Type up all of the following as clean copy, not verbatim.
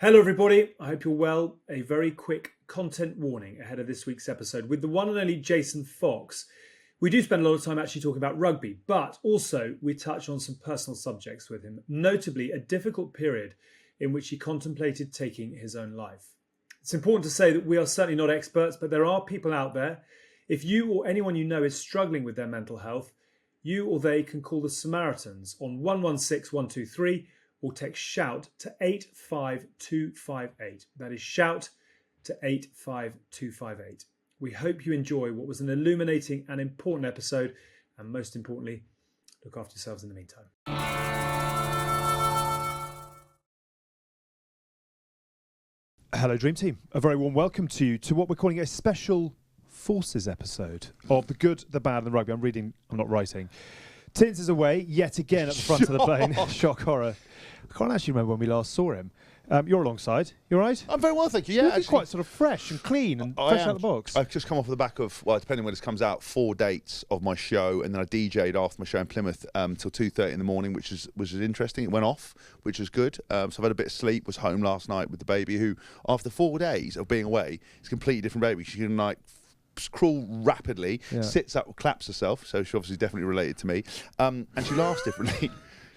Hello everybody, I hope you're well. A very quick content warning ahead of this week's episode with the one and only Jason Fox. We do spend a lot of time actually talking about rugby, but also we touch on some personal subjects with him, notably a difficult period in which he contemplated taking his own life. It's important to say that we are certainly not experts, but there are people out there. If you or anyone you know is struggling with their mental health, you or they can call the Samaritans on 116123 or text SHOUT to 85258. That is SHOUT to 85258. We hope you enjoy what was an illuminating and important episode, and most importantly, look after yourselves in the meantime. Hello Dream Team, a very warm welcome to you to what we're calling a special Forces episode of The Good, the Bad and the Rugby. I'm not writing. Tins is away yet again at the front of the plane. Shock horror. I can't actually remember when we last saw him. You're alongside. You all right? I'm very well, thank you. Yeah, You're quite sort of fresh and clean and fresh out of the box. I've just come off the back of, well, depending when this comes out, 4 dates of my show, and then I DJ'd after my show in Plymouth till 2:30 in the morning, which was interesting. It went off, which was good. So I've had a bit of sleep. Was home last night with the baby, who after 4 days of being away, is a completely different baby. She can crawl rapidly, sits up, claps herself. So she obviously definitely related to me, and she laughs differently.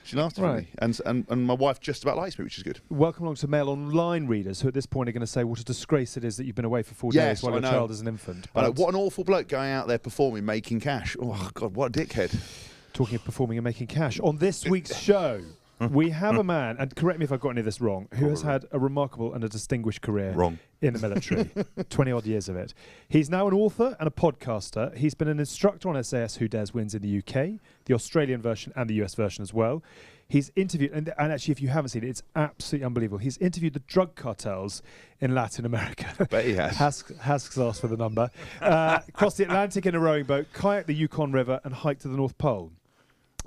She laughed at me, and my wife just about likes me, which is good. Welcome along to Mail Online readers, who at this point are going to say what a disgrace it is that you've been away for 4 days while your child is an infant. I know. What an awful bloke going out there performing, making cash. Oh, God, what a dickhead. Talking of performing and making cash, on this week's show, we have a man, and correct me if I've got any of this wrong, who has had a remarkable and a distinguished career in the military, 20-odd years of it. He's now an author and a podcaster. He's been an instructor on SAS Who Dares Wins in the UK, the Australian version and the US version as well. He's interviewed, and actually if you haven't seen it, it's absolutely unbelievable. He's interviewed the drug cartels in Latin America. I bet he has. Hask's asked for the number. Crossed the Atlantic in a rowing boat, kayaked the Yukon River and hiked to the North Pole.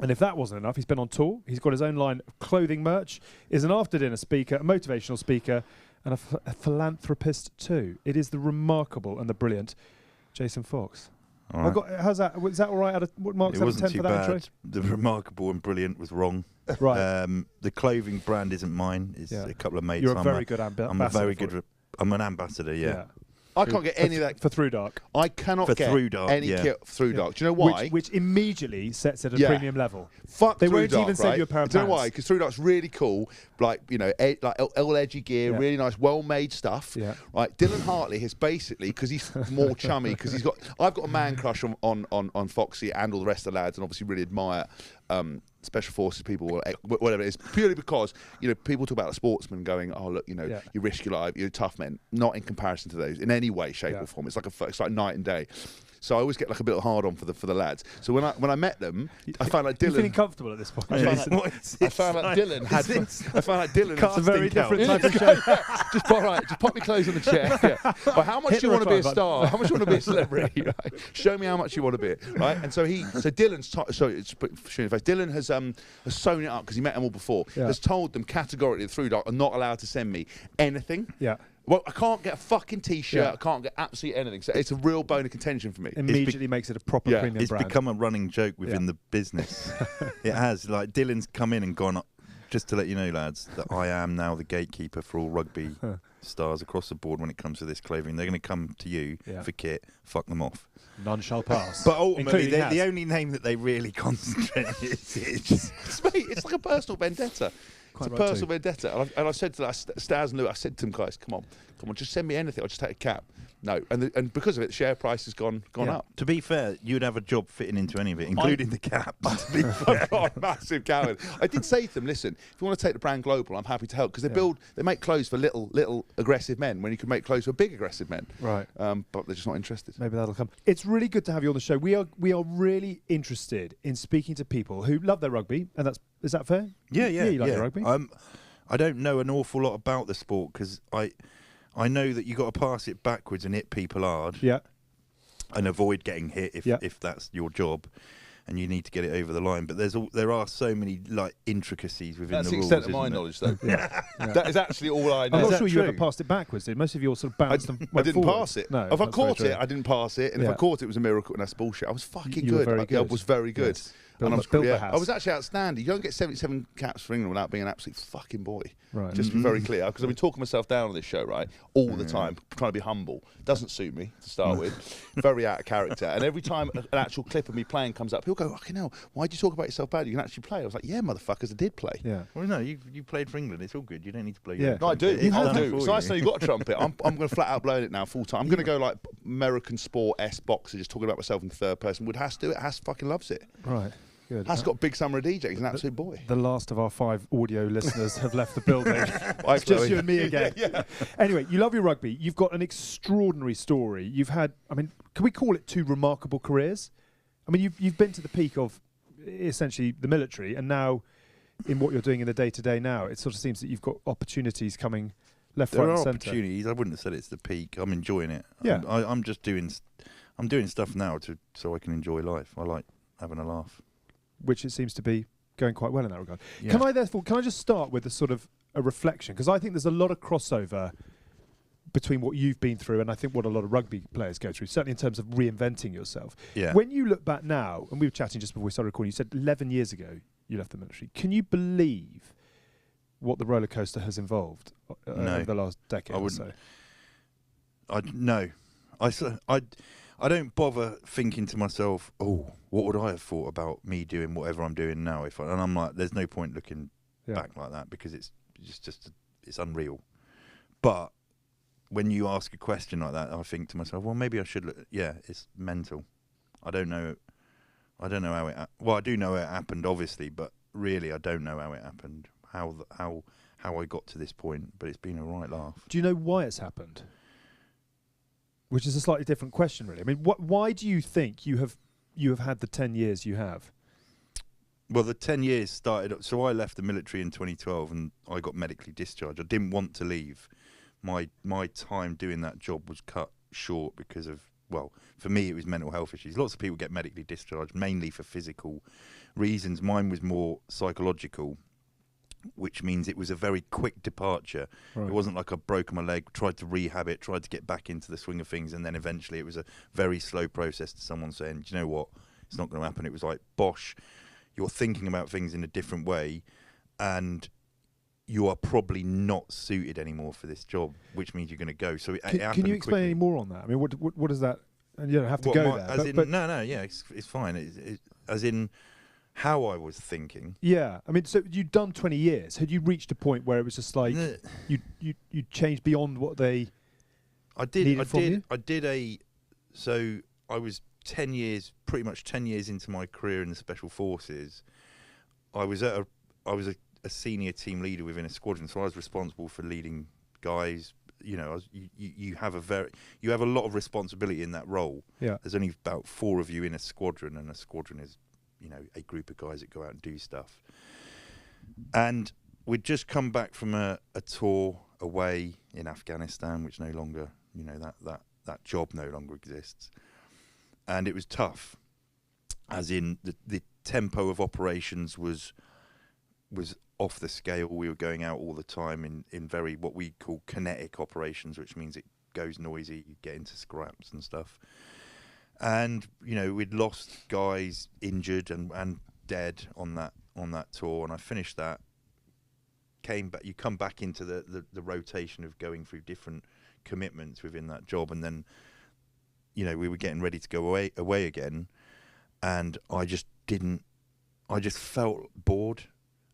And if that wasn't enough, he's been on tour. He's got his own line of clothing merch, is an after-dinner speaker, a motivational speaker, and a philanthropist too. It is the remarkable and the brilliant Jason Fox. All right. How's that? Is that all right? What marks out of 10 for that intro? The remarkable and brilliant was wrong. Right. The clothing brand isn't mine. It's a couple of mates. You're a very good ambassador. I'm an ambassador. Yeah. I can't get any of that for Through Dark. I cannot get any kit Through Dark. Do you know why? Which immediately sets it at a premium level. Fuck they Through won't Dark, even send you a pair of pants. Do you know pants. why? Because Through Dark's really cool, like all edgy gear, really nice, well-made stuff. Yeah. Right. Dylan Hartley has basically, because he's more chummy, because I've got a man crush on Foxy and all the rest of the lads, and obviously really admire special forces people, whatever it is, purely because people talk about a sportsman going, oh look, you risk your life, you're tough men. Not in comparison to those in any way, shape or form. It's like night and day. So I always get like a bit of hard on for the lads. So when I met them, I found out Dylan. You're feeling comfortable at this point. I found out Dylan had. It's a very different type of show. Just pop your clothes on the chair. Yeah. But how much do you want to be a star? How much do you want to be a celebrity? Right? Show me how much you want to be it. Right. And so Dylan's Dylan has sewn it up because he met them all before. Yeah. Has told them categorically Through Dark are not allowed to send me anything. Yeah. Well, I can't get a fucking T-shirt. Yeah. I can't get absolutely anything. So it's a real bone of contention for me. Immediately makes it a proper premium brand. It's become a running joke within the business. It has. Like Dylan's come in and gone, just to let you know, lads, that I am now the gatekeeper for all rugby stars across the board when it comes to this clothing. They're going to come to you for kit. Fuck them off. None shall pass. But ultimately, the only name that they really concentrate on it's like a personal vendetta. It's a personal vendetta. And I said to Staz and Lou, I said to them, guys, come on, just send me anything. I'll just take a cap. No. And because of it, the share price has gone up. To be fair, you'd have a job fitting into any of it, including the cap. To be fair. I've got a massive coward. I did say to them, listen, if you want to take the brand global, I'm happy to help. Because they make clothes for little aggressive men when you can make clothes for big aggressive men. Right. But they're just not interested. Maybe that'll come. It's really good to have you on the show. We are really interested in speaking to people who love their rugby, and is that fair? Yeah. You like your rugby? I don't know an awful lot about the sport because I know that you got to pass it backwards and hit people hard. Yeah. And avoid getting hit if that's your job, and you need to get it over the line. But there are so many intricacies within the rules. That's the extent of my knowledge, though. That is actually all I know. I'm not sure you ever passed it backwards, did most of you all sort of bounced them I didn't forward. pass it. No, if I caught it, I didn't pass it. And if I caught it, it was a miracle, and that's bullshit. I was fucking good. I was very good. Yes. Build the house. I was actually outstanding. You don't get 77 caps for England without being an absolute fucking boy. Right. Just to be very clear, because I've been talking myself down on this show, right, all the time, trying to be humble. Doesn't suit me to start with. Very out of character. And every time an actual clip of me playing comes up, people go, "Fucking hell, why'd you talk about yourself bad? You can actually play." I was like, "Yeah, motherfuckers, I did play." Yeah. Well, no, you played for England. It's all good. You don't need to play. Yeah. No, I do. I do. So I know you you've got a trumpet. I'm going to flat out blow it now full time. I'm going to go like American sport boxer, just talking about myself in third person. Would Hask do it? Hask fucking loves it. Right. Good. Hask got big summer DJ. He's an absolute boy. The last of our 5 audio listeners have left the building. It's just you and me again. Yeah. Anyway, you love your rugby. You've got an extraordinary story. You've had, I mean, can we call it 2 remarkable careers? I mean, you've been to the peak of essentially the military, and now in what you're doing in the day-to-day now, it sort of seems that you've got opportunities coming left, right, and centre. There are opportunities. I wouldn't have said it's the peak. I'm enjoying it. Yeah. I'm just doing stuff now so I can enjoy life. I like having a laugh. Which it seems to be going quite well in that regard. Yeah. Can I just start with a sort of a reflection? Because I think there's a lot of crossover between what you've been through and I think what a lot of rugby players go through, certainly in terms of reinventing yourself. Yeah. When you look back now, and we were chatting just before we started recording, you said 11 years ago you left the military. Can you believe what the roller coaster has involved over the last decade or so? No. I don't bother thinking to myself, oh, what would I have thought about me doing whatever I'm doing now? And I'm like, there's no point looking back like that because it's unreal. But when you ask a question like that, I think to myself, well, maybe I should look. Yeah, it's mental. I don't know how it. Well, I do know it happened, obviously, but really, I don't know how it happened. How I got to this point, but it's been a right laugh. Do you know why it's happened? Which is a slightly different question, really. I mean, why do you think you have had the 10 years you have? Well, the 10 years started. So I left the military in 2012, and I got medically discharged. I didn't want to leave. My time doing that job was cut short because of, well, for me it was mental health issues. Lots of people get medically discharged mainly for physical reasons. Mine was more psychological, which means it was a very quick departure. Right. It wasn't like I broke my leg, tried to rehab it, tried to get back into the swing of things, and then eventually it was a very slow process to someone saying, do you know what, it's not going to happen. It was like, bosh, you're thinking about things in a different way, and you are probably not suited anymore for this job, which means you're going to go. So it happened can you explain quickly. any more on that? I mean, what is that? And you don't have to go there. No, yeah, it's fine. As in how I was thinking. Yeah, I mean, so you'd done 20 years. Had you reached a point where it was just like you changed beyond what they needed from you? So I was 10 years, pretty much 10 years into my career in the Special Forces. I was a senior team leader within a squadron, so I was responsible for leading guys. You know, you have a lot of responsibility in that role. Yeah. There's only about 4 of you in a squadron, and a squadron is, you know, a group of guys that go out and do stuff. And we'd just come back from a tour away in Afghanistan, which no longer, you know, that job no longer exists. And it was tough, as in the tempo of operations was off the scale. We were going out all the time in very what we call kinetic operations, which means it goes noisy, you get into scraps and stuff. And, you know, we'd lost guys injured and dead on that tour, and I finished that, came back. You come back into the rotation of going through different commitments within that job, and then, you know, we were getting ready to go away again, and I just felt bored.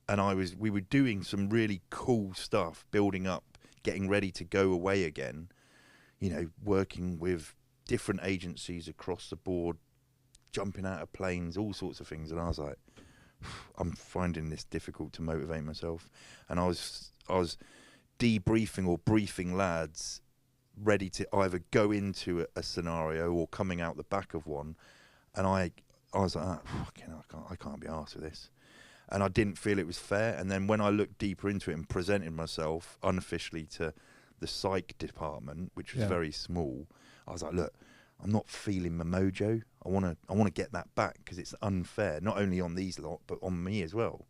And we were doing some really cool stuff, building up, getting ready to go away again, you know, working with different agencies across the board, jumping out of planes, all sorts of things. And I was like, I'm finding this difficult to motivate myself. And I was debriefing or briefing lads ready to either go into a scenario or coming out the back of one. And I was like, I can't be arsed with this. And I didn't feel it was fair. And then when I looked deeper into it and presented myself unofficially to the psych department, which was very small, I was like, look, I'm not feeling my mojo. I want to get that back because it's unfair, not only on these lot, but on me as well.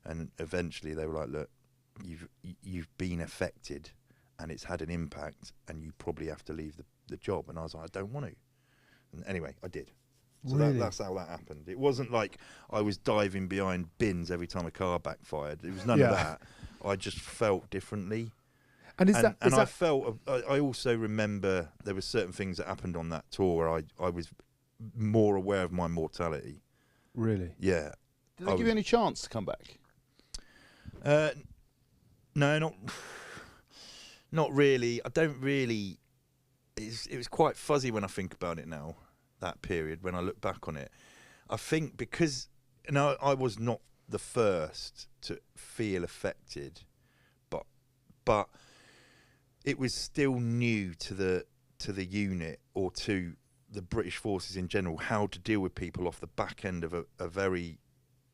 And eventually they were like, look, you've been affected and it's had an impact and you probably have to leave the job. And I was like, I don't want to. And anyway, I did. So really? that's how that happened. It wasn't like I was diving behind bins every time a car backfired. It was none of that. I just felt differently. And I felt. I also remember there were certain things that happened on that tour where I was more aware of my mortality. Really? Yeah. Did they give you any chance to come back? No, not really. I don't really. It was quite fuzzy when I think about it now. That period, when I look back on it, I think because I was not the first to feel affected, but it was still new to the unit or to the British forces in general, how to deal with people off the back end of a very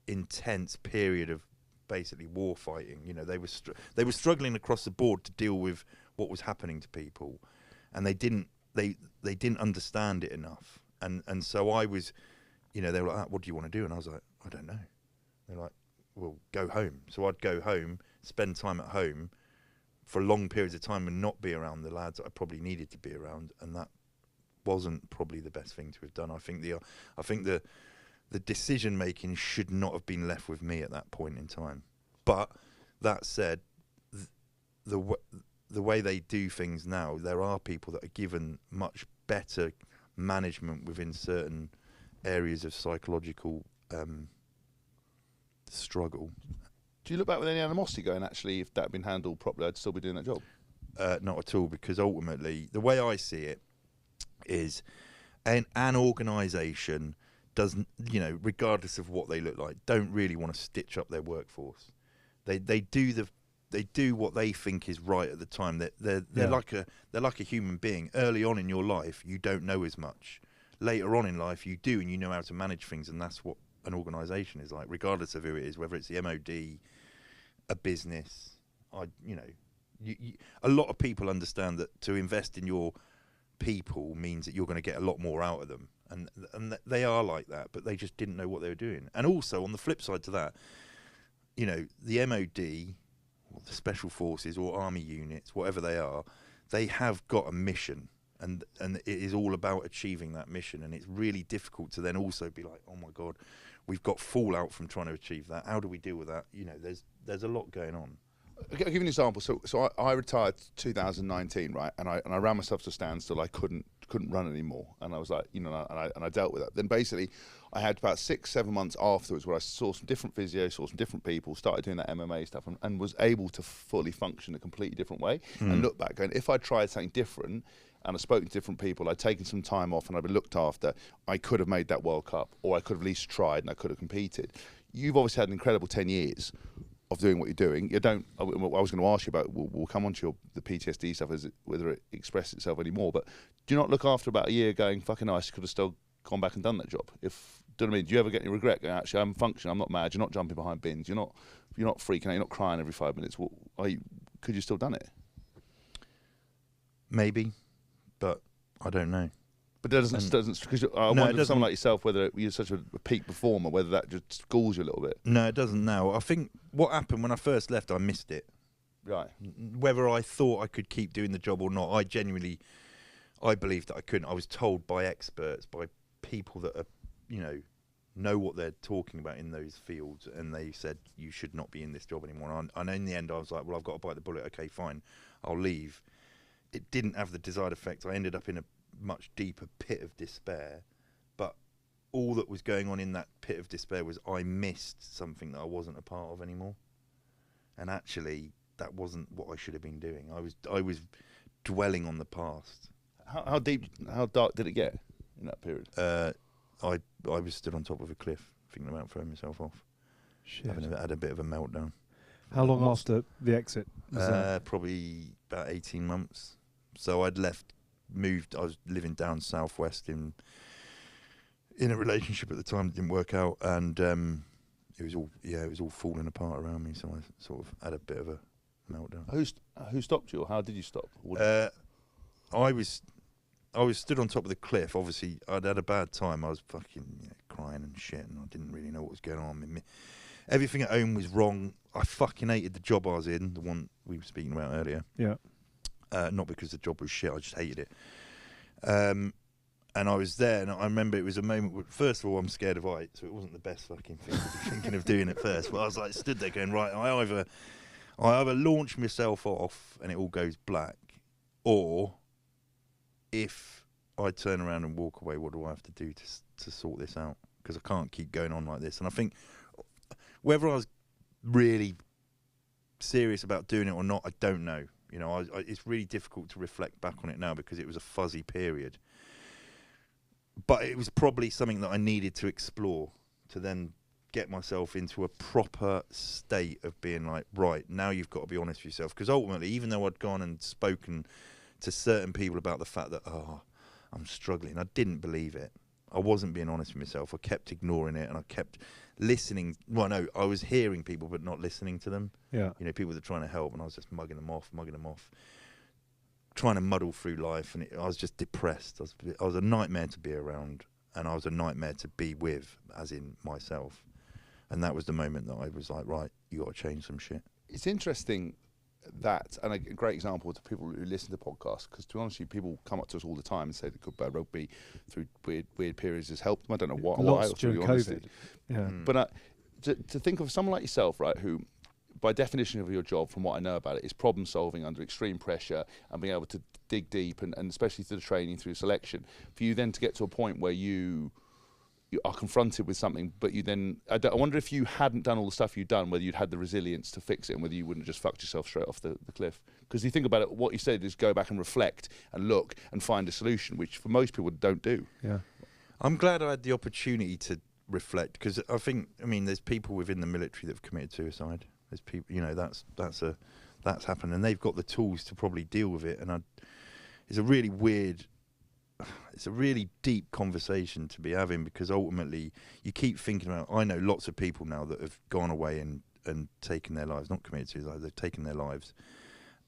intense period of basically war fighting. You know, they were struggling across the board to deal with what was happening to people, and they didn't understand it enough. And so I was, you know, they were like, "What do you want to do?" And I was like, "I don't know." They're like, "Well, go home." So I'd go home, spend time at home for long periods of time, and not be around the lads that I probably needed to be around, and that wasn't probably the best thing to have done. I think the decision making should not have been left with me at that point in time. But that said, the way they do things now, there are people that are given much better management within certain areas of psychological struggle. Do you look back with any animosity going, actually, if that had been handled properly, I'd still be doing that job? Not at all, because ultimately, the way I see it is an organisation doesn't, you know, regardless of what they look like, don't really want to stitch up their workforce. They do what they think is right at the time. They're like a human being. Early on in your life, you don't know as much. Later on in life, you do, and you know how to manage things, and that's what an organisation is like, regardless of who it is, whether it's the MOD, a business. A lot of people understand that to invest in your people means that you're going to get a lot more out of them, and they are like that, but they just didn't know what they were doing. And also, on the flip side to that, you know, the MOD, or the Special Forces, or Army units, whatever they are, they have got a mission, and it is all about achieving that mission. And it's really difficult to then also be like, oh my God, we've got fallout from trying to achieve that. How do we deal with that? You know, there's a lot going on. I'll give you an example. So I retired 2019, right? And I ran myself to a standstill. I couldn't run anymore, and I was like, you know, and I dealt with that. Then basically, I had about 6-7 months afterwards where I saw some different physio, saw some different people, started doing that MMA stuff, and was able to fully function a completely different way. And look back, going, if I tried something different and I'd spoken to different people, I'd taken some time off and I'd been looked after, I could have made that World Cup, or I could have at least tried and I could have competed. You've obviously had an incredible 10 years of doing what you're doing. I was going to ask you about, we'll come on to the PTSD stuff, whether it expresses itself anymore, but do you not look after about a year going, fucking nice, could have still gone back and done that job? Do you know what I mean? Do you ever get any regret going, actually, I'm functioning, I'm not mad, you're not jumping behind bins, you're not freaking out, you're not crying every 5 minutes? Could you still done it? Maybe, but I don't know. But that doesn't because I wonder, someone like yourself, whether you're such a peak performer, whether that just schools you a little bit. No, it doesn't now. I think what happened when I first left, I missed it. Right. Whether I thought I could keep doing the job or not, I believed that I couldn't. I was told by experts, by people that are, you know what they're talking about in those fields, and they said you should not be in this job anymore. And in the end, I was like, well, I've got to bite the bullet. Okay, fine, I'll leave. It didn't have the desired effect. I ended up in a much deeper pit of despair, but all that was going on in that pit of despair was I missed something that I wasn't a part of anymore, and actually that wasn't what I should have been doing. I was dwelling on the past. How dark did it get in that period? I was stood on top of a cliff thinking about throwing myself off. Shit. Had a bit of a meltdown. How long after the exit was that? Probably about 18 months. So I'd moved. I was living down southwest in a relationship at the time that didn't work out, and it was all falling apart around me. So I sort of had a bit of a meltdown. Who stopped you, or how did you stop? I was stood on top of the cliff. Obviously, I'd had a bad time. I was fucking crying and shit, and I didn't really know what was going on. Everything at home was wrong. I fucking hated the job I was in, the one we were speaking about earlier. Yeah. Not because the job was shit, I just hated it. And I was there, and I remember it was a moment where, first of all, I'm scared of heights, so it wasn't the best fucking thing to be thinking of doing at first. But I was like, stood there going, right, I either launch myself off and it all goes black, or if I turn around and walk away, what do I have to do to sort this out? Because I can't keep going on like this. And I think whether I was really serious about doing it or not, I don't know. You know, it's really difficult to reflect back on it now because it was a fuzzy period. But it was probably something that I needed to explore to then get myself into a proper state of being like, right, now you've got to be honest with yourself. Because ultimately, even though I'd gone and spoken to certain people about the fact that, I'm struggling, I didn't believe it. I wasn't being honest with myself. I kept ignoring it, and I kept listening. Well, no, I was hearing people but not listening to them. Yeah. You know, people that are trying to help, and I was just mugging them off, trying to muddle through life, and I was just depressed. I was a nightmare to be around, and I was a nightmare to be with, as in myself. And that was the moment that I was like, right, you got to change some shit. It's interesting that, and a great example to people who listen to podcasts, because to be honest with you, people come up to us all the time and say that Goodbye Rugby through weird periods has helped them. I don't know why. Lots during COVID. Yeah. But to think of someone like yourself, right, who by definition of your job, from what I know about it, is problem solving under extreme pressure and being able to dig deep, and especially through the training, through selection, for you then to get to a point where you are confronted with something, but you then, I wonder if you hadn't done all the stuff you've done, whether you'd had the resilience to fix it, and whether you wouldn't have just fucked yourself straight off the cliff. Because you think about it, what you said is go back and reflect and look and find a solution, which for most people don't do. Yeah. I'm glad I had the opportunity to reflect, because I mean, there's people within the military that have committed suicide. There's people, you know, that's happened, and they've got the tools to probably deal with it. And it's a really weird, it's a really deep conversation to be having, because ultimately you keep thinking about, I know lots of people now that have gone away and taken their lives, not committed suicide, they've taken their lives.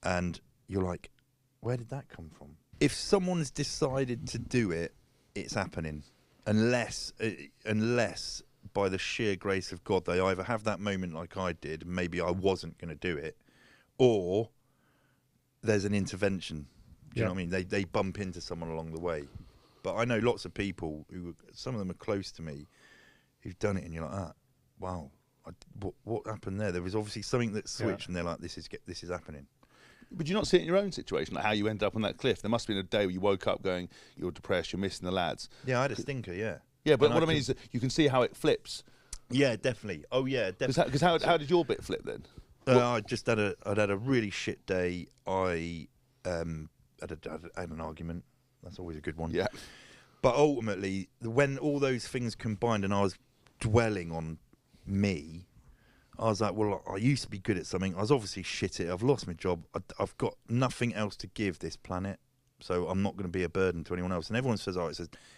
And you're like, where did that come from? If someone's decided to do it, it's happening. Unless by the sheer grace of God, they either have that moment like I did, maybe I wasn't going to do it, or there's an intervention. Do you know what I mean? They bump into someone along the way. But I know lots of people who, some of them are close to me, who've done it, and you're like, wow, what happened there? There was obviously something that switched, and they're like, this is happening. But you not see it in your own situation, like how you ended up on that cliff? There must have been a day where you woke up going, you're depressed, you're missing the lads. Yeah, I had a stinker, yeah. Yeah, but what I mean is that you can see how it flips. Yeah, definitely. Oh, yeah, definitely. Because how did your bit flip then? I'd had a really shit day. I had an argument. That's always a good one. Yeah. But ultimately, when all those things combined and I was dwelling on me, I was like, well, I used to be good at something. I was obviously shit at it. I've lost my job. I've got nothing else to give this planet, so I'm not going to be a burden to anyone else. And everyone says,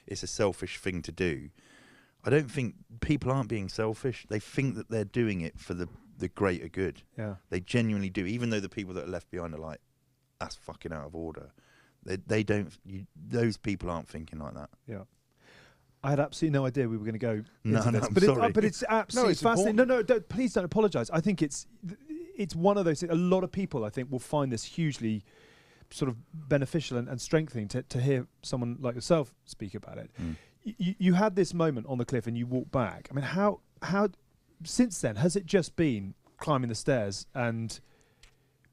it's a selfish thing to do. I don't think people aren't being selfish. They think that they're doing it for the greater good. Yeah. They genuinely do, even though the people that are left behind are like, that's fucking out of order. They don't. Those people aren't thinking like that. Yeah. I had absolutely no idea we were going to go into this. I'm sorry. But it's absolutely fascinating. No, please don't apologise. I think it's one of those things. A lot of people, I think, will find this hugely sort of beneficial and strengthening to hear someone like yourself speak about it. Mm. You had this moment on the cliff and you walked back. I mean, how since then, has it just been climbing the stairs? And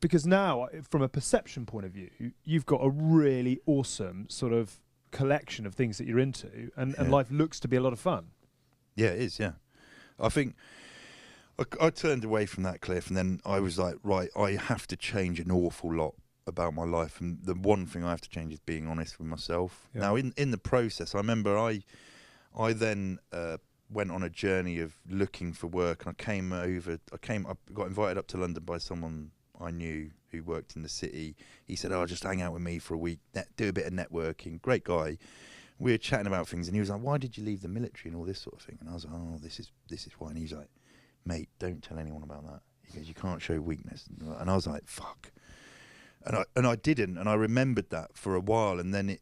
because now, from a perception point of view, you've got a really awesome sort of collection of things that you're into, and life looks to be a lot of fun. Yeah, it is, yeah. I think I turned away from that cliff, and then I was like, right, I have to change an awful lot about my life, and the one thing I have to change is being honest with myself. Yeah. Now, in the process, I remember I then went on a journey of looking for work, and I got invited up to London by someone I knew who worked in the city. He said, just hang out with me for a week, do a bit of networking. Great guy. We were chatting about things, and he was like, why did you leave the military and all this sort of thing? And I was like, this is why. And he's like, mate, don't tell anyone about that. He goes, you can't show weakness. And I was like, fuck. And I didn't, and I remembered that for a while, and then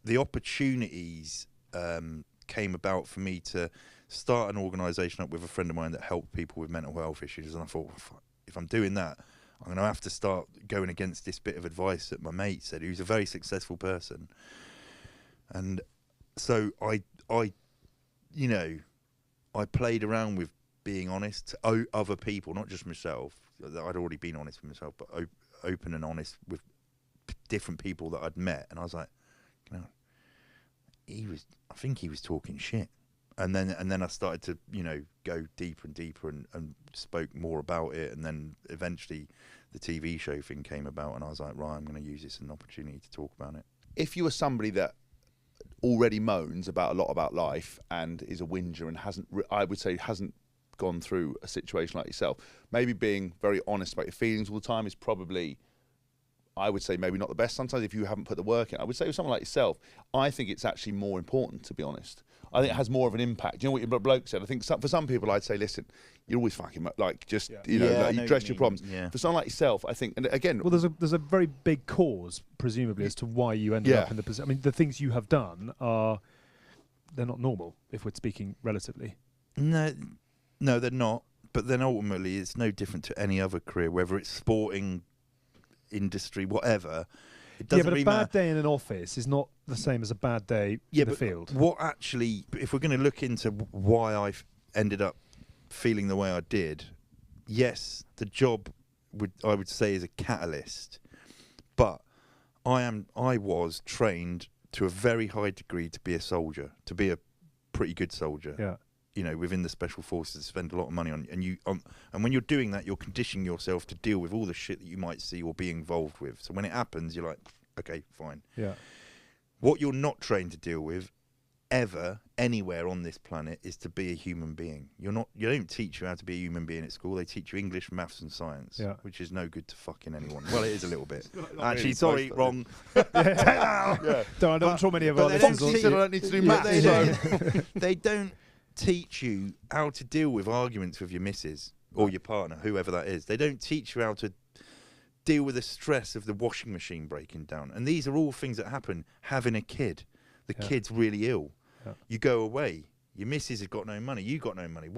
the opportunities came about for me to start an organisation up with a friend of mine that helped people with mental health issues, and I thought, well, fuck, if I'm doing that, I'm going to have to start going against this bit of advice that my mate said, who's a very successful person. And so I played around with being honest to other people, not just myself. I'd already been honest with myself, but open and honest with different people that I'd met. And I was like, I think he was talking shit. And then I started to, go deeper and deeper and spoke more about it. And then eventually the TV show thing came about, and I was like, right, I'm going to use this as an opportunity to talk about it. If you were somebody that already moans about a lot about life and is a whinger and hasn't gone through a situation like yourself, maybe being very honest about your feelings all the time is probably, I would say, maybe not the best. Sometimes if you haven't put the work in, I would say with someone like yourself, I think it's actually more important, to be honest. I think it has more of an impact. You know what your bloke said? I think for some people I'd say, listen, you're always fucking you address your problems. Yeah. For someone like yourself, I think, and again, well, there's a very big cause presumably as to why you ended up in the position. I mean, the things you have done they're not normal if we're speaking relatively. No, they're not. But then ultimately, it's no different to any other career, whether it's sporting, industry, whatever. It doesn't really matter. But a bad day in an office is not the same as a bad day in the field. What actually, if we're going to look into why I ended up feeling the way I did, yes, the job I would say is a catalyst, but I was trained to a very high degree to be a soldier, to be a pretty good soldier. Yeah. Within the special forces, spend a lot of money on, and when you're doing that, you're conditioning yourself to deal with all the shit that you might see or be involved with. So when it happens, you're like, okay, fine. Yeah. What you're not trained to deal with, ever, anywhere on this planet, is to be a human being. You don't teach you how to be a human being at school. They teach you English, maths, and science, which is no good to fucking anyone. Well, it is a little bit. Actually, really, sorry, wrong. I'm sure many of our listeners said I don't need to do maths. They don't teach you how to deal with arguments with your missus or your partner, whoever that is. They don't teach you how to deal with the stress of the washing machine breaking down. And these are all things that happen. Having a kid, the kid's really ill. Yeah. You go away. Your missus has got no money. You got no money.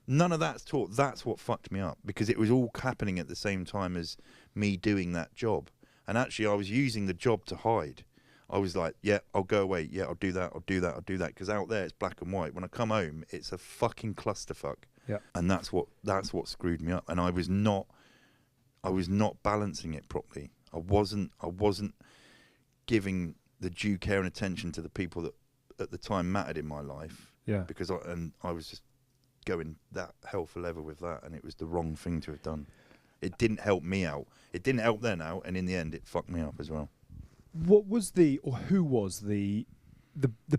None of that's taught. That's what fucked me up, because it was all happening at the same time as me doing that job. And actually, I was using the job to hide. I was like, yeah, I'll go away. Yeah, I'll do that. I'll do that. I'll do that. Because out there, it's black and white. When I come home, it's a fucking clusterfuck. Yeah. And that's what screwed me up. And I was not balancing it properly. I wasn't giving the due care and attention to the people that at the time mattered in my life. Yeah. Because I was just going that hell for leather with that, and it was the wrong thing to have done. It didn't help me out. It didn't help them out, and in the end, it fucked me up as well. Who was the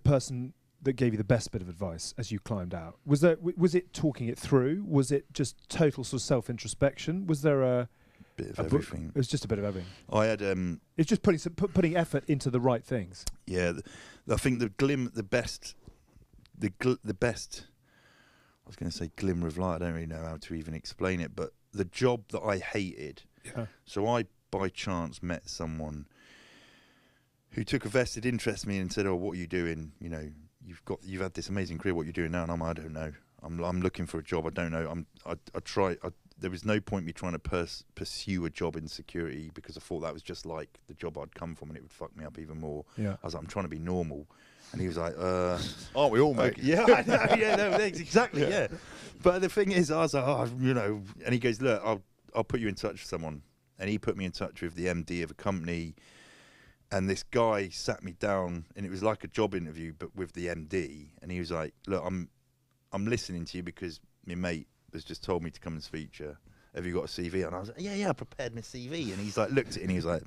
person that gave you the best bit of advice as you climbed out? Was it talking it through? Was it just total sort of self-introspection? Was there a bit of everything? It was just a bit of everything. I had it's just putting effort into the right things. Yeah, I think the best. I was going to say glimmer of light. I don't really know how to even explain it, but the job that I hated. Yeah. So I, by chance, met someone who took a vested interest in me and said, "Oh, what are you doing? You've had this amazing career. What are you doing now?" And I don't know. I'm looking for a job. I don't know. There was no point me trying to pursue a job in security, because I thought that was just like the job I'd come from, and it would fuck me up even more. Yeah. I was like, I'm trying to be normal. And he was like, aren't we all, mate? Yeah, I know, yeah, no, exactly, yeah. But the thing is, I was like, and he goes, look, I'll put you in touch with someone. And he put me in touch with the MD of a company. And this guy sat me down, and it was like a job interview, but with the MD. And he was like, look, I'm listening to you because my mate has just told me to come and speak to you. Have you got a CV? And I was like, yeah, I prepared my CV. And he's like, looked at it, and he was like,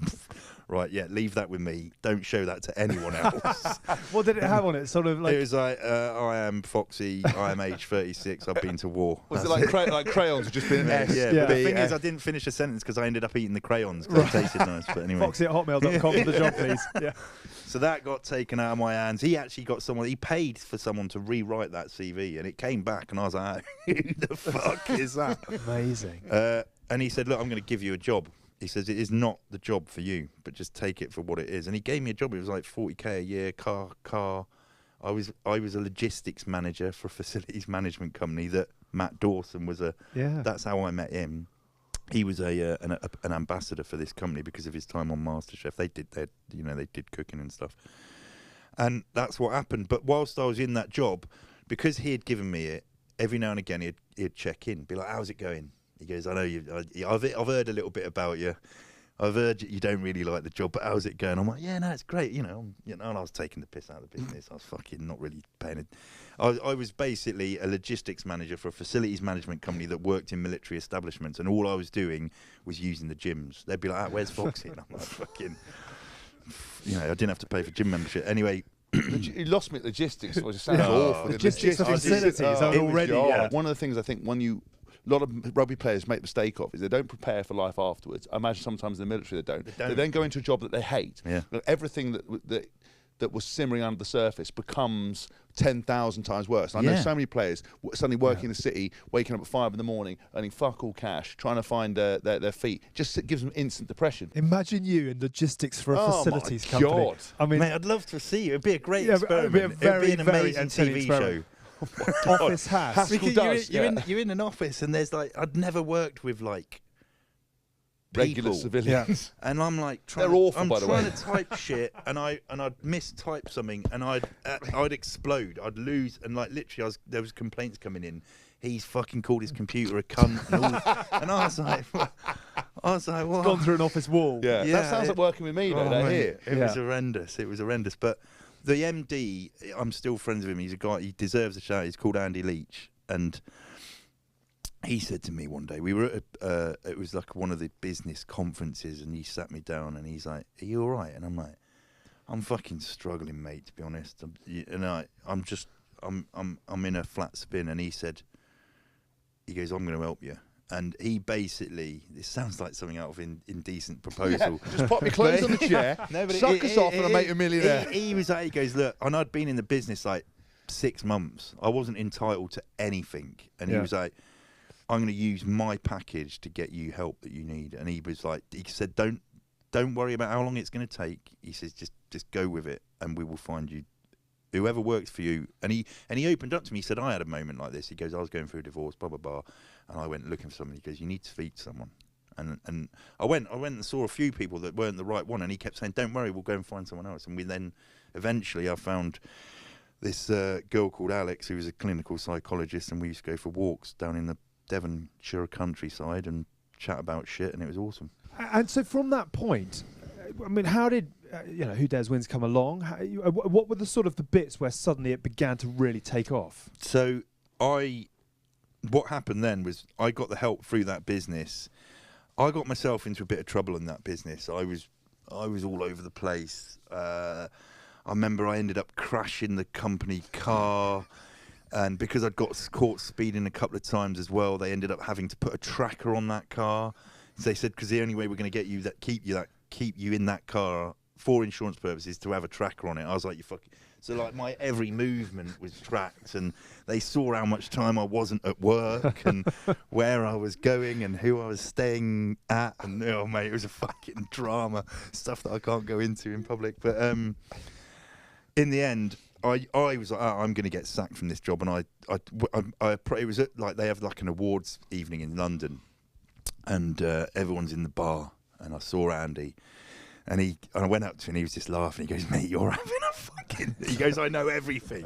right, yeah, leave that with me. Don't show that to anyone else. What did it have on it? Sort of like, it was like, I am Foxy. I am age 36. I've been to war. Was it like crayons have just been S? Yeah. But the thing is, I didn't finish a sentence because I ended up eating the crayons because it tasted nice. But anyway, Foxy@hotmail.com for the job, please. Yeah. So that got taken out of my hands. He actually got someone. He paid for someone to rewrite that CV, and it came back, and I was like, "Who the fuck is that?" Amazing. And he said, "Look, I'm going to give you a job." He says, "It is not the job for you, but just take it for what it is." And he gave me a job. It was like 40k a year, car. I was a logistics manager for a facilities management company that Matt Dawson was a. Yeah. That's how I met him. He was an ambassador for this company because of his time on MasterChef. They did cooking and stuff. And that's what happened. But whilst I was in that job, because he had given me it, every now and again he'd check in, be like, "How's it going?" He goes, "I know I've heard a little bit about you. I've heard you don't really like the job, but how's it going?" I'm like, "Yeah, no, it's great." And I was taking the piss out of the business. I was fucking not really paying it. I was basically a logistics manager for a facilities management company that worked in military establishments, and all I was doing was using the gyms. They'd be like, "Where's Foxy?" And I'm like, fucking, I didn't have to pay for gym membership. Anyway. You lost me at logistics. It just sounds awful. Logistics of facilities already. Yeah. One of the things I think a lot of rugby players make the mistake of is they don't prepare for life afterwards. I imagine sometimes in the military they don't. They then go into a job that they hate. Yeah. Everything that was simmering under the surface becomes 10,000 times worse. I know so many players suddenly working in the city, waking up at 5 a.m, earning fuck all cash, trying to find their feet. Just gives them instant depression. Imagine you in logistics for a facilities company. God. I mean, mate, I'd love to see you. It'd be a great experiment. It'd be an amazing TV show. Office has. Because you're in an office and there's I'd never worked with regular people. civilians. And I'm like they're awful, by the way. I'm trying to type shit and I'd mistype something and I'd explode. I'd lose and literally there was complaints coming in. He's fucking called his computer a cunt and I was like what? Gone through an office wall. Yeah. That sounds like working with me though, here. It was horrendous. It was horrendous. But the MD, I'm still friends with him. He's a guy, he deserves a shout. He's called Andy Leach. And he said to me one day, we were at, it was one of the business conferences, and he sat me down and he's like, "Are you all right?" And I'm like, "I'm fucking struggling, mate, to be honest." I'm in a flat spin. And he goes, "I'm going to help you." And he basically, this sounds like something out of Indecent Proposal. Yeah, just pop your clothes on the chair, suck us off and I'll make you a millionaire. He goes, "Look," and I'd been in the business 6 months. I wasn't entitled to anything. And he was like, "I'm going to use my package to get you help that you need." And he said, don't worry about how long it's going to take. He says, just go with it and we will find you whoever works for you. And he opened up to me. He said, "I had a moment like this." He goes, "I was going through a divorce, blah, blah, blah. And I went looking for someone." He goes, "You need to speak to someone." And I went and saw a few people that weren't the right one. And he kept saying, "Don't worry, we'll go and find someone else." And eventually I found this girl called Alex, who was a clinical psychologist. And we used to go for walks down in the Devonshire countryside and chat about shit. And it was awesome. And so from that point, I mean, how did Who Dares Wins come along? What were the bits where suddenly it began to really take off? So what happened then was I got the help through that business. I got myself into a bit of trouble in that business. I was all over the place. I remember I ended up crashing the company car, and because I'd got caught speeding a couple of times as well, they ended up having to put a tracker on that car. So they said, because the only way we're going to get you keep you in that car for insurance purposes to have a tracker on it. I was like, "You fucking..." So my every movement was tracked, and they saw how much time I wasn't at work and where I was going and who I was staying at. And oh mate, it was a fucking drama, stuff that I can't go into in public. But in the end, I was like, "I'm going to get sacked from this job." And it was they have an awards evening in London, and everyone's in the bar, and I saw Andy. And I went up to him and he was just laughing. He goes, "Mate, you're having a fucking..." He goes, "I know everything."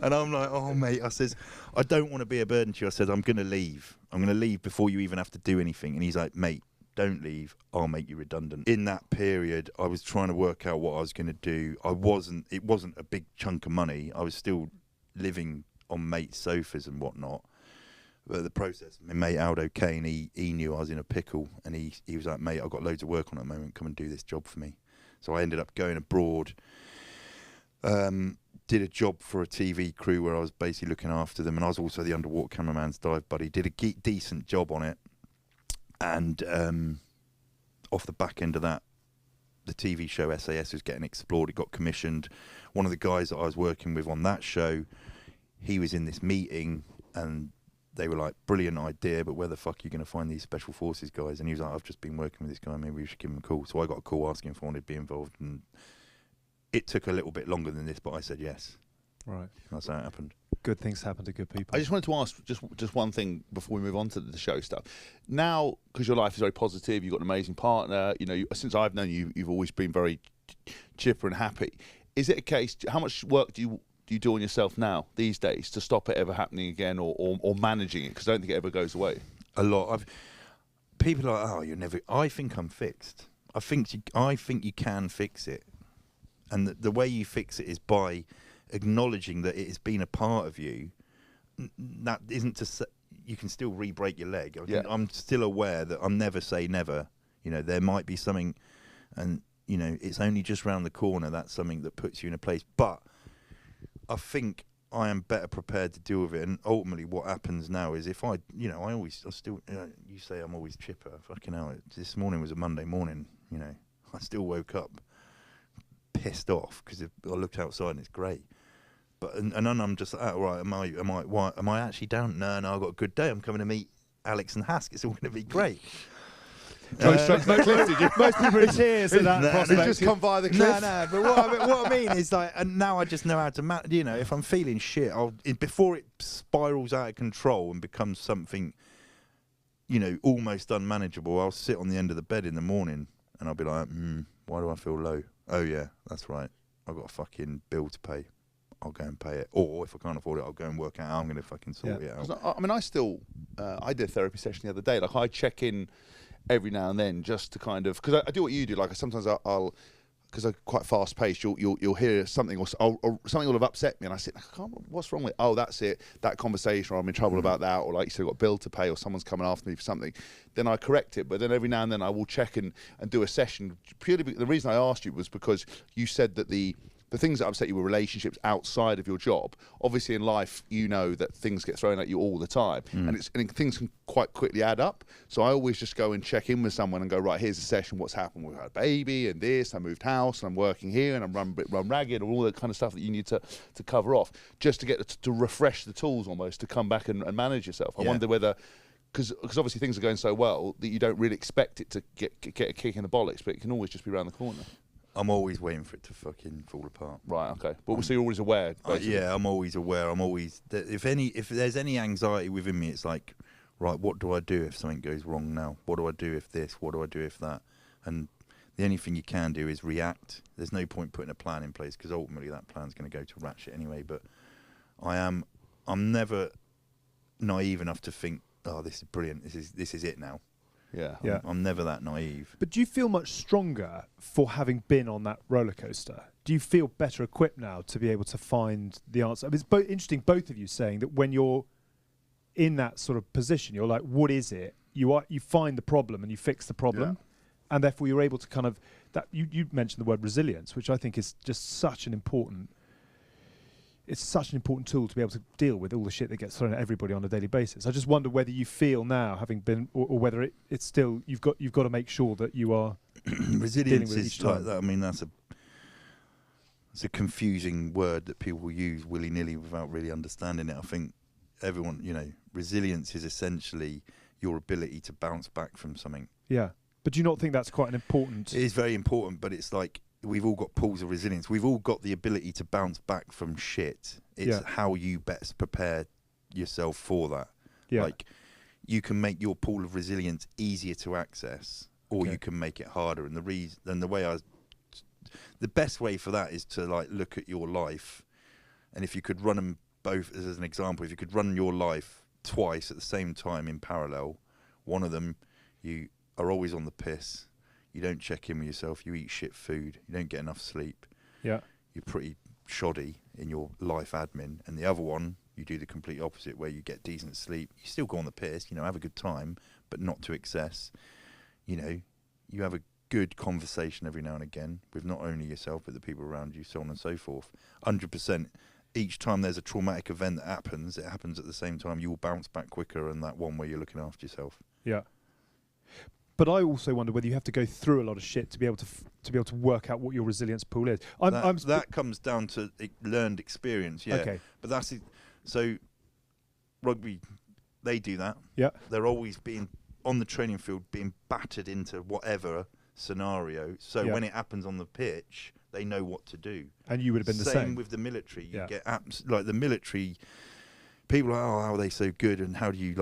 And I'm like, "Oh, mate." I says, "I don't want to be a burden to you." I said, "I'm going to leave. I'm going to leave before you even have to do anything." And he's like, "Mate, don't leave. I'll make you redundant." In that period, I was trying to work out what I was going to do. It wasn't a big chunk of money. I was still living on mates' sofas and whatnot. But the process, my mate Aldo Kane, he knew I was in a pickle, and he was like, "Mate, I've got loads of work on at the moment, come and do this job for me." So I ended up going abroad, did a job for a TV crew where I was basically looking after them, and I was also the underwater cameraman's dive buddy, did a decent job on it, and off the back end of that, the TV show SAS was getting explored, it got commissioned. One of the guys that I was working with on that show, he was in this meeting, and they were like, "Brilliant idea, but where the fuck are you going to find these special forces guys?" And he was like, "I've just been working with this guy, maybe we should give him a call." So I got a call asking if I wanted to be involved, and it took a little bit longer than this, but I said yes. Right. That's how it happened. Good things happen to good people. I just wanted to ask just one thing before we move on to the show stuff. Now, because your life is very positive, you've got an amazing partner, since I've known you, you've always been very chipper and happy. is it a case? How much work do you do on yourself now these days to stop it ever happening again, or managing it? Because I don't think it ever goes away. A lot. People are like, oh, you're never. I think I'm fixed. I think you can fix it, and the way you fix it is by acknowledging that it has been a part of you. That isn't to say you can still re-break your leg. I'm still aware that I'm never say never. You know, there might be something, and you know, it's only just round the corner. That's something that puts you in a place. But I think I am better prepared to deal with it. And ultimately, what happens now is if I still, you say I'm always chipper. Fucking hell, this morning was a Monday morning. You know, I still woke up pissed off because I looked outside and it's grey. But and then I'm just like, oh, right, am I actually down? No, I've got a good day. I'm coming to meet Alex and Hask. It's all going to be great. Most people are in tears at that prospect. They just come via the cliff. No. But what I mean is like, and now I just know how to you know, if I'm feeling shit, before it spirals out of control and becomes something, you know, almost unmanageable, I'll sit on the end of the bed in the morning and I'll be like, why do I feel low? Oh yeah, that's right. I've got a fucking bill to pay. I'll go and pay it. Or if I can't afford it, I'll go and work out how I'm going to fucking sort it out. I mean, I did a therapy session the other day. Like, I check in every now and then just to kind of, because I do what you do. Like, sometimes I'll because I'm quite fast paced. You'll hear something or something will have upset me, and I sit, what's wrong with? Oh, that's it. That conversation, or I'm in trouble about that, or like you said, I've got a bill to pay, or someone's coming after me for something. Then I correct it. But then every now and then I will check and do a session. Purely, the reason I asked you was because you said that the things that upset you were relationships outside of your job. Obviously, in life, you know that things get thrown at you all the time, and things can quite quickly add up. So I always just go and check in with someone and go, right, here's a session. What's happened? We've had a baby and this. I moved house and I'm working here and I'm run ragged, and all that kind of stuff that you need to cover off, just to get to refresh the tools almost to come back and manage yourself. I wonder whether. Because obviously things are going so well that you don't really expect it to get a kick in the bollocks, but it can always just be around the corner. I'm always waiting for it to fucking fall apart. Right, okay. But so you're always aware, basically. Yeah, I'm always aware. If there's any anxiety within me, it's like, right, what do I do if something goes wrong now? What do I do if this? What do I do if that? And the only thing you can do is react. There's no point putting a plan in place because ultimately that plan's going to go to ratchet anyway. But I'm never naive enough to think, oh, this is brilliant. This is it now. Yeah. I'm never that naive. But do you feel much stronger for having been on that roller coaster? Do you feel better equipped now to be able to find the answer? I mean, it's interesting, both of you saying that when you're in that sort of position, you're like, what is it? You find the problem and you fix the problem, and therefore you're able to kind of that. You mentioned the word resilience, which I think is just such an important. It's such an important tool to be able to deal with all the shit that gets thrown at everybody on a daily basis. I just wonder whether you feel now, having been, or whether it's still you've got to make sure that you are resilience dealing with is like that. I mean, it's a confusing word that people use willy nilly without really understanding it. I think everyone, resilience is essentially your ability to bounce back from something. Yeah, but do you not think that's quite an important? It is very important, but it's like. We've all got pools of resilience. We've all got the ability to bounce back from shit. It's how you best prepare yourself for that. Yeah. Like, you can make your pool of resilience easier to access, or you can make it harder. And the best way for that is to like look at your life, and if you could run them both as an example, if you could run your life twice at the same time in parallel, one of them you are always on the piss. You don't check in with yourself. You eat shit food. You don't get enough sleep. Yeah, you're pretty shoddy in your life admin. And the other one, you do the complete opposite, where you get decent sleep. You still go on the piss. Have a good time, but not to excess. You have a good conversation every now and again with not only yourself but the people around you, so on and so forth. 100%. Each time there's a traumatic event that happens, it happens at the same time. You will bounce back quicker than that one where you're looking after yourself. Yeah. But I also wonder whether you have to go through a lot of shit to be able to work out what your resilience pool is. That comes down to learned experience, yeah. Okay. But that's it. So rugby, they do that. Yeah. They're always being on the training field, being battered into whatever scenario. So when it happens on the pitch, they know what to do. And you would have been the same with the military. You get like the military. People are, how are they so good, and how do you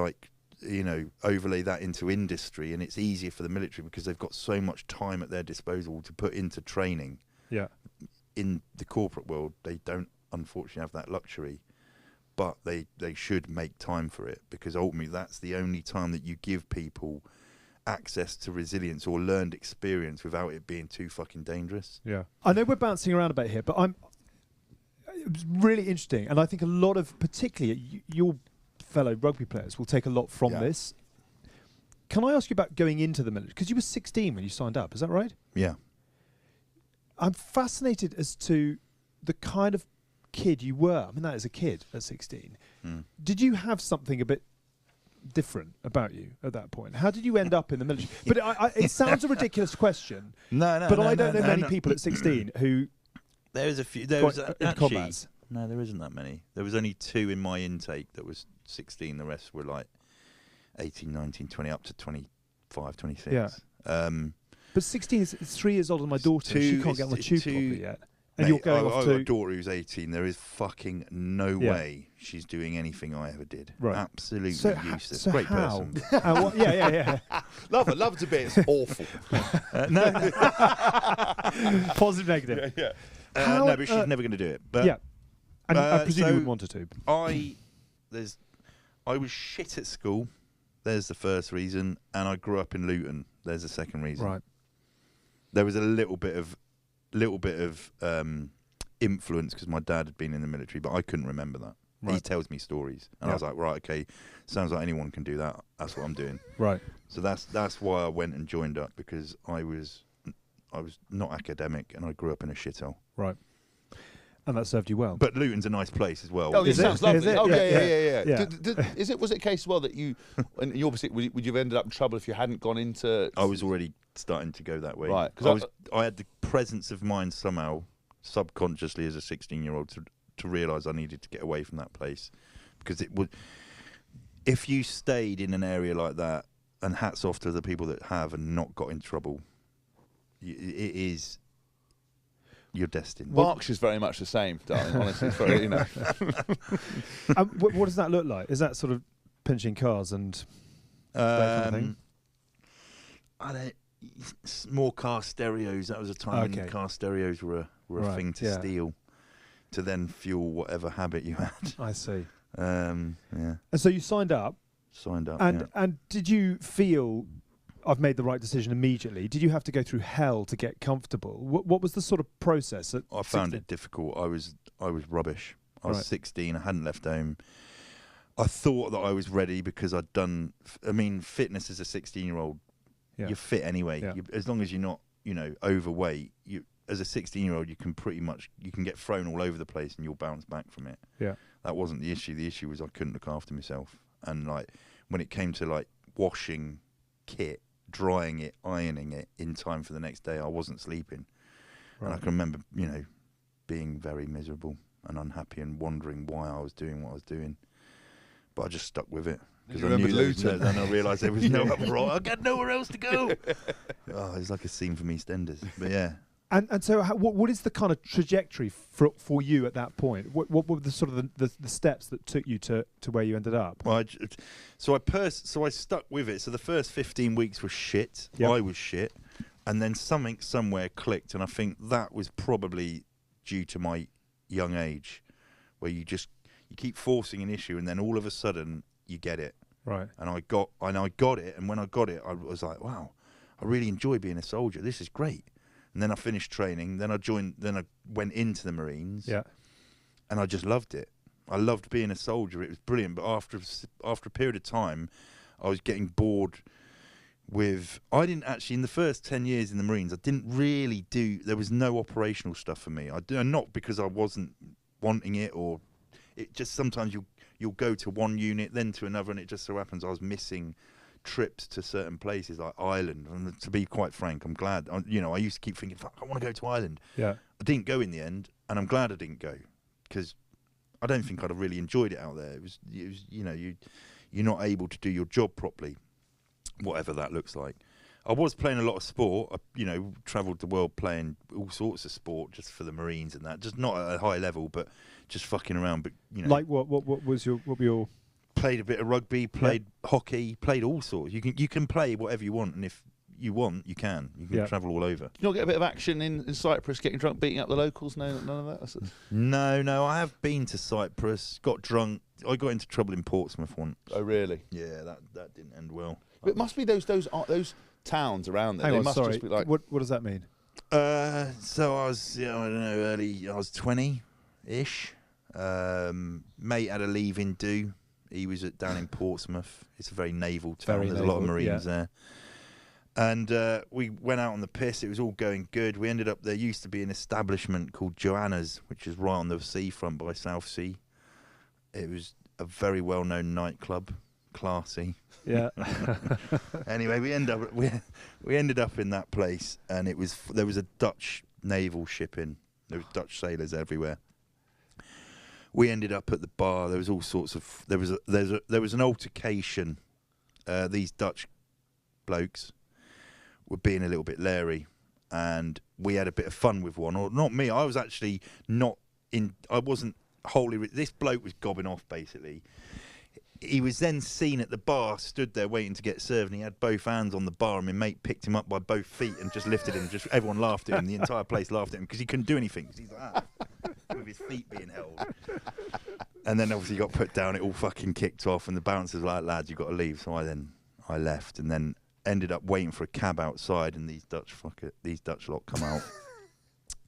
overlay that into industry? And it's easier for the military because they've got so much time at their disposal to put into training. Yeah. in the corporate world, they don't unfortunately have that luxury, but they should make time for it, because ultimately that's the only time that you give people access to resilience or learned experience without it being too fucking dangerous. Yeah, I know we're bouncing around a bit here, but it was really interesting, and I think a lot of, particularly your fellow rugby players, will take a lot from this. Can I ask you about going into the military? Because you were 16 when you signed up, is that right? Yeah. I'm fascinated as to the kind of kid you were. I mean, that is a kid at 16. Did you have something a bit different about you at that point? How did you end up in the military? But it sounds a ridiculous question. No, but I don't know many people at 16 who... There was a few. There was actually... No, there isn't that many. There was only 2 in my intake that was 16. The rest were like 18, 19, 20, up to 25, 26. Yeah. But 16 is 3 years older than my daughter. She can't get on the tube properly yet. And you're going off to... I've got a daughter who's 18. There is fucking no way she's doing anything I ever did. Right. Absolutely useless. So Great how? person. Yeah. Love her. Love her to bits. Awful. No. Positive, negative. Yeah. No, but she's never going to do it. But yeah. And I presume you wouldn't want her to. I was shit at school. There's the first reason. And I grew up in Luton. There's the second reason. Right. There was a little bit of influence because my dad had been in the military, but I couldn't remember that. Right. He tells me stories, and I was like, right, okay, sounds like anyone can do that. That's what I'm doing. Right. So that's why I went and joined up, because I was not academic and I grew up in a shithole. Right. And that served you well. But Luton's a nice place as well. Oh, it sounds lovely. Oh, yeah. Yeah. Was it a case as well that you, and you obviously, would you have ended up in trouble if you hadn't gone into... I was already starting to go that way. Right. Because I had the presence of mind somehow, subconsciously as a 16-year-old, to realise I needed to get away from that place. Because it would... If you stayed in an area like that, and hats off to the people that have and not got in trouble, it is... You're destined. Berkshire's very much the same, darling. Honestly, it's very, what does that look like? Is that sort of pinching cars and that kind of thing? More car stereos. That was a time when car stereos were a thing to steal, to then fuel whatever habit you had. I see. Yeah. And so you signed up. And did you feel... I've made the right decision immediately? Did you have to go through hell to get comfortable? What was the sort of process? I found it difficult. I was rubbish. I was 16. I hadn't left home. I thought that I was ready because I'd done... I mean, fitness as a 16-year-old, you're fit anyway. Yeah. As long as you're not, overweight, as a 16-year-old, you can get thrown all over the place and you'll bounce back from it. Yeah. That wasn't the issue. The issue was I couldn't look after myself. And when it came to washing kit, drying it, ironing it in time for the next day, I wasn't sleeping. Right. And I can remember, being very miserable and unhappy and wondering why I was doing what I was doing. But I just stuck with it. Because I knew Luton. Then I realised there was no other right. I got nowhere else to go. It's like a scene from EastEnders. But yeah. And so, what is the kind of trajectory for you at that point? What were the sort of the steps that took you to where you ended up? Well, so I stuck with it. So the first 15 weeks were shit. Yep. I was shit, and then something somewhere clicked, and I think that was probably due to my young age, where you keep forcing an issue, and then all of a sudden you get it. Right. And I got it, and when I got it, I was like, wow, I really enjoy being a soldier. This is great. And then I finished training. Then I went into the Marines. Yeah. And I just loved it. I loved being a soldier. It was brilliant. But after a period of time, I was getting bored with... I didn't actually, in the first 10 years in the Marines, I didn't really do... There was no operational stuff for me. Not because I wasn't wanting it, or... It just sometimes you'll go to one unit, then to another, and it just so happens I was missing... trips to certain places like Ireland, and to be quite frank, I'm glad. I used to keep thinking, "Fuck, I want to go to Ireland." Yeah, I didn't go in the end, and I'm glad I didn't go, because I don't think I'd have really enjoyed it out there. It was you're not able to do your job properly, whatever that looks like. I was playing a lot of sport. I, travelled the world playing all sorts of sport just for the Marines and that, just not at a high level, but just fucking around. But like what were your Played a bit of rugby, played hockey, played all sorts. You can play whatever you want, and if you want, you can. You can travel all over. Do you not get a bit of action in Cyprus, getting drunk, beating up the locals? No, none of that? No. I have been to Cyprus, got drunk. I got into trouble in Portsmouth once. Oh, really? Yeah, that didn't end well. But it must be those towns around there. Hang they on, must sorry. just be like... What does that mean? So I was, I don't know, I was 20-ish. Mate had a leaving do. He was down in Portsmouth. It's a very naval town. There's a lot of Marines there. And we went out on the piss. It was all going good. We ended up, there used to be an establishment called Joanna's, which is right on the seafront by Southsea. It was a very well-known nightclub, classy. Yeah. Anyway, we ended up in that place, and there was a Dutch naval ship in. There was Dutch sailors everywhere. We ended up at the bar. There was all sorts of. There was an altercation. These Dutch blokes were being a little bit leery, and we had a bit of fun with one. Or not me. I was actually not in. I wasn't wholly. This bloke was gobbing off basically. He was then seen at the bar, stood there waiting to get served, and he had both hands on the bar, and my mate picked him up by both feet and just lifted him. Just everyone laughed at him. The entire place laughed at him because he couldn't do anything. Cause he's like with his feet being held. And then obviously he got put down. It all fucking kicked off, and the bouncers were like, "Lads, you got to leave." So I left, and then ended up waiting for a cab outside, and these Dutch lot come out,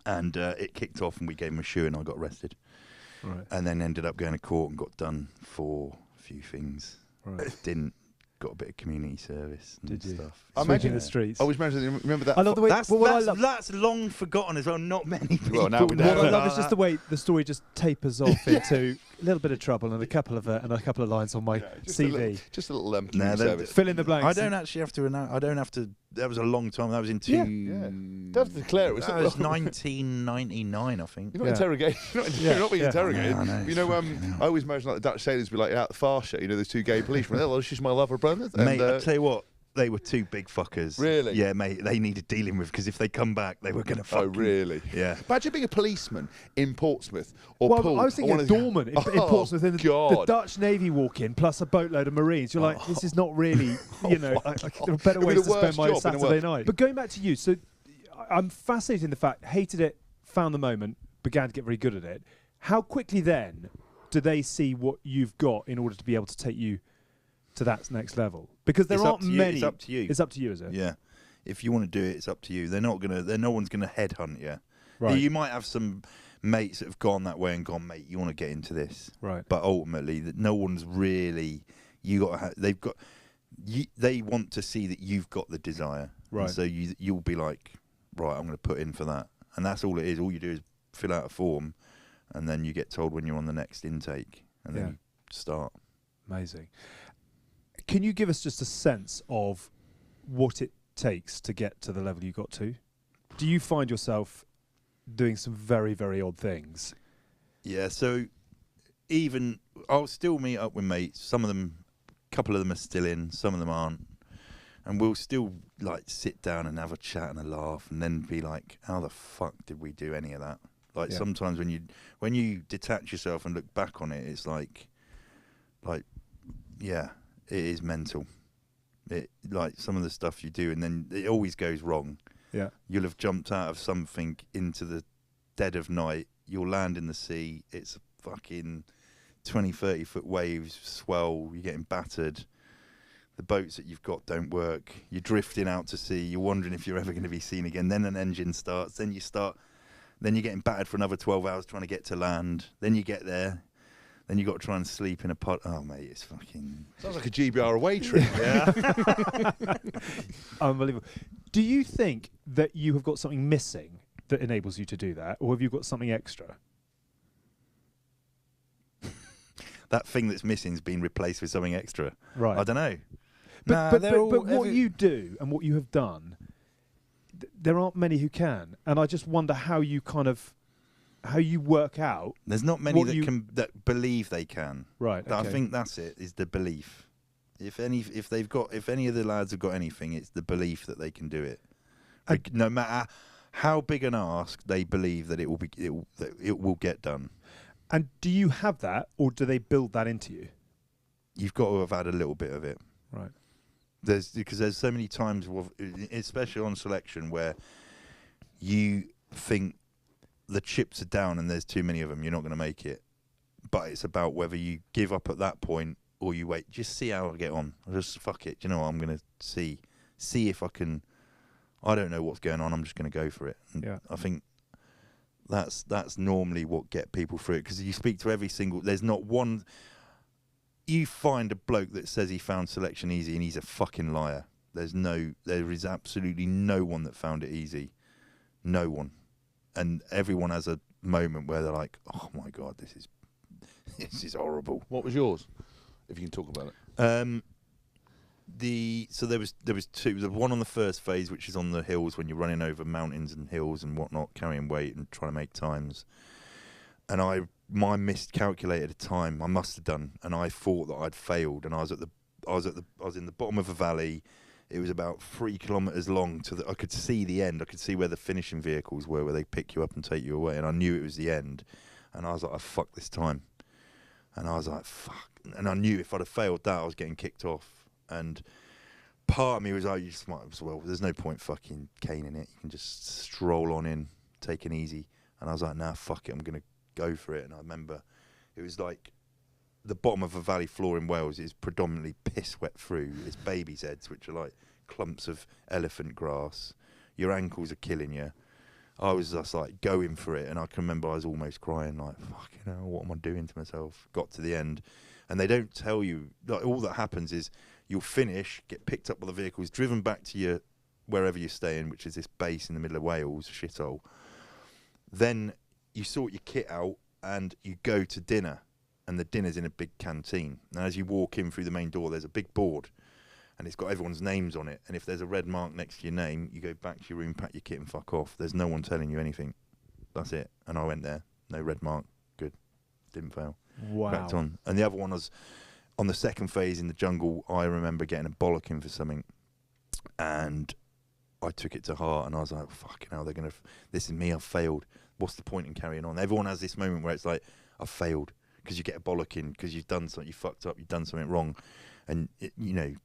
and it kicked off, and we gave him a shoe, and I got arrested. Right. And then ended up going to court and got done for few things. Right. Got a bit of community service and Did you? stuff. I Sweeping imagine the streets. I always remember that. I love the way That's long forgotten as well. Not many people. Well, now we what I know. love is just the way the story just tapers off into a little bit of trouble and a couple of lines on my CV. Just a little community service. Fill in the blanks. I don't actually have to announce. I don't have to. That was a long time. That was in two. Don't have to declare it. That was 1999, I think. You're not interrogated. You're not being interrogated. Yeah, I know. You know, I always imagine like the Dutch sailors be like out the far shit. You know, there's two gay policemen. Oh, well, she's my lover brother. Mate, I tell you what. They were two big fuckers. Really? Yeah, mate. They needed dealing with because if they come back, they were going to fuck. Oh, really? Yeah. Imagine being a policeman in Portsmouth or Poole. I was thinking of Dorman in Portsmouth, and the Dutch Navy walk in plus a boatload of Marines. You're like, this is not really, there are better ways to spend my Saturday night. But going back to you, so I'm fascinated in the fact, hated it, found the moment, began to get very good at it. How quickly then do they see what you've got in order to be able to take you to that next level? Because there aren't many. It's up to you. It's up to you, is it? Yeah. If you want to do it, it's up to you. No one's gonna headhunt you. Right. You might have some mates that have gone that way and gone, mate, you want to get into this. Right. But ultimately, no one's really. They want to see that you've got the desire. Right. And so you'll be like, right, I'm going to put in for that, and that's all it is. All you do is fill out a form, and then you get told when you're on the next intake, and then you start. Amazing. Can you give us just a sense of what it takes to get to the level you got to? Do you find yourself doing some very, very odd things? Yeah, so even I'll still meet up with mates. Some of them, a couple of them are still in, some of them aren't. And we'll still like sit down and have a chat and a laugh and then be like, how the fuck did we do any of that? Like sometimes when you detach yourself and look back on it, it's like yeah. It is mental. It like some of the stuff you do, and then it always goes wrong. Yeah, you'll have jumped out of something into the dead of night. You'll land in the sea. It's fucking 20, 30 foot waves, swell. You're getting battered. The boats that you've got don't work. You're drifting out to sea. You're wondering if you're ever going to be seen again. Then an engine starts. Then you're getting battered for another 12 hours trying to get to land. Then you get there. Then you got to try and sleep in a pod. Oh, mate, it's fucking... Sounds like a GBR away trip. Yeah. Unbelievable. Do you think that you have got something missing that enables you to do that, or have you got something extra? That thing that's missing has been replaced with something extra. Right. I don't know. But what you do and what you have done, there aren't many who can. And I just wonder how you work out. There's not many that believe they can. Right. Okay. I think that's it. Is the belief. If any of the lads have got anything, it's the belief that they can do it. No matter how big an ask, they believe that it will get done. And do you have that, or do they build that into you? You've got to have had a little bit of it. Right. Because there's so many times, especially on selection, where you think the chips are down and there's too many of them, you're not going to make it. But it's about whether you give up at that point or you wait. Just see how I get on. Just fuck it. Do you know what? I'm going to see if I can. I don't know what's going on. I'm just going to go for it. And I think that's normally what get people through it, because you speak to every single. There's not one. You find a bloke that says he found selection easy and he's a fucking liar. There is absolutely no one that found it easy. No one. And everyone has a moment where they're like, oh my God, this is horrible. What was yours, if you can talk about it? So there was two. The one on the first phase, which is on the hills when you're running over mountains and hills and whatnot, carrying weight and trying to make times. And I miscalculated a time. I must have done, and I thought that I'd failed. And I was in the bottom of a valley. It was about 3 kilometres long. I could see the end. I could see where the finishing vehicles were, where they pick you up and take you away. And I knew it was the end. And I was like, I fucked this time. And I was like, fuck. And I knew if I'd have failed that, I was getting kicked off. And part of me was like, you just might as well. There's no point fucking caning it. You can just stroll on in, take it easy. And I was like, nah, fuck it. I'm going to go for it. And I remember it was like the bottom of a valley floor in Wales is predominantly piss wet through. It's babies' heads, which are like clumps of elephant grass. Your ankles are killing you. I was just like going for it, and I can remember I was almost crying, like, fucking hell, what am I doing to myself? Got to the end, and they don't tell you, like, all that happens is you'll finish, get picked up by the vehicles, driven back to your wherever you're staying, which is this base in the middle of Wales, shithole. Then you sort your kit out and you go to dinner, and the dinner's in a big canteen. And as you walk in through the main door, there's a big board, and it's got everyone's names on it. And if there's a red mark next to your name, you go back to your room, pack your kit and fuck off. There's no one telling you anything. That's it. And I went there. No red mark. Good. Didn't fail. Wow. Cracked on. And the other one was on the second phase in the jungle. I remember getting a bollocking for something, and I took it to heart, and I was like, fucking hell, this is me, I've failed. What's the point in carrying on? Everyone has this moment where it's like, I've failed, because you get a bollocking, because you've done something, you fucked up, you've done something wrong. And,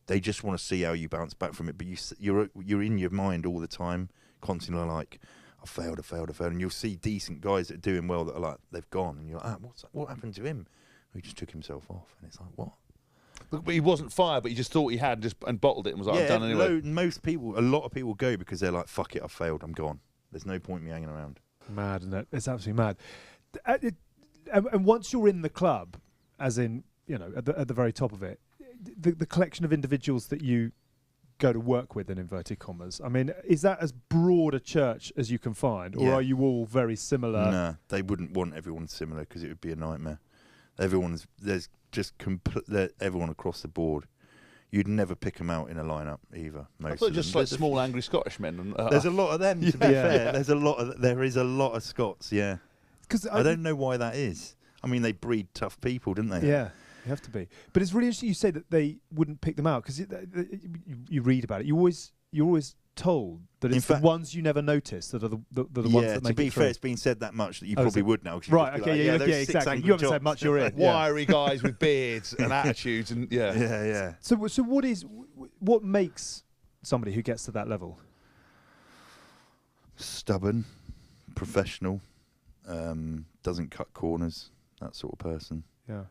they just want to see how you bounce back from it. But you're in your mind all the time, constantly like, I failed. And you'll see decent guys that are doing well that are like, they've gone. And you're like, what happened to him? He just took himself off. And it's like, what? But he wasn't fired, but he just thought he had and bottled it and was like, I'm done anyway. A lot of people go because they're like, fuck it, I've failed, I'm gone. There's no point in me hanging around. Mad, isn't it? It's absolutely mad. And once you're in the club, as in, at the very top of it, the collection of individuals that you go to work with, in inverted commas, I mean, is that as broad a church as you can find, or are you all very similar? No, they wouldn't want everyone similar because it would be a nightmare. There's just everyone across the board. You'd never pick them out in a lineup either. I thought just like small angry Scottish men. There's a lot of them. To be fair, there is a lot of Scots. Yeah, because I don't know why that is. I mean, they breed tough people, didn't they? Yeah. You have to be. But it's really interesting you say that they wouldn't pick them out, because you read about it. You're always told that it's the ones you never notice that are the ones that make it through. To be fair, it's been said that much that you probably would now. Right, okay, like, exactly. You haven't said much, you're in. Wiry guys with beards and attitudes. And Yeah. So what makes somebody who gets to that level? Stubborn, professional, doesn't cut corners, that sort of person. Yeah.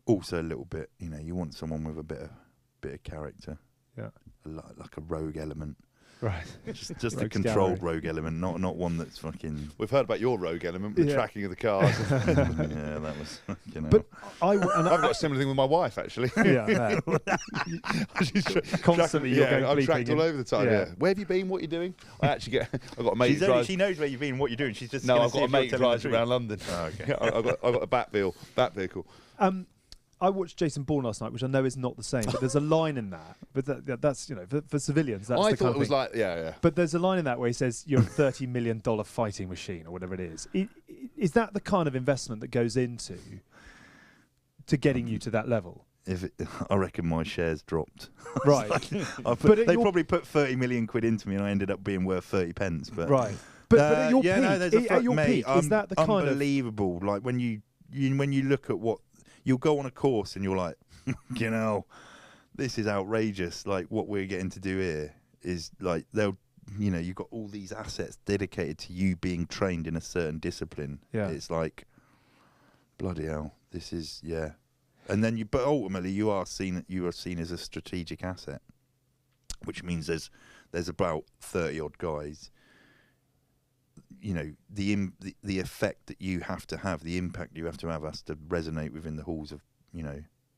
Also a little bit, you want someone with a bit of character. Yeah. Like a rogue element. Right. Just a controlled rogue element, not one that's fucking... We've heard about your rogue element with the tracking of the cars. Yeah, that was... But I've got a similar thing with my wife, actually. Yeah. Constantly, I'm tracked all over the time. Yeah. Where have you been? What are you doing? I've got a mate who drives... She knows where you've been, what you're doing. She's just... No, I've got a mate who drives around London. Oh, okay. I've got a bat vehicle. I watched Jason Bourne last night, which I know is not the same, but there's a line in that. But that's for civilians. That's I the thought kind it was of like yeah. But there's a line in that where he says you're a $30 million fighting machine or whatever it is. Is that the kind of investment that goes into getting you to that level? I reckon my shares dropped. Right. They probably put 30 million quid into me, and I ended up being worth 30 pence. But right. But at your peak, is that the kind of unbelievable? Like when you look at what. You'll go on a course and you're like, this is outrageous. Like, what we're getting to do here is like, you've got all these assets dedicated to you being trained in a certain discipline. Yeah. It's like, bloody hell, this is, yeah. And then but ultimately you are seen as a strategic asset, which means there's about 30 odd guys. You know, the effect that you have to have, the impact you have to have, has to resonate within the halls of,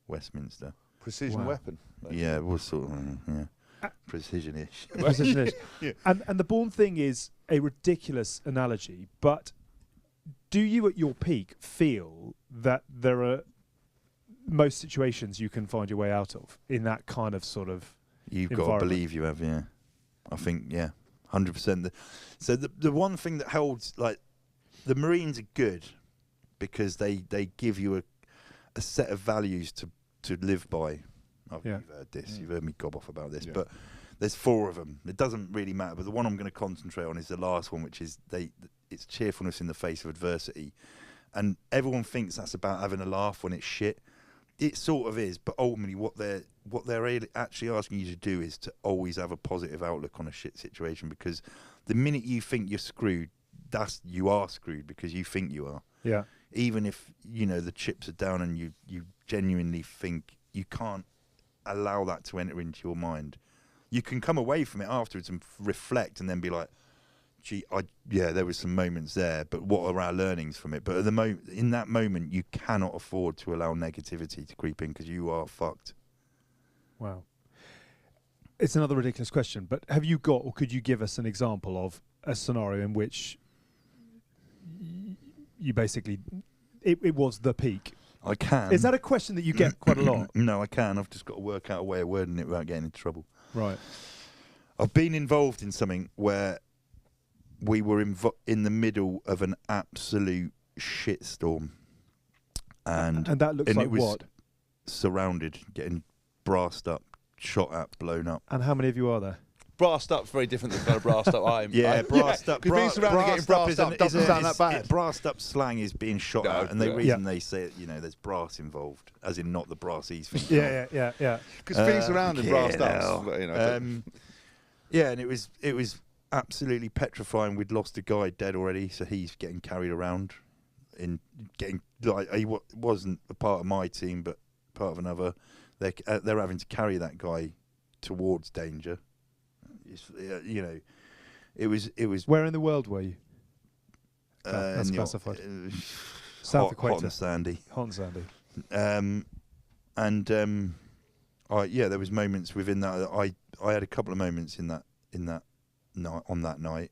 Westminster. Precision weapon. Yeah, it was sort of, precision-ish. Precision-ish. Yeah. And the Bourne thing is a ridiculous analogy, but do you at your peak feel that there are most situations you can find your way out of in that kind of sort of You've got to believe you have, yeah. I think, 100%. So the one thing that holds, like, the Marines are good because they give you a set of values to live by. You've heard this, you've heard me gob off about this, but there's 4 of them. It doesn't really matter, but the one I'm going to concentrate on is the last one, which is it's cheerfulness in the face of adversity. And everyone thinks that's about having a laugh when it's shit. It sort of is, but ultimately what they're really actually asking you to do is to always have a positive outlook on a shit situation, because the minute you think you're screwed, you are screwed because you think you are. Yeah. Even if, the chips are down and you genuinely think, you can't allow that to enter into your mind. You can come away from it afterwards and reflect and then be like, gee, there was some moments there, but what are our learnings from it? But at in that moment, you cannot afford to allow negativity to creep in because you are fucked. Wow. It's another ridiculous question, but have you got, or could you give us an example of a scenario in which you basically, it was the peak? I can. Is that a question that you get quite a lot? No, I can. I've just got to work out a way of wording it without getting into trouble. Right. I've been involved in something where we were in the middle of an absolute shitstorm. And that looks like what? Surrounded, getting brassed up, shot at, blown up. And how many of you are there? Brassed up's very different than kind of brassed up. Brassed up. Because being surrounded getting brassed up doesn't sound that bad. Brassed up slang is being shot at, and the reason they say it, there's brass involved, as in not the brass he's thinking. Yeah. Because being surrounded, brassed up. Yeah, and it was absolutely petrifying. We'd lost a guy dead already, so he's getting carried around, he wasn't a part of my team, but part of another. They're having to carry that guy towards danger. It was. Where in the world were you? That's classified. South Equator. Hot and sandy. Hot and sandy. There was moments within that. I had a couple of moments in that night, on that night.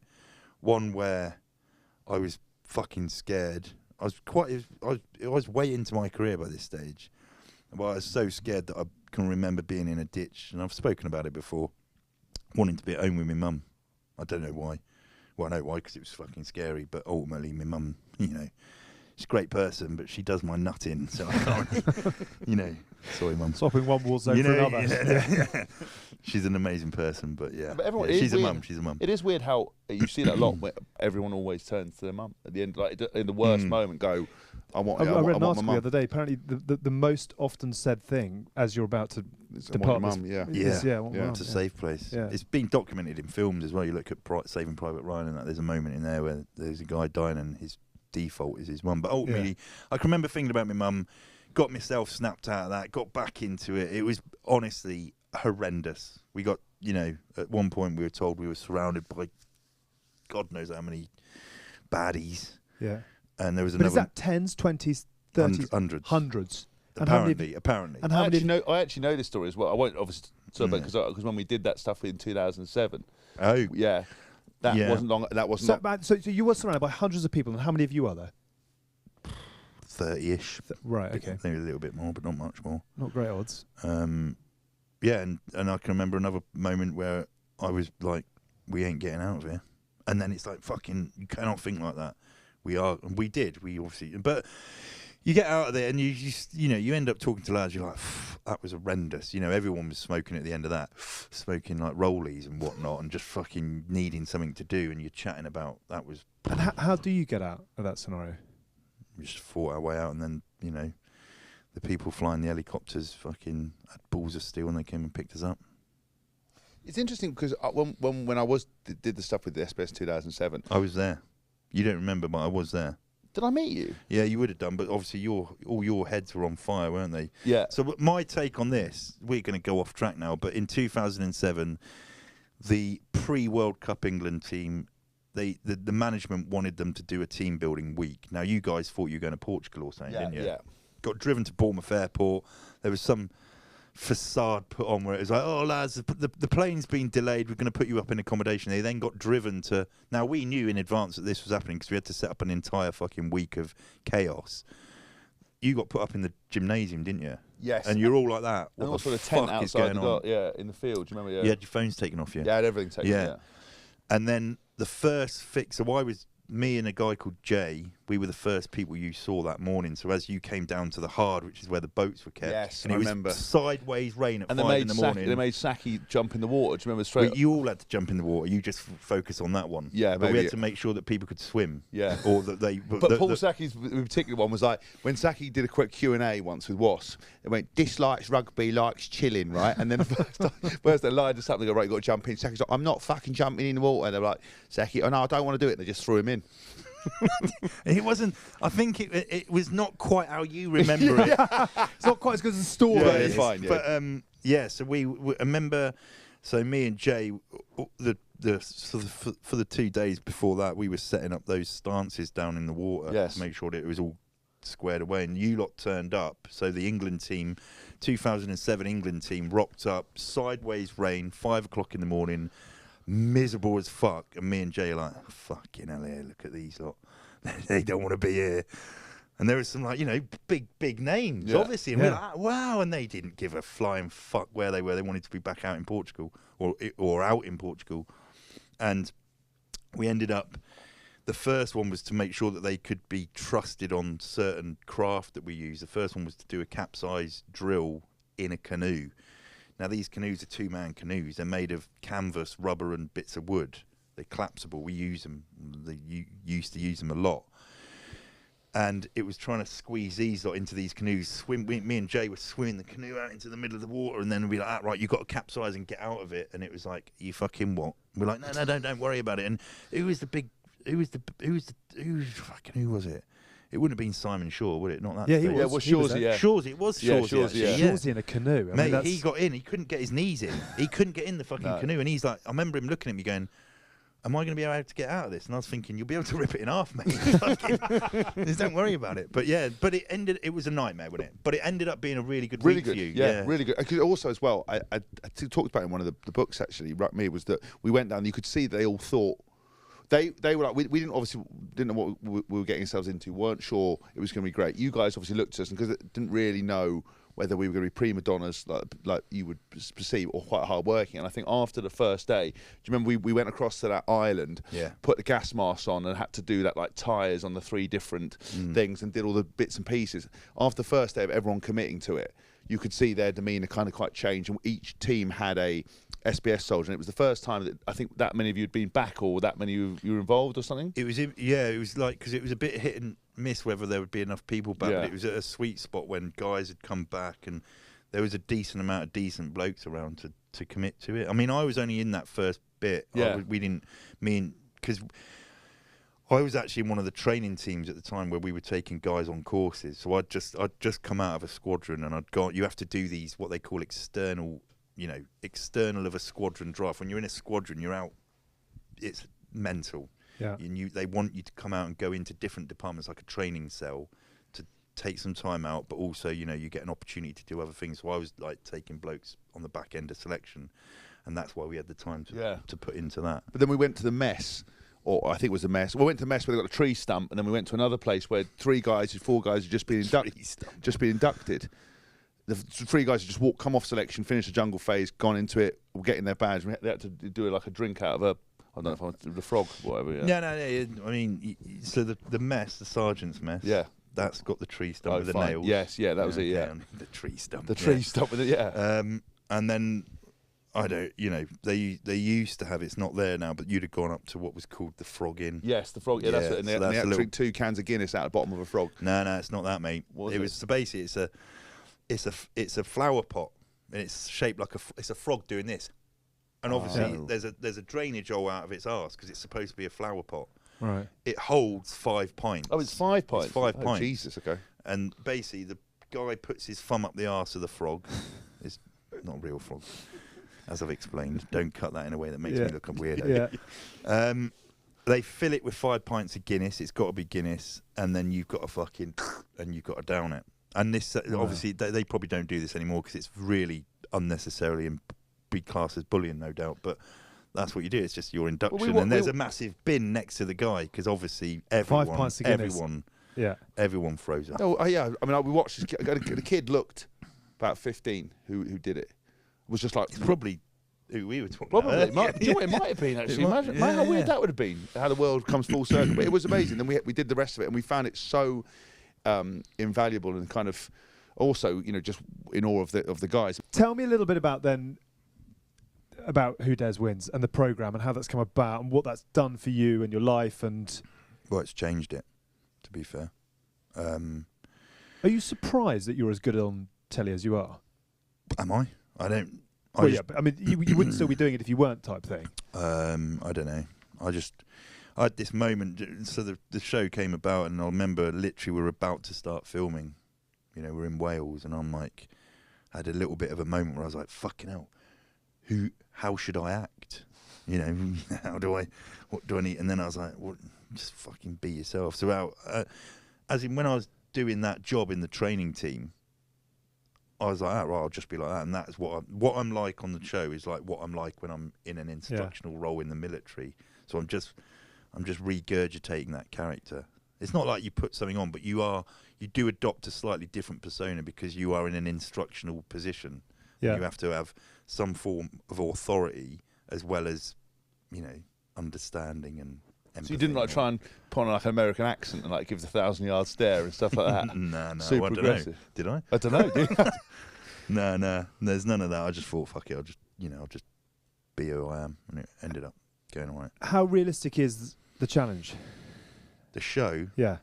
One where I was fucking scared. I was way into my career by this stage, but I was so scared that I can remember being in a ditch, and I've spoken about it before, wanting to be at home with my mum. I don't know why. Well, I know why, because it was fucking scary, but ultimately my mum, she's a great person, but she does my nut in, so I can't, sorry, mum. Swapping one war zone for another. She's an amazing person, but But she's a mum. She's a mum. It is weird how you see that a lot, where everyone always turns to their mum at the end, like in the worst moment, go, I read an article the other day. Apparently, the most often said thing as you're about to depart, mum, it's a safe place. Yeah. It's been documented in films as well. You look at Saving Private Ryan, and there's a moment in there where there's a guy dying, and his default is his mum. But ultimately, I can remember thinking about my mum. Got myself snapped out of that. Got back into it. It was honestly horrendous. We got, at one point we were told we were surrounded by God knows how many baddies. Yeah. And there was another. But is that tens, 20s, 30s? Hundreds. Apparently. And how many? I actually know this story as well. I won't obviously talk about because when we did that stuff in 2007. Oh. Yeah. That wasn't long. That wasn't. So you were surrounded by hundreds of people, and how many of you are there? 30-ish. Right. Okay. Maybe a little bit more, but not much more. Not great odds. And I can remember another moment where I was like, "We ain't getting out of here," and then it's like, "Fucking, you cannot think like that." We obviously, but you get out of there and you end up talking to lads. You're like, that was horrendous. Everyone was smoking at the end of that, smoking like rollies and whatnot, and just fucking needing something to do. And you're chatting about that was. And how do you get out of that scenario? We just fought our way out, and then the people flying the helicopters fucking had balls of steel and they came and picked us up. It's interesting because when I did the stuff with the SBS 2007, I was there. You don't remember, but I was there. Did I meet you? Yeah, you would have done, but obviously all your heads were on fire, weren't they? Yeah. So my take on this, we're going to go off track now, but in 2007, the pre-World Cup England team, the management wanted them to do a team building week. Now, you guys thought you were going to Portugal or something, didn't you? Yeah. Got driven to Bournemouth Airport. There was some facade put on where it was like, oh lads, the plane's been delayed, we're going to put you up in accommodation. They then got driven to, now we knew in advance that this was happening because we had to set up an entire fucking week of chaos. You got put up in the gymnasium, didn't you? Yes. And you're all like that. What and also the the tent fuck is outside going on? in the field. Do you remember? Yeah. You had your phones taken off you. Yeah, I had everything taken. Yeah. And then the first fix. So me and a guy called Jay, we were the first people you saw that morning. So as you came down to the Hard, which is where the boats were kept, yes, and I it was remember sideways rain at and 5 in the morning. They made Saki jump in the water. Do you remember? Straight. But you all had to jump in the water. You just focus on that one. Yeah, but we had to make sure that people could swim. Yeah, or that they. But Paul Saki's particular one was like when Saki did a quick Q&A once with Was. It went dislikes rugby, likes chilling, right? And then first they lied to something. They go, right, you got to jump in. Saki's like, I'm not fucking jumping in the water. And they're like, Saki, oh no, I don't want to do it. And they just threw him in. It wasn't. I think it was not quite how you remember it. It's not quite as good as the story. Yeah, it's fine. Yeah. But so we remember. So me and Jay, for the 2 days before that, we were setting up those stances down in the water to make sure that it was all squared away. And you lot turned up. So the England team, 2007 England team, rocked up. Sideways rain, 5 o'clock in the morning. Miserable as fuck, and me and Jay are like, oh, fucking hell, here, look at these lot. They don't want to be here. And there was some big names, obviously, and we're like, wow, and they didn't give a flying fuck where they were. They wanted to be back out in Portugal or out in Portugal. And we ended up, the first one was to make sure that they could be trusted on certain craft that we use. The first one was to do a capsize drill in a canoe. Now, these canoes are 2-man canoes. They're made of canvas, rubber, and bits of wood. They're collapsible. We use them. You used to use them a lot. And it was trying to squeeze these lot into these canoes. Me and Jay were swimming the canoe out into the middle of the water, and then we'd be like, right, you've got to capsize and get out of it. And it was like, you fucking what? We're like, no, don't worry about it. And who was it? It wouldn't have been Simon Shaw, would it? Not that. Yeah, stage. It was Shawsey. Yeah, Shawsey. It was Shawsey. Yeah. Shawsey in a canoe. I Mate, mean, he got in. He couldn't get his knees in. He couldn't get in the fucking canoe. And he's like, I remember him looking at me going, am I going to be able to get out of this? And I was thinking, you'll be able to rip it in half, mate. Just don't worry about it. But yeah, it was a nightmare, wasn't it? But it ended up being a really good week for you. Yeah, really good. Because also as well, I talked about it in one of the books actually, me, was that we went down, you could see they all thought, They were like, we didn't know what we were getting ourselves into, weren't sure it was going to be great. You guys obviously looked at us, and because didn't really know whether we were going to be prima donnas like you would perceive, or quite hard working. And I think after the first day, do you remember we went across to that island, put the gas mask on, and had to do that like tyres on the 3 different things, and did all the bits and pieces. After the first day of everyone committing to it, you could see their demeanour kind of quite change, and each team had a SBS soldier, and it was the first time that I think that many of you had been back, or that many of you were involved or something. It was like, because it was a bit hit and miss whether there would be enough people back, but it was at a sweet spot when guys had come back and there was a decent amount of decent blokes around to commit to it. I mean, I was only in that first bit. Because I was actually in one of the training teams at the time where we were taking guys on courses. So I'd just come out of a squadron, and you have to do these, what they call external of a squadron drive. When you're in a squadron, you're out, it's mental. Yeah. They want you to come out and go into different departments, like a training cell, to take some time out, but also, you get an opportunity to do other things. So I was like taking blokes on the back end of selection, and that's why we had the time to put into that. But then we went to the mess, or I think it was the mess. We went to the mess where they got a tree stump, and then we went to another place where 4 guys had just been inducted. The 3 guys had just come off selection, finished the jungle phase, gone into it, were getting their badge. They had to do like a drink out of a, I don't know if I wanted the frog, whatever. Yeah. No. I mean, so the mess, the sergeant's mess. Yeah. That's got the tree stump with the nails. Yes, that was it. Yeah. The tree stump. The tree stump with it. Yeah. And then I don't, they used to have, it's not there now, but you'd have gone up to what was called the Frog Inn. Yes, the Frog. Yeah, that's it. And so they had to drink 2 cans of Guinness out of the bottom of a frog. No, it's not that, mate. It was so basically it's a flower pot, and it's shaped like it's a frog doing this, and obviously there's a drainage hole out of its arse because it's supposed to be a flower pot. Right. It holds 5 pints. Oh, it's 5 pints. It's 5 pints. Jesus. Okay. And basically, the guy puts his thumb up the arse of the frog. It's not a real frog, as I've explained. Don't cut that in a way that makes me look a weirdo. Yeah. They fill it with 5 pints of Guinness. It's got to be Guinness, and then you've got to down it. And this obviously they probably don't do this anymore because it's really unnecessarily and be classed as bullying, no doubt. But that's what you do. It's just your induction, and there's a massive bin next to the guy because obviously everyone throws up. Oh yeah, I mean, we watched. The kid looked about 15 who did it. Was just like it's probably who we were talking probably about. Do you know what it might have been actually? Imagine how weird that would have been. How the world comes full circle. But it was amazing. Then we did the rest of it, and we found it so invaluable and kind of also just in awe of the guys. Tell me a little bit about Who Dares Wins and the programme and how that's come about and what that's done for you and your life. And well, it's changed it, to be fair. Are you surprised that you're as good on telly as you are? Am I? I don't. But I mean, you wouldn't still be doing it if you weren't, type thing. I don't know. I had this moment. So the show came about, and I remember literally we were about to start filming. We're in Wales, and I'm like, I had a little bit of a moment where I was like, fucking hell, how should I act? What do I need? And then I was like, well, just fucking be yourself. So as in when I was doing that job in the training team, I was like, right, I'll just be like that. And that's what I'm like on the show is like what I'm like when I'm in an instructional role in the military. So I'm just regurgitating that character. It's not like you put something on, but you do adopt a slightly different persona because you are in an instructional position. Yeah. You have to have some form of authority as well as, understanding and empathy. So you didn't try and put on an American accent and give the 1,000-yard stare and stuff like that? No. Super aggressive. Know. Did I? I don't know. Did you? No. There's none of that. I just thought, fuck it. I'll just be who I am, and it ended up going all right. How realistic is the challenge? The show? Yeah.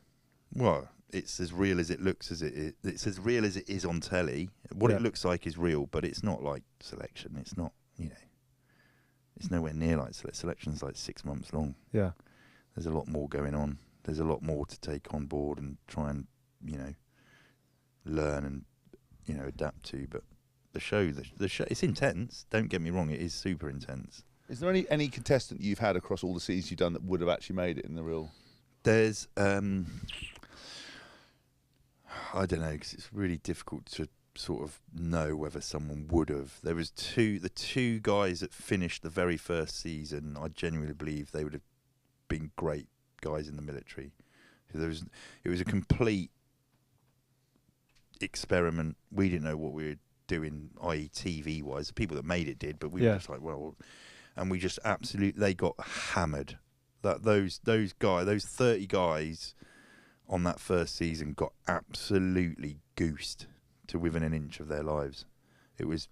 Well, it's as real as it looks as it is. It's as real as it is on telly. What it looks like is real, but it's not like selection. It's not, it's nowhere near like selection's like 6 months long. Yeah. There's a lot more going on. There's a lot more to take on board and try and, learn and, adapt to. But the show, it's intense. Don't get me wrong. It is super intense. Is there any contestant you've had across all the seasons you've done that would have actually made it in the real? There's, I don't know, because it's really difficult to sort of know whether someone would have. There was the two guys that finished the very first season. I genuinely believe they would have been great guys in the military. It was a complete experiment. We didn't know what we were doing, i.e. TV wise. The people that made it did, but we were just like, well, and we just they got hammered. That those 30 guys on that first season got absolutely goosed to within an inch of their lives. It was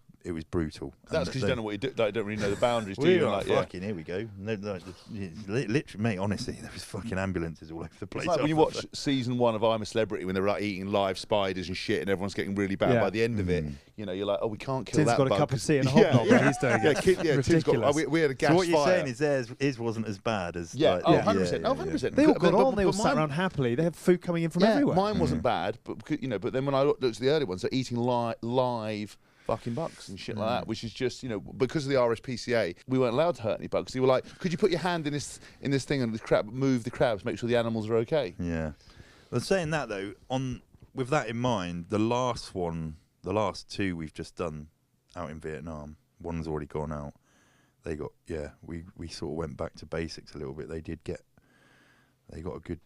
brutal. That's because you don't know what you do. Like, don't really know the boundaries, do we you? Were like, fucking, here we go. No, literally, mate, honestly, there was fucking ambulances all over the place. It's like when you watch season 1 of I'm a Celebrity when they're eating live spiders and shit and everyone's getting really bad by the end of it. You're like, oh, we can't kill Tim's that got bug. a cup of tea and a hobnob and he's doing it. Tim's got, we had a gas fire. So what you're saying is his wasn't as bad as... 100%. 100%. They all got on. They all sat around happily. They had food coming in from everywhere. Mine wasn't bad, but but then when I looked at the early ones, they're eating live fucking bugs and shit like that, which is just, because of the RSPCA, we weren't allowed to hurt any bugs. They were like, could you put your hand in this thing and move the crabs, make sure the animals are okay? Yeah. Well, saying that though, with that in mind, the last two we've just done out in Vietnam, one's already gone out. They got, we sort of went back to basics a little bit. They got a good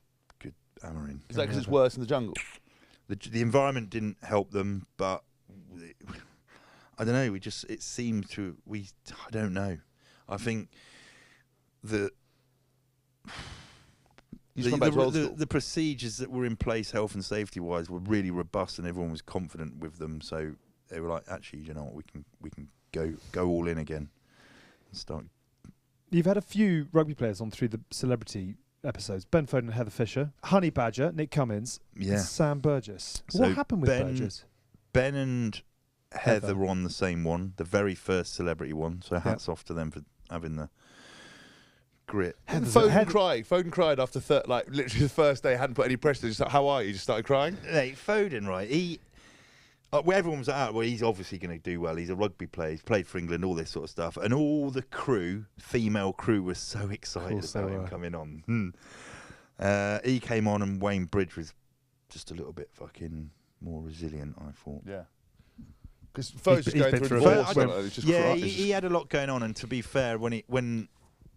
hammering. Is that because it's worse in the jungle? The environment didn't help them, but I don't know. It seemed to, I don't know. I think the procedures that were in place, health and safety wise, were really robust, and everyone was confident with them. So they were like, actually, you know what, we can go all in again and start. You've had a few rugby players on through the celebrity episodes: Ben Foden and Heather Fisher, Honey Badger, Nick Cummins, and Sam Burgess. So what happened with Burgess? Ben and Heather were on the same one, the very first celebrity one. So hats off to them for having the grit. Foden cried after literally the first day. Hadn't put any pressure. Just like, how are you? Just started crying. Hey, Foden, right? He. Where everyone was out, well, he's obviously going to do well. He's a rugby player. He's played for England, all this sort of stuff. And all the crew, female crew, was so excited about him coming on. He came on, and Wayne Bridge was just a little bit fucking more resilient, I thought. Yeah. Because Foden's just going through a divorce. He had a lot going on. And to be fair, when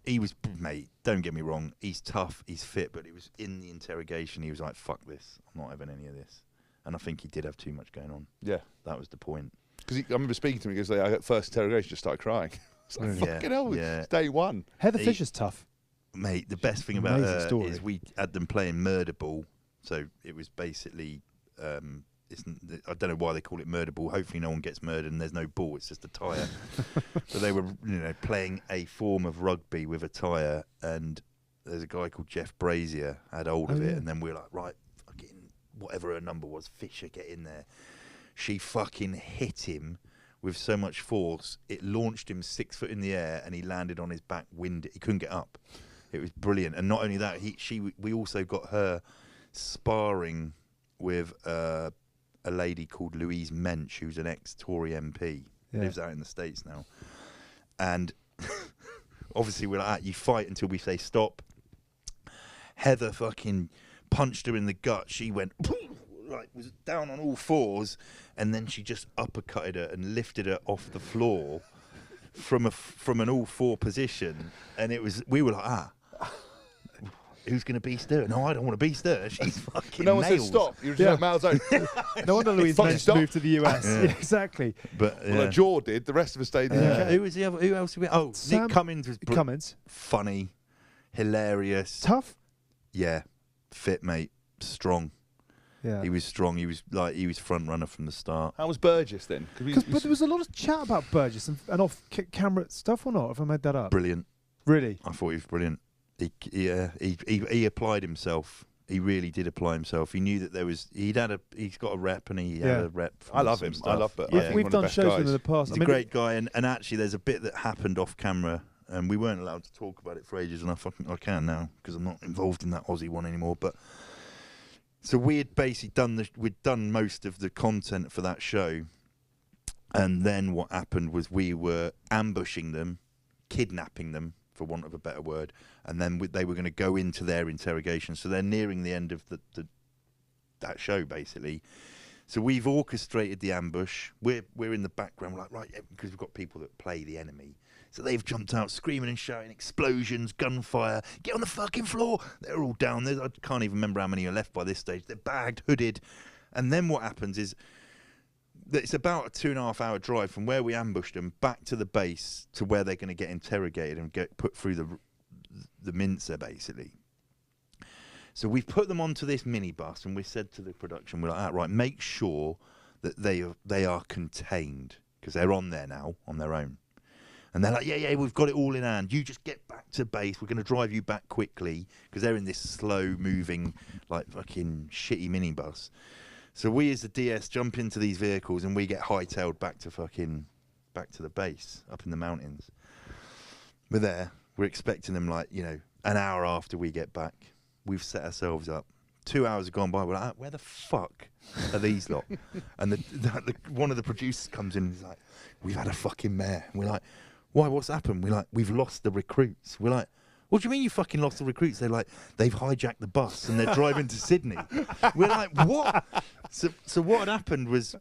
he was, mate, don't get me wrong, he's tough, he's fit, but it was in the interrogation, he was like, fuck this, I'm not having any of this. And I think he did have too much going on. Yeah. That was the point. Because I remember speaking to him, because I got first interrogation, just started crying. It's like, fucking hell, it's day one. Heather Fisher's tough. Mate, the best thing about her is we had them playing murder ball. So it was basically, I don't know why they call it murder ball. Hopefully no one gets murdered and there's no ball, it's just a tyre. So they were, playing a form of rugby with a tyre, and there's a guy called Jeff Brazier had hold of it, and then we were like, right, whatever her number was, Fisher, get in there. She fucking hit him with so much force, it launched him 6 foot in the air, and he landed on his back, winded. He couldn't get up. It was brilliant. And not only that, we also got her sparring with a lady called Louise Mensch, who's an ex-Tory MP, lives out in the States now. And obviously we're like, you fight until we say stop. Heather fucking punched her in the gut. She went was down on all fours, and then she just uppercutted her and lifted her off the floor from an all four position. And we were like, who's going to beast her? No, I don't want to beast her. She's fucking no one said stop. You're just like mouths open. No wonder Louise Mensch moved to the US. Yeah, exactly. But well, Jaw did. The rest of us stayed in the UK. Who was the other? Who else? Nick Cummins was funny, hilarious, tough. Yeah, fit, mate, strong. Yeah, he was strong. He was front runner from the start. How was Burgess then? But there was a lot of chat about Burgess and off camera stuff, or not? Have I made that up? Brilliant. Really? I thought he was brilliant. He applied himself. He really did apply himself. He knew that he's got a rep, and he had a rep. I love him. Stuff. I love it. Yeah, we've done shows with him in the past. He's a great guy, and actually, there's a bit that happened off camera, and we weren't allowed to talk about it for ages, and I can now because I'm not involved in that Aussie one anymore. But so we had basically we'd done most of the content for that show, and then what happened was we were ambushing them, kidnapping them, for want of a better word, and then they were going to go into their interrogation. So they're nearing the end of that show, basically. So we've orchestrated the ambush. We're in the background, like, right, because we've got people that play the enemy. So they've jumped out screaming and shouting, explosions, gunfire, get on the fucking floor. They're all down there. I can't even remember how many are left by this stage. They're bagged, hooded. And then what happens is that it's about a 2.5 hour drive from where we ambushed them back to the base to where they're going to get interrogated and get put through the mincer, basically. So we've put them onto this minibus, and we said to the production, we're like, right, make sure that they are contained, because they're on there now on their own. And they're like, yeah, we've got it all in hand. You just get back to base. We're going to drive you back quickly, because they're in this slow-moving, like, fucking shitty minibus. So we, as the DS, jump into these vehicles, and we get hightailed back to the base up in the mountains. We're there. We're expecting them, like, an hour after we get back. We've set ourselves up. 2 hours have gone by. We're like, where the fuck are these lot? And one of the producers comes in and is like, we've had a fucking mare. And we're like, why? What's happened? We're like, we've lost the recruits. We're like, what do you mean you fucking lost the recruits? They're like, they've hijacked the bus and they're driving to Sydney. We're like, what? So what had happened was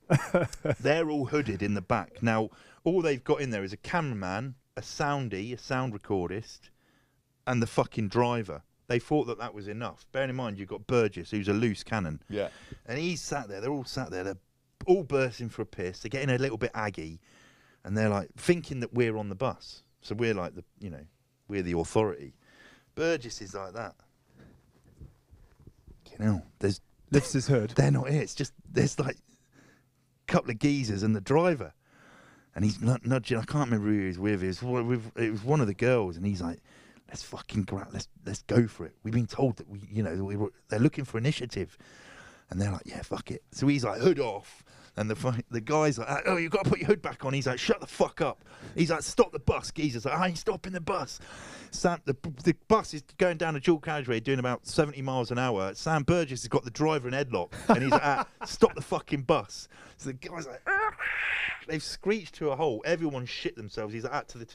they're all hooded in the back. Now, all they've got in there is a cameraman, a sound recordist, and the fucking driver. They thought that was enough. Bearing in mind, you've got Burgess, who's a loose cannon. Yeah. And he's sat there. They're all sat there. They're all bursting for a piss. They're getting a little bit aggy. And they're like thinking that we're on the bus. So we're like we're the authority. Burgess is like that. Lifts his hood. They're not here. It's just, there's like couple of geezers and the driver. And he's nudging. I can't remember who he was with. It was one of the girls, and he's like, "Let's fucking let's go for it. We've been told that they're looking for initiative." And they're like, "Yeah, fuck it." So he's like, hood off. And the guy's like, "Oh, you've got to put your hood back on." He's like, "Shut the fuck up." He's like, "Stop the bus." Geezer's like, "I ain't stopping the bus." The bus is going down a dual carriageway doing about 70 miles an hour. Sam Burgess has got the driver in headlock. And he's like, "Stop the fucking bus." So the guy's like, they've screeched to a halt. Everyone shit themselves. He's like, to the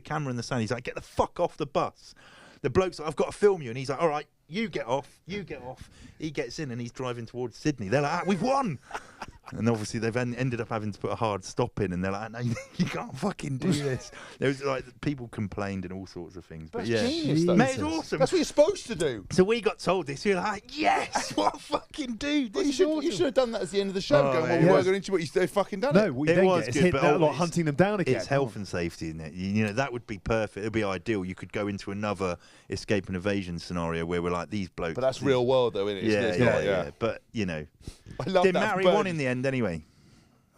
camera in the sand. He's like, "Get the fuck off the bus." The bloke's like, "I've got to film you." And he's like, "All right, you get off. He gets in and he's driving towards Sydney. They're like, "We've won." And obviously they've ended up having to put a hard stop in, and they're like, "No, you can't fucking do this." There was like people complained and all sorts of things. But That's genius, though. mate, it's awesome. That's what you're supposed to do. So we got told this. You're like, "Yes, what a fucking dude!" Well, This you should have done that at the end of the show. Going, yeah. "Well, we were going into what they've fucking done." No, it. what you It then was get is good, hit but that lot, it's- hunting them down again. It's health and safety, isn't it? You know, that would be perfect. It'd be ideal. You could go into another escape and evasion scenario where we're like, these blokes. But that's real world, though, isn't it? Yeah. But I love didn't that. matter. He Bird- won in the end anyway.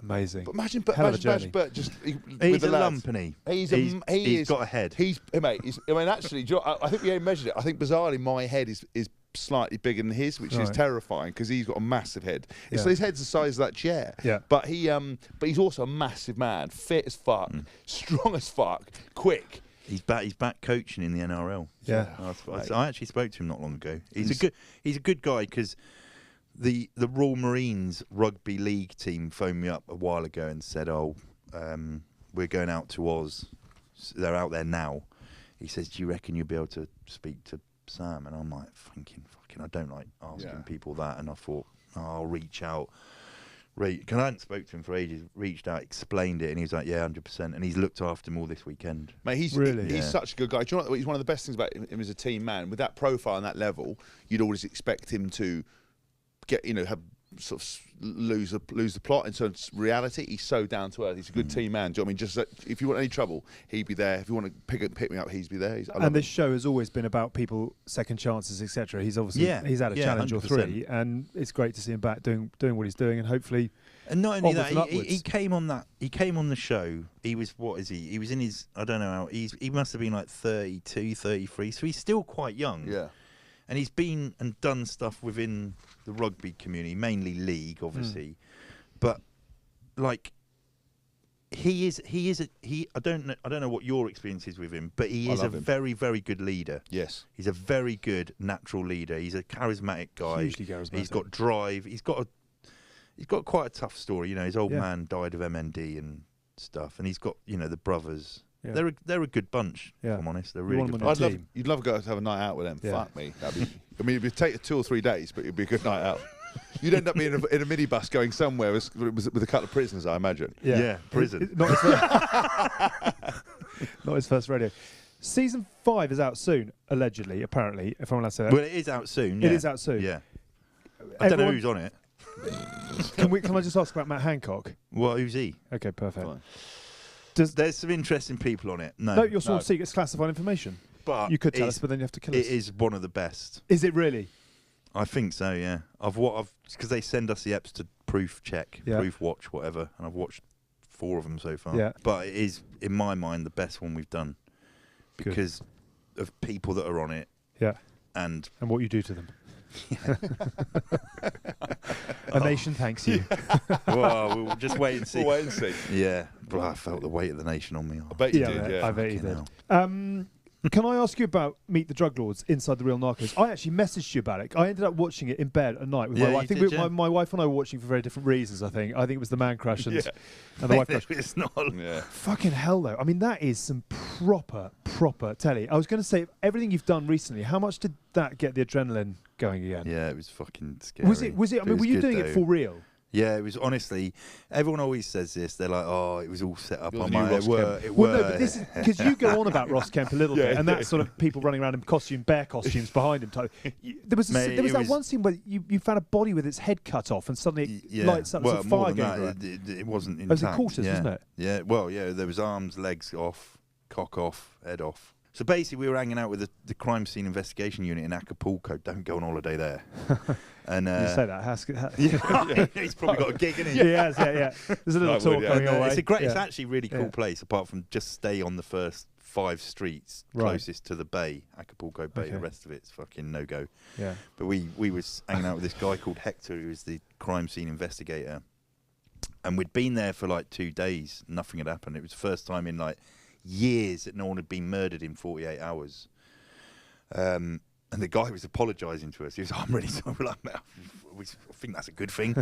Amazing. But imagine Hell of a Bert journey. just with He's the a lads. lumpany. He's got a head. Actually, do you know, I think we measured it. I think bizarrely my head is slightly bigger than his, which is terrifying because he's got a massive head. So his head's the size of that chair. Yeah. But he's also a massive man, fit as fuck, strong as fuck, quick. He's back coaching in the NRL. Yeah. I actually spoke to him not long ago. He's a good guy because the Royal Marines rugby league team phoned me up a while ago and said, "Oh, we're going out to Oz. They're out there now." He says, "Do you reckon you'll be able to speak to Sam?" And I'm like, fucking, I don't like asking people that. And I thought, I'll reach out. Because I hadn't spoke to him for ages. Reached out, explained it, and he was like, "Yeah, 100%." And he's looked after him all this weekend. Mate, he's such a good guy. Do you know what, he's one of the best things about him as a team man. With that profile and that level, you'd always expect him to get, have sort of lose the plot. In terms of reality, he's so down to earth. He's a good team man. Do you know what I mean? Just if you want any trouble, he'd be there. If you want to pick me up, he'd be there. And this show has always been about people, second chances, etc. He's obviously he's had a challenge 100%. Or three, and it's great to see him back doing what he's doing, and hopefully. And not only that, he came on that. He came on the show. He was, what is he? He was in his, I don't know how. He must have been like 32, 33. So he's still quite young. Yeah. And he's been and done stuff within the rugby community, mainly league, obviously. But like, I don't know what your experience is with him, but he is a very, very good leader. Yes. He's a very good natural leader. He's a charismatic guy. Hugely charismatic. He's got drive. He's got quite a tough story. His old man died of MND and stuff, and he's got the brothers. Yeah. They're a good bunch. If I'm honest, they're really good. You'd love to go to have a night out with them. Yeah. Fuck me. It'd take 2 or 3 days, but it'd be a good night out. You'd end up being in a minibus going somewhere with a couple of prisoners, I imagine. Yeah, prison. Not his first radio. Season 5 is out soon, allegedly, apparently, if I'm allowed to say that. Well, it is out soon. It is out soon. Yeah. I don't know who's on it. Can I just ask about Matt Hancock? Well, who's he? Okay, perfect. Fine. There's some interesting people on it. No, you're sworn secrets, classified information. But you could tell us, but then you have to kill us. It is one of the best. Is it really? I think so. Yeah. Because they send us the eps to proof check, proof watch, whatever, and I've watched 4 of them so far. Yeah. But it is, in my mind, the best one we've done because of people that are on it. Yeah. And what you do to them. A nation thanks you. Well, we'll just wait and see. We'll wait and see. Yeah. But I felt the weight of the nation on me. I bet you did, yeah. I bet you did. Can I ask you about Meet the Drug Lords Inside the Real Narcos? I actually messaged you about it. I ended up watching it in bed at night with my wife. I think my wife and I were watching for very different reasons, I think. I think it was the man crush and the wife crush. It's not. Yeah. Fucking hell, though. I mean, that is some proper telly. I was going to say, everything you've done recently, how much did that get the adrenaline going again? Yeah, it was fucking scary. Was it? I mean, were you doing it for real? Yeah, it was, honestly, everyone always says this. They're like, "Oh, it was all set up on my." It were. Well, no, but this is because you go on about Ross Kemp a little bit, and that's sort of people running around in bear costumes behind him. There was that one scene where you found a body with its head cut off, and suddenly it lights up. Well, fire going it wasn't intact. It was in quarters, wasn't it? Yeah. Well, yeah. There was arms, legs off, cock off, head off. So basically, we were hanging out with the crime scene investigation unit in Acapulco. Don't go on holiday there. And you say that, Hask. He's probably got a gig, isn't he? He has, yeah. There's a little talk coming your way. It's actually a really cool place, apart from just stay on the first 5 streets closest to the bay, Acapulco Bay. The rest of it's fucking no-go. Yeah. But we was hanging out with this guy called Hector, who was the crime scene investigator. And we'd been there for like 2 days. Nothing had happened. It was the first time in like years that no one had been murdered in 48 hours. And the guy was apologising to us. He was like, I'm really sorry. We're like, I think that's a good thing.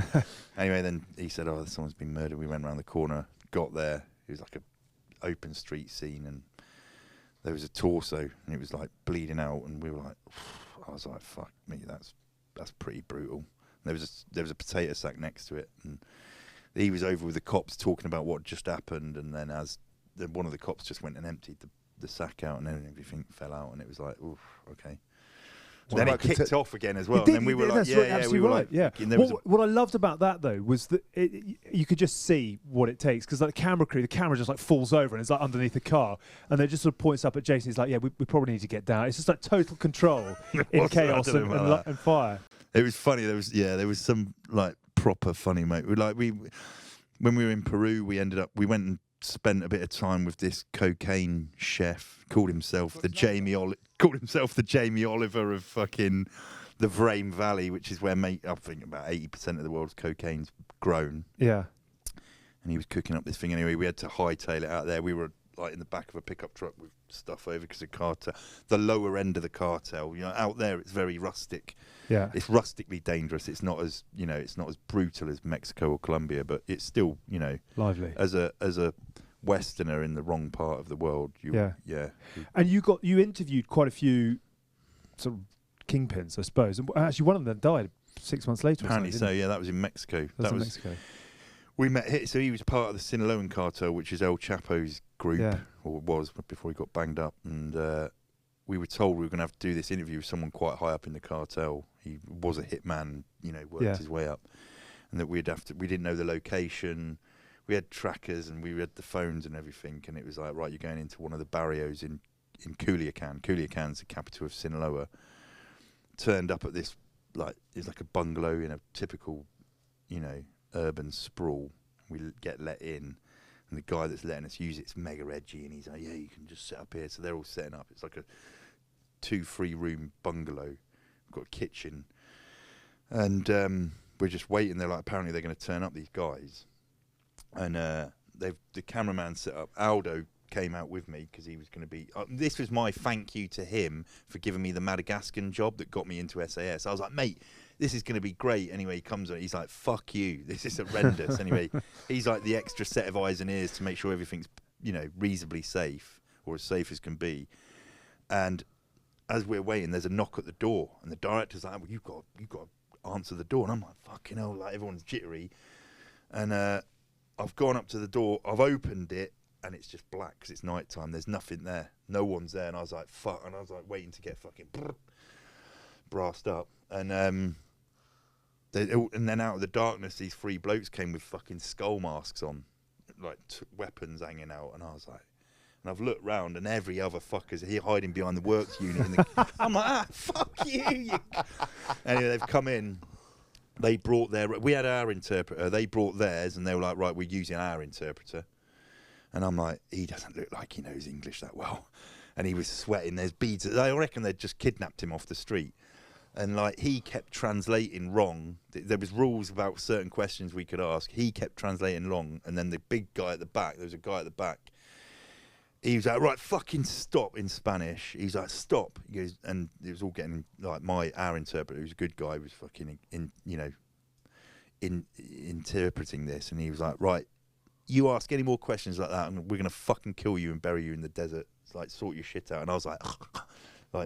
Anyway, then he said, oh, someone's been murdered. We went around the corner, got there. It was like a open street scene, and there was a torso, and it was like bleeding out. And we were like, I was like, fuck me, that's pretty brutal. And there was a potato sack next to it, and he was over with the cops talking about what just happened. And then one of the cops just went and emptied the sack out, and then everything fell out, and it was like, oof, okay. Well, then it kicked off again as well, and then we were like, we were like, yeah. What I loved about that though was that you could just see what it takes, because like the camera just like falls over and it's like underneath the car, and then just sort of points up at Jason. He's like, yeah, we probably need to get down. It's just like total control in chaos and fire. It was funny. There was some like proper funny mate. When we were in Peru, we went and spent a bit of time with this cocaine chef, called himself the Jamie Oliver of fucking the Vrame Valley, which is where I think about 80% of the world's cocaine's grown. Yeah. And he was cooking up this thing anyway. We had to hightail it out there. We were like in the back of a pickup truck with stuff over because of Cartel, the lower end of the Cartel. You know, out there it's very rustic. Yeah. It's rustically dangerous. It's not as brutal as Mexico or Colombia, but it's still, lively. As a Westerner in the wrong part of the world. And you interviewed quite a few sort of kingpins, I suppose. And actually, one of them died 6 months later. Apparently so. Yeah, that was in Mexico. That was in Mexico. We met him. So he was part of the Sinaloan cartel, which is El Chapo's group, or was before he got banged up. And we were told we were going to have to do this interview with someone quite high up in the cartel. He was a hitman, worked his way up, and that we didn't know the location. We had trackers and we had the phones and everything, and it was like, right, you're going into one of the barrios in Culiacan. Culiacan's the capital of Sinaloa. Turned up at this, it's like a bungalow in a typical, urban sprawl. We get let in, and the guy that's letting us use it's mega edgy, and he's like, yeah, you can just set up here. So they're all setting up. It's like a 2-3 room bungalow. We've got a kitchen, and we're just waiting. They're like, apparently they're going to turn up, these guys. And the cameraman set up. Aldo came out with me because he was going to be. This was my thank you to him for giving me the Madagascan job that got me into SAS. I was like, mate, this is going to be great. Anyway, he comes on. He's like, fuck you. This is horrendous. Anyway, he's like the extra set of eyes and ears to make sure everything's reasonably safe, or as safe as can be. And as we're waiting, there's a knock at the door, and the director's like, well, you've got to answer the door. And I'm like, fucking hell, like everyone's jittery. And I've gone up to the door, I've opened it, and it's just black because it's night time. There's nothing there. No one's there. And I was like, fuck. And I was like waiting to get fucking brassed up. And and then out of the darkness, these 3 blokes came with fucking skull masks on, like weapons hanging out. And I was like, and I've looked round, and every other fucker's here hiding behind the works unit. I'm like, fuck you. Anyway, they've come in. They brought we had our interpreter, they brought theirs, and they were like, right, we're using our interpreter. And I'm like, he doesn't look like he knows English that well. And he was sweating, there's beads. I reckon they'd just kidnapped him off the street. And like, he kept translating wrong. There was rules about certain questions we could ask. He kept translating wrong. And then the big guy at the back, there was a guy at the back, he was like, right, fucking stop, in Spanish. He's like, stop. He goes, and it was all getting like our interpreter, who's a good guy, was fucking interpreting this, and he was like, right, you ask any more questions like that, and we're gonna fucking kill you and bury you in the desert. It's like, sort your shit out. And I was like,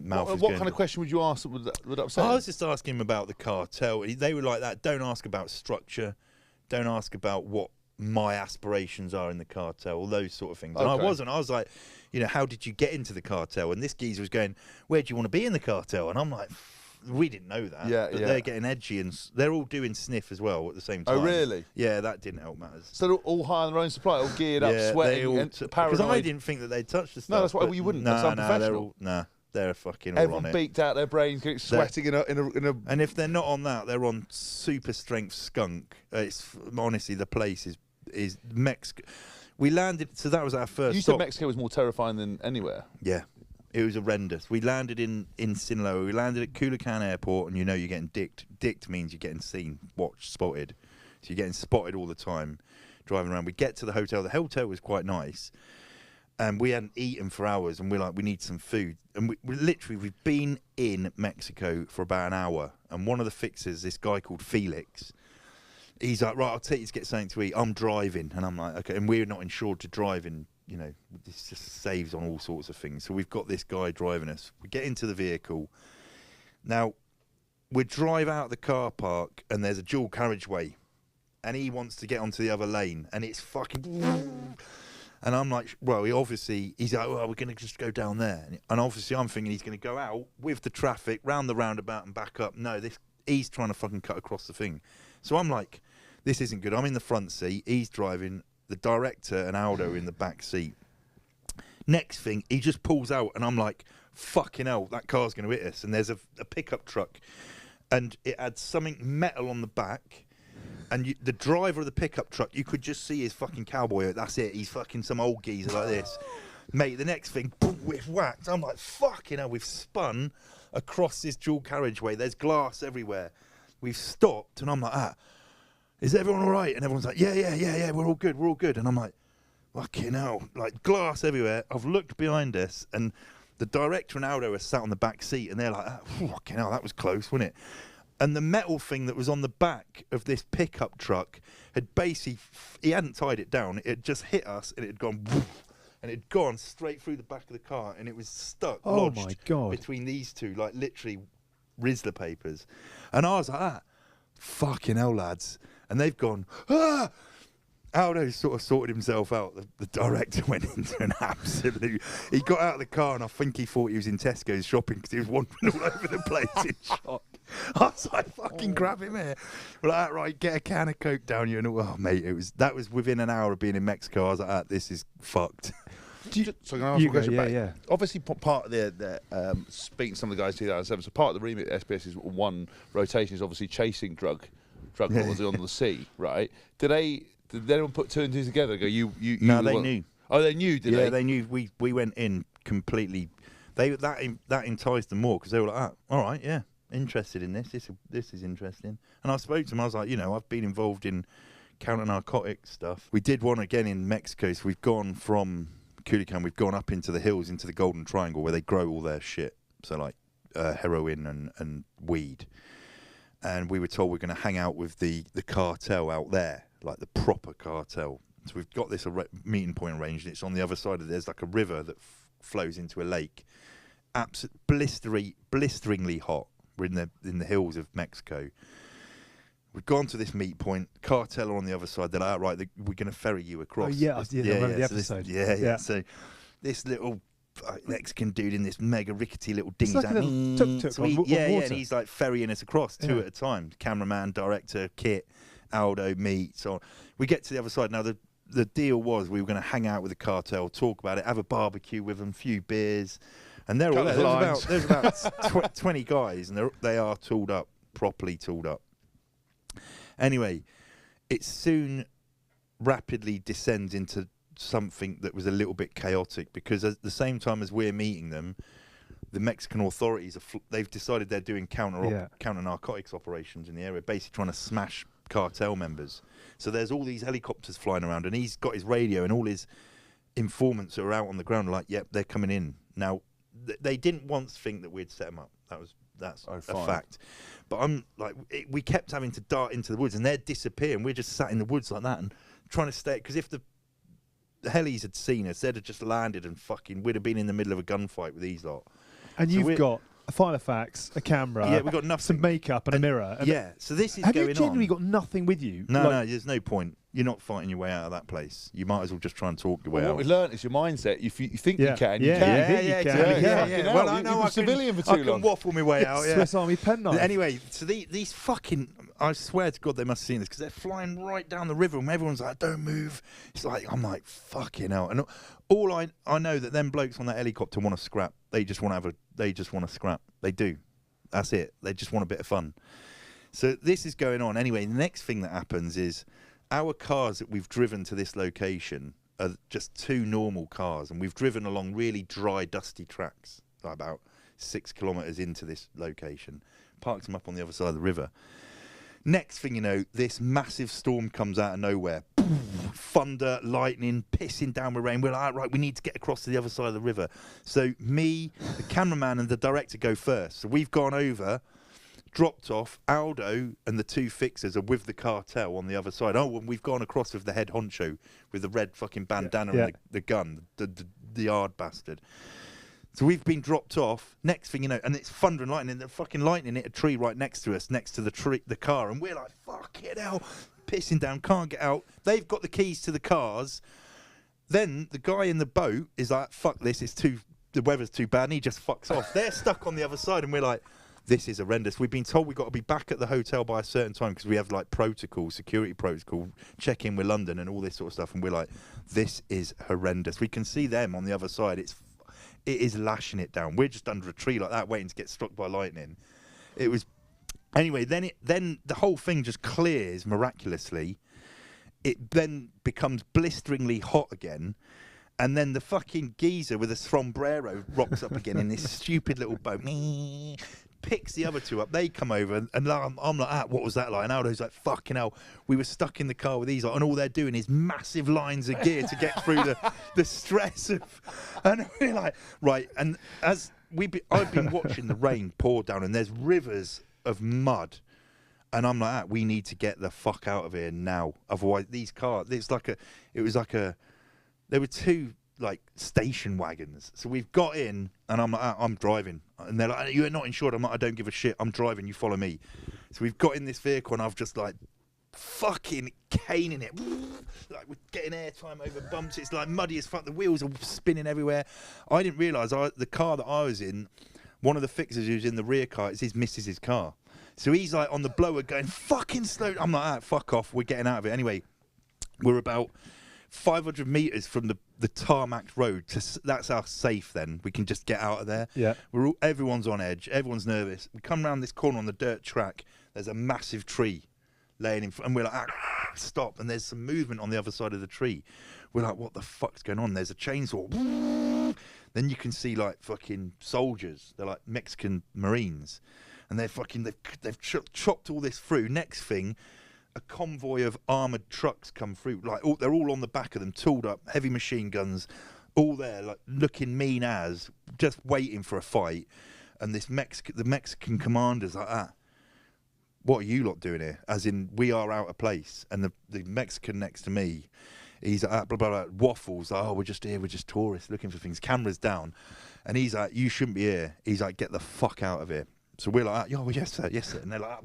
mouth. What kind of question would you ask that would upset? I was just asking him about the cartel. They were like that. Don't ask about structure. Don't ask about what my aspirations are in the cartel, all those sort of things. And I wasn't. I was like, how did you get into the cartel? And this geezer was going, where do you want to be in the cartel? And I'm like, we didn't know that. Yeah, but yeah. They're getting edgy, and they're all doing sniff as well at the same time. Oh, really? Yeah, that didn't help matters. So they're all high on their own supply, all geared up, sweating, and paranoid. Because I didn't think that they'd touched the stuff. No, that's why you wouldn't. That's unprofessional. They're fucking all Everyone on it. beaked out their brains, sweating in a. And if they're not on that, they're on super strength skunk. It's honestly, the place is Mexico. We landed, so that was our first. You said Mexico was more terrifying than anywhere. Yeah, it was horrendous. We landed in Sinaloa. We landed at Culiacan Airport, and you're getting dicked. Dicked means you're getting seen, watched, spotted. So you're getting spotted all the time, driving around. We get to the hotel. The hotel was quite nice. And we hadn't eaten for hours, and we're like, we need some food. And we've been in Mexico for about an hour. And one of the fixers, this guy called Felix, he's like, right, I'll take you to get something to eat. I'm driving. And I'm like, okay. And we're not insured to drive in, this just saves on all sorts of things. So we've got this guy driving us. We get into the vehicle. Now, we drive out of the car park, and there's a dual carriageway. And he wants to get onto the other lane. And it's fucking... And I'm like, well, he's like, well, we're going to just go down there. And obviously I'm thinking he's going to go out with the traffic, round the roundabout and back up. No, he's trying to fucking cut across the thing. So I'm like, this isn't good. I'm in the front seat. He's driving. The director and Aldo in the back seat. Next thing, he just pulls out. And I'm like, fucking hell, that car's going to hit us. And there's a pickup truck. And it had something metal on the back. And the driver of the pickup truck, you could just see his fucking cowboy. That's it. He's fucking some old geezer like this. Mate, the next thing, boom, we've whacked. I'm like, fucking hell, we've spun across this dual carriageway. There's glass everywhere. We've stopped, and I'm like, is everyone all right? And everyone's like, yeah, we're all good. And I'm like, fucking hell, like glass everywhere. I've looked behind us, and the director and Aldo are sat on the back seat, and they're like, fucking hell, that was close, wasn't it? And the metal thing that was on the back of this pickup truck had basically, he hadn't tied it down. It had just hit us, and it had gone, woof, and it had gone straight through the back of the car, and it was stuck, lodged between these two, like literally Rizzler papers. And I was like, fucking hell, lads. And they've gone, Aldo sort of sorted himself out. The director went into an absolute... He got out of the car, and I think he thought he was in Tesco's shopping because he was wandering all over the place in shock. I was like, fucking grab him here. We're like, right, get a can of Coke down you. And oh, mate, that was within an hour of being in Mexico. I was like, this is fucked. So can I ask a question back? Obviously, part of the speaking to some of the guys in 2007, so part of the remit of SBS's one rotation is obviously chasing drug bottles on the sea, right? Did anyone put two and two together? No, they knew. Oh, they knew, did they? Yeah, they knew. We went in completely. That enticed them more because they were like, all right, yeah, interested in this. This is interesting. And I spoke to them. I was like, I've been involved in counter-narcotic stuff. We did one again in Mexico. So we've gone from Culiacan, we've gone up into the hills, into the Golden Triangle, where they grow all their shit. So like heroin and weed. And we were told we're going to hang out with the cartel out there, like the proper cartel. So we've got this meeting point arranged. It's on the other side of there's like a river that flows into a lake. Blisteringly hot. We're in the hills of Mexico. We've gone to this meet point. Cartel are on the other side. They're like, right, we're going to ferry you across. Oh yeah, I remember the episode. Yeah. So this little Mexican dude in this mega rickety little dinghy. It's like a little tuk-tuk on water. And he's like ferrying us across two at a time. Cameraman, director, Kit, Aldo, me. So we get to the other side. Now the deal was we were going to hang out with the cartel, talk about it, have a barbecue with them, few beers, and they're all there's about 20 guys, and they are tooled up, properly tooled up. Anyway, it soon rapidly descends into something that was a little bit chaotic because at the same time as we're meeting them, the Mexican authorities they've decided they're doing counter narcotics operations in the area, basically trying to smash cartel members. So there's all these helicopters flying around, and he's got his radio, and all his informants are out on the ground like, yep, they're coming in. Now they didn't once think that we'd set them up. That's a fact. But I'm like, we kept having to dart into the woods, and they're disappearing. We're just sat in the woods like that and trying to stay, because if the helis had seen us, they'd have just landed and we'd have been in the middle of a gunfight with these lot. And you've got a file of facts, a camera, Yeah, we got nothing. some makeup and a mirror. And yeah, so this is have going on. you genuinely got nothing with you? No, there's no point. You're not fighting your way out of that place. You might as well just try and talk your way out. What we learned is your mindset. If you think you can, you Yeah, can. you can. Yeah. Well, I know You've been civilian for too long. I can waffle my way out. Yeah. Swiss Army penknife. Anyway, so these fucking, I swear to God they must have seen this, because they're flying right down the river and everyone's like, don't move. It's like, I'm like, fucking hell. And all I know that them blokes on that helicopter want to scrap. They just want to scrap. They do. That's it. They just want a bit of fun. So this is going on. Anyway, the next thing that happens is our cars that we've driven to this location are just 2 normal cars, and we've driven along really dry, dusty tracks, like about 6 kilometres into this location, parked them up on the other side of the river. Next thing you know, this massive storm comes out of nowhere. Thunder, lightning, pissing down with rain. We're like, right, we need to get across to the other side of the river. So me, the cameraman and the director go first. So we've gone over, dropped off. Aldo and the 2 fixers are with the cartel on the other side. Oh, and we've gone across with the head honcho with the red fucking bandana and the gun, the hard bastard. So we've been dropped off. Next thing you know, and it's thunder and lightning. The fucking lightning hit a tree right next to us, next to the car, and we're like, fucking hell, pissing down, can't get out. They've got the keys to the cars. Then the guy in the boat is like, fuck this, the weather's too bad, and he just fucks off. They're stuck on the other side, and we're like, this is horrendous. We've been told we've got to be back at the hotel by a certain time because we have like security protocol, check in with London and all this sort of stuff, and we're like, this is horrendous. We can see them on the other side. It is lashing it down. We're just under a tree like that, waiting to get struck by lightning. It was, anyway. Then the whole thing just clears miraculously. It then becomes blisteringly hot again, and then the fucking geezer with a sombrero rocks up again in this stupid little boat. Picks the other 2 up. They come over, and I'm like, what was that like? And Aldo's like, fucking hell, we were stuck in the car with these, and all they're doing is massive lines of gear to get through the stress of. And we're like, right. And as I've been watching the rain pour down, and there's rivers of mud, and I'm like, we need to get the fuck out of here now. Otherwise, these cars, there were 2 like station wagons. So we've got in, and I'm like, I'm driving, and they're like, you're not insured. I'm like, I don't give a shit, I'm driving, you follow me. So we've got in this vehicle, and I've just like fucking caning it, like we're getting airtime over bumps. It's like muddy as fuck, the wheels are spinning everywhere. I didn't realise the car that I was in, one of the fixers who's in the rear car, it's his missus's car, so he's like on the blower going fucking slow. I'm like, fuck off, we're getting out of it. Anyway, we're about 500 metres from the tarmac road. That's our safe then. We can just get out of there. Yeah. Everyone's on edge. Everyone's nervous. We come round this corner on the dirt track. There's a massive tree laying in front. And we're like, stop. And there's some movement on the other side of the tree. We're like, what the fuck's going on? There's a chainsaw. Then you can see like fucking soldiers. They're like Mexican Marines. And they've chopped all this through. Next thing, a convoy of armoured trucks come through. Like they're all on the back of them, tooled up, heavy machine guns, all there, like looking mean as, just waiting for a fight. And the Mexican commander's like, what are you lot doing here? As in, we are out of place. And the Mexican next to me, he's like, blah, blah, blah, waffles. Like, we're just here, we're just tourists looking for things. Cameras down. And he's like, you shouldn't be here. He's like, get the fuck out of here. So we're like, well, yes, sir, yes, sir. And they're like,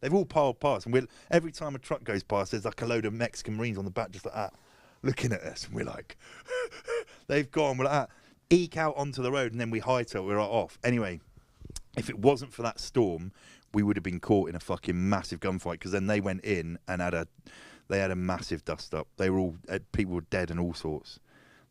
they've all piled past. And every time a truck goes past, there's like a load of Mexican Marines on the back just like that, looking at us. And we're like, they've gone. We're like, eke out onto the road, and then we hightail. We're off. Anyway, if it wasn't for that storm, we would have been caught in a fucking massive gunfight, because then they went in and they had a massive dust up. They were all, people were dead and all sorts.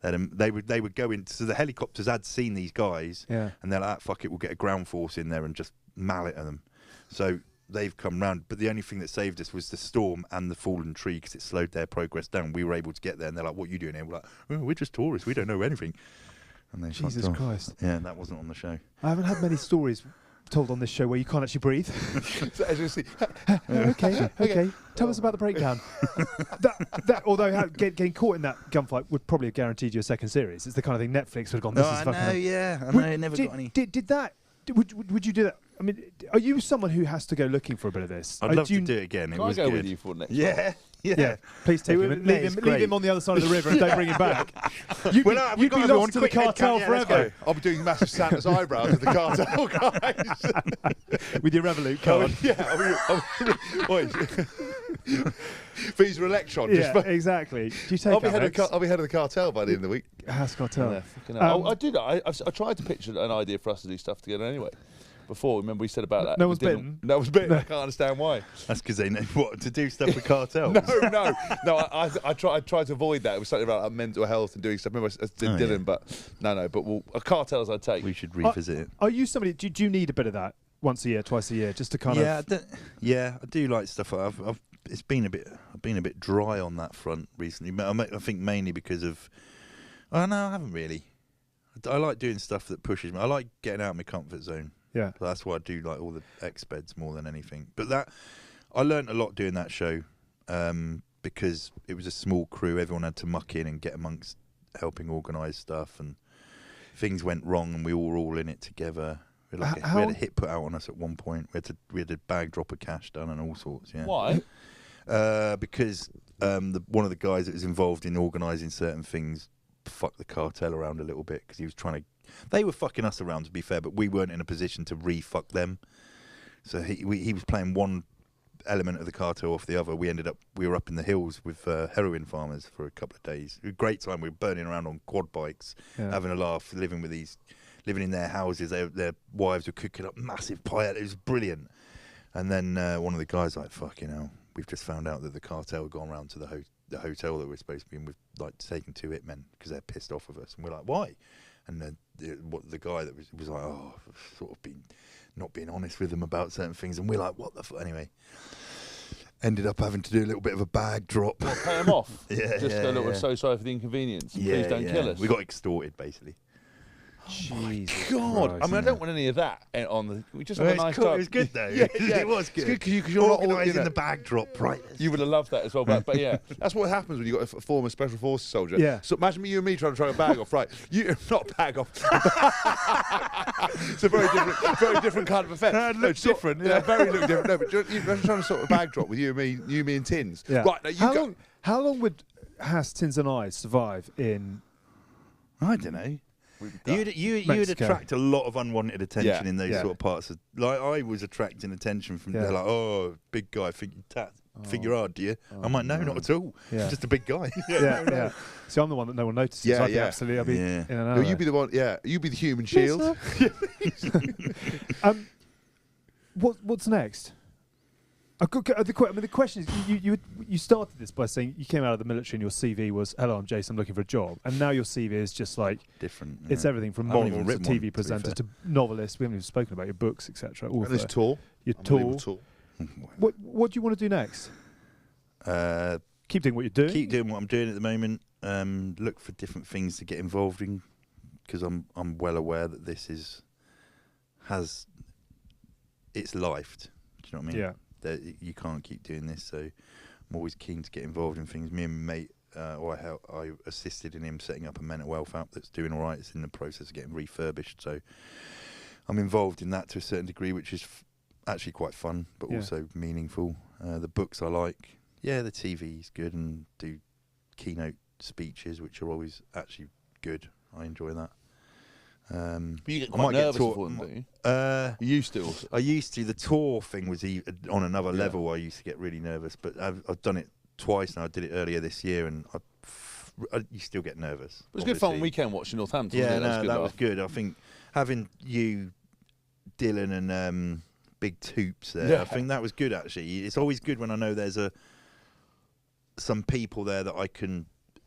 They would go in. So the helicopters had seen these guys, and they're like, fuck it, we'll get a ground force in there and just mallet at them. So they've come round, but the only thing that saved us was the storm and the fallen tree, because it slowed their progress down. We were able to get there, and they're like, what are you doing here? We're like, we're just tourists, we don't know anything. And they Jesus Christ. Yeah, that wasn't on the show. I haven't had many stories told on this show where you can't actually breathe. Okay. Tell us about the breakdown. Although getting caught in that gunfight would probably have guaranteed you a second series. It's the kind of thing Netflix would have gone, this is fucking... I know, it never got any. Would you do that? I mean, are you someone who has to go looking for a bit of this? I'd love to do it again. Can I go with you for next time? Yeah. Yeah. Please take him. Leave him on the other side of the river and don't bring him back. You'd be lost to the Cartel forever. I'll be doing massive Santa's eyebrows with the Cartel guys. With your Revolut card. Visa Electron. Yeah, exactly. Do you take I'll be head of the Cartel by the end of the week. Hask Cartel. I did. I tried to pitch an idea for us to do stuff together anyway. Before, remember we said about that. No one's bitten. No one's bitten. I can't understand why. That's because they know what to do stuff with Cartels. No. I tried to avoid that. It was something about mental health and doing stuff. Remember I did Dylan, but no. But Cartels I'd take. We should revisit it. Are you somebody? Do you need a bit of that once a year, twice a year, just to kind of? I do like stuff. It's been I've been a bit dry on that front recently. I think mainly because of. Oh no, I haven't really. I like doing stuff that pushes me. I like getting out of my comfort zone. Yeah, so that's why I do like all the X-beds more than anything. But I learnt a lot doing that show because it was a small crew. Everyone had to muck in and get amongst helping organise stuff, and things went wrong, and we were all in it together. We had a hit put out on us at one point. We had a bag drop of cash done and all sorts. Yeah. Why? Because one of the guys that was involved in organising certain things fucked the Cartel around a little bit because he was trying to. They were fucking us around, to be fair, but we weren't in a position to re-fuck them. So he was playing one element of the Cartel off the other. We were up in the hills with heroin farmers for a couple of days. It was a great time. We were burning around on quad bikes, having a laugh, living in their houses. Their wives were cooking up massive pie. It was brilliant. And then one of the guys like, fucking hell, we've just found out that the Cartel had gone round to the hotel that we're supposed to be in with, like, taking 2 hitmen because they're pissed off with us. And we're like, why? And the guy that was like, oh, I've sort of been not being honest with them about certain things. And we're like, what the fuck? Anyway, ended up having to do a little bit of a bag drop. What, pay them off? Just a little bit, so sorry for the inconvenience. Please don't kill us. We got extorted, basically. Oh my God! Christ, I mean, I don't want any of that on the. We just have a nice time. time. It was good though. It was good. It's good because you're not organising the bag drop, right? You would have loved that as well, but yeah, that's what happens when you got a former special forces soldier. Yeah. So imagine you and me trying to a bag off, right? You not bag off. It's a very different kind of effect. It looks different. Yeah, very look different. No, but you're trying to sort of bag drop with you and me and Tins. Yeah. Right. Now how long would Hask, Tins and I survive in? I don't know. You'd attract a lot of unwanted attention in those sort of parts. Like I was attracting attention from they're like, oh, big guy, figure hard, do you? I'm like, no, not at all. Yeah. Just a big guy. Yeah. See, I'm the one that no one notices. Yeah, I'll be in and out. No, you be the one. Yeah, you be the human shield. What's next? The question is, you started this by saying you came out of the military and your CV was, hello, I'm Jason, I'm looking for a job. And now your CV is just like... different. It's everything from model to TV presenter to novelist. We haven't even spoken about your books, etc. And this tour. Your tour. What do you want to do next? Keep doing what you're doing? Keep doing what I'm doing at the moment. Look for different things to get involved in because I'm well aware that this has it's lifed. Do you know what I mean? Yeah. That you can't keep doing this, so I'm always keen to get involved in things. Me and my mate, I assisted in him setting up a mental health app that's doing all right. It's in the process of getting refurbished, so I'm involved in that to a certain degree, which is actually quite fun, but also meaningful. The books I like. Yeah, the TV's good, and do keynote speeches, which are always actually good. I enjoy that. But you get quite nervous before them, don't you? You used to also. I used to. The tour thing was on another level. I used to get really nervous, but I've done it twice now. I did it earlier this year, and you still get nervous. It was good fun weekend watching Northampton. Yeah, that was good. I think having you, Dylan, and Big Toops there, I think that was good actually. It's always good when I know there's some people there that I can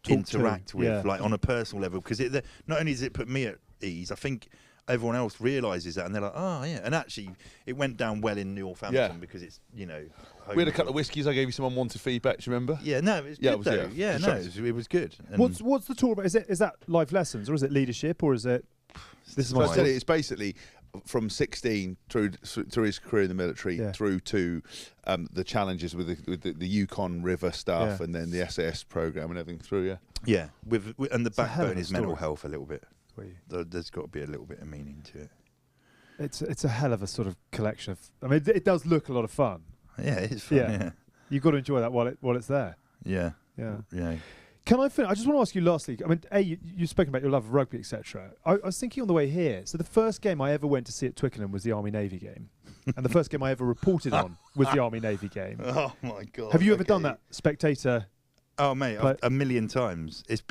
interact with, like on a personal level, because not only does it put me at ease, I think everyone else realises that, and they're like, oh yeah. And actually, it went down well in Northampton because it's we had a couple of whiskies. I gave you some unwanted feedback. Do you remember? Yeah, no, it was good though. Yeah, no, it was good. And what's the tour about? Is that life lessons, or is it leadership, or is it? This is my. I tell you, it's basically from 16 through his career in the military through to the challenges with the Yukon River stuff and then the SAS program and everything through. Yeah, and the backbone is mental health a little bit. There's got to be a little bit of meaning to it. It's a hell of a sort of collection of. I mean, it does look a lot of fun. Yeah, it is fun. Yeah. You've got to enjoy that while it's there. Yeah. Yeah. Yeah. Can I finish? I just want to ask you lastly. I mean, you've spoken about your love of rugby, etc. I was thinking on the way here. So the first game I ever went to see at Twickenham was the Army-Navy game, and the first game I ever reported on was the Army-Navy game. Oh my God! Have you ever done that spectator? Oh mate, a million times. It's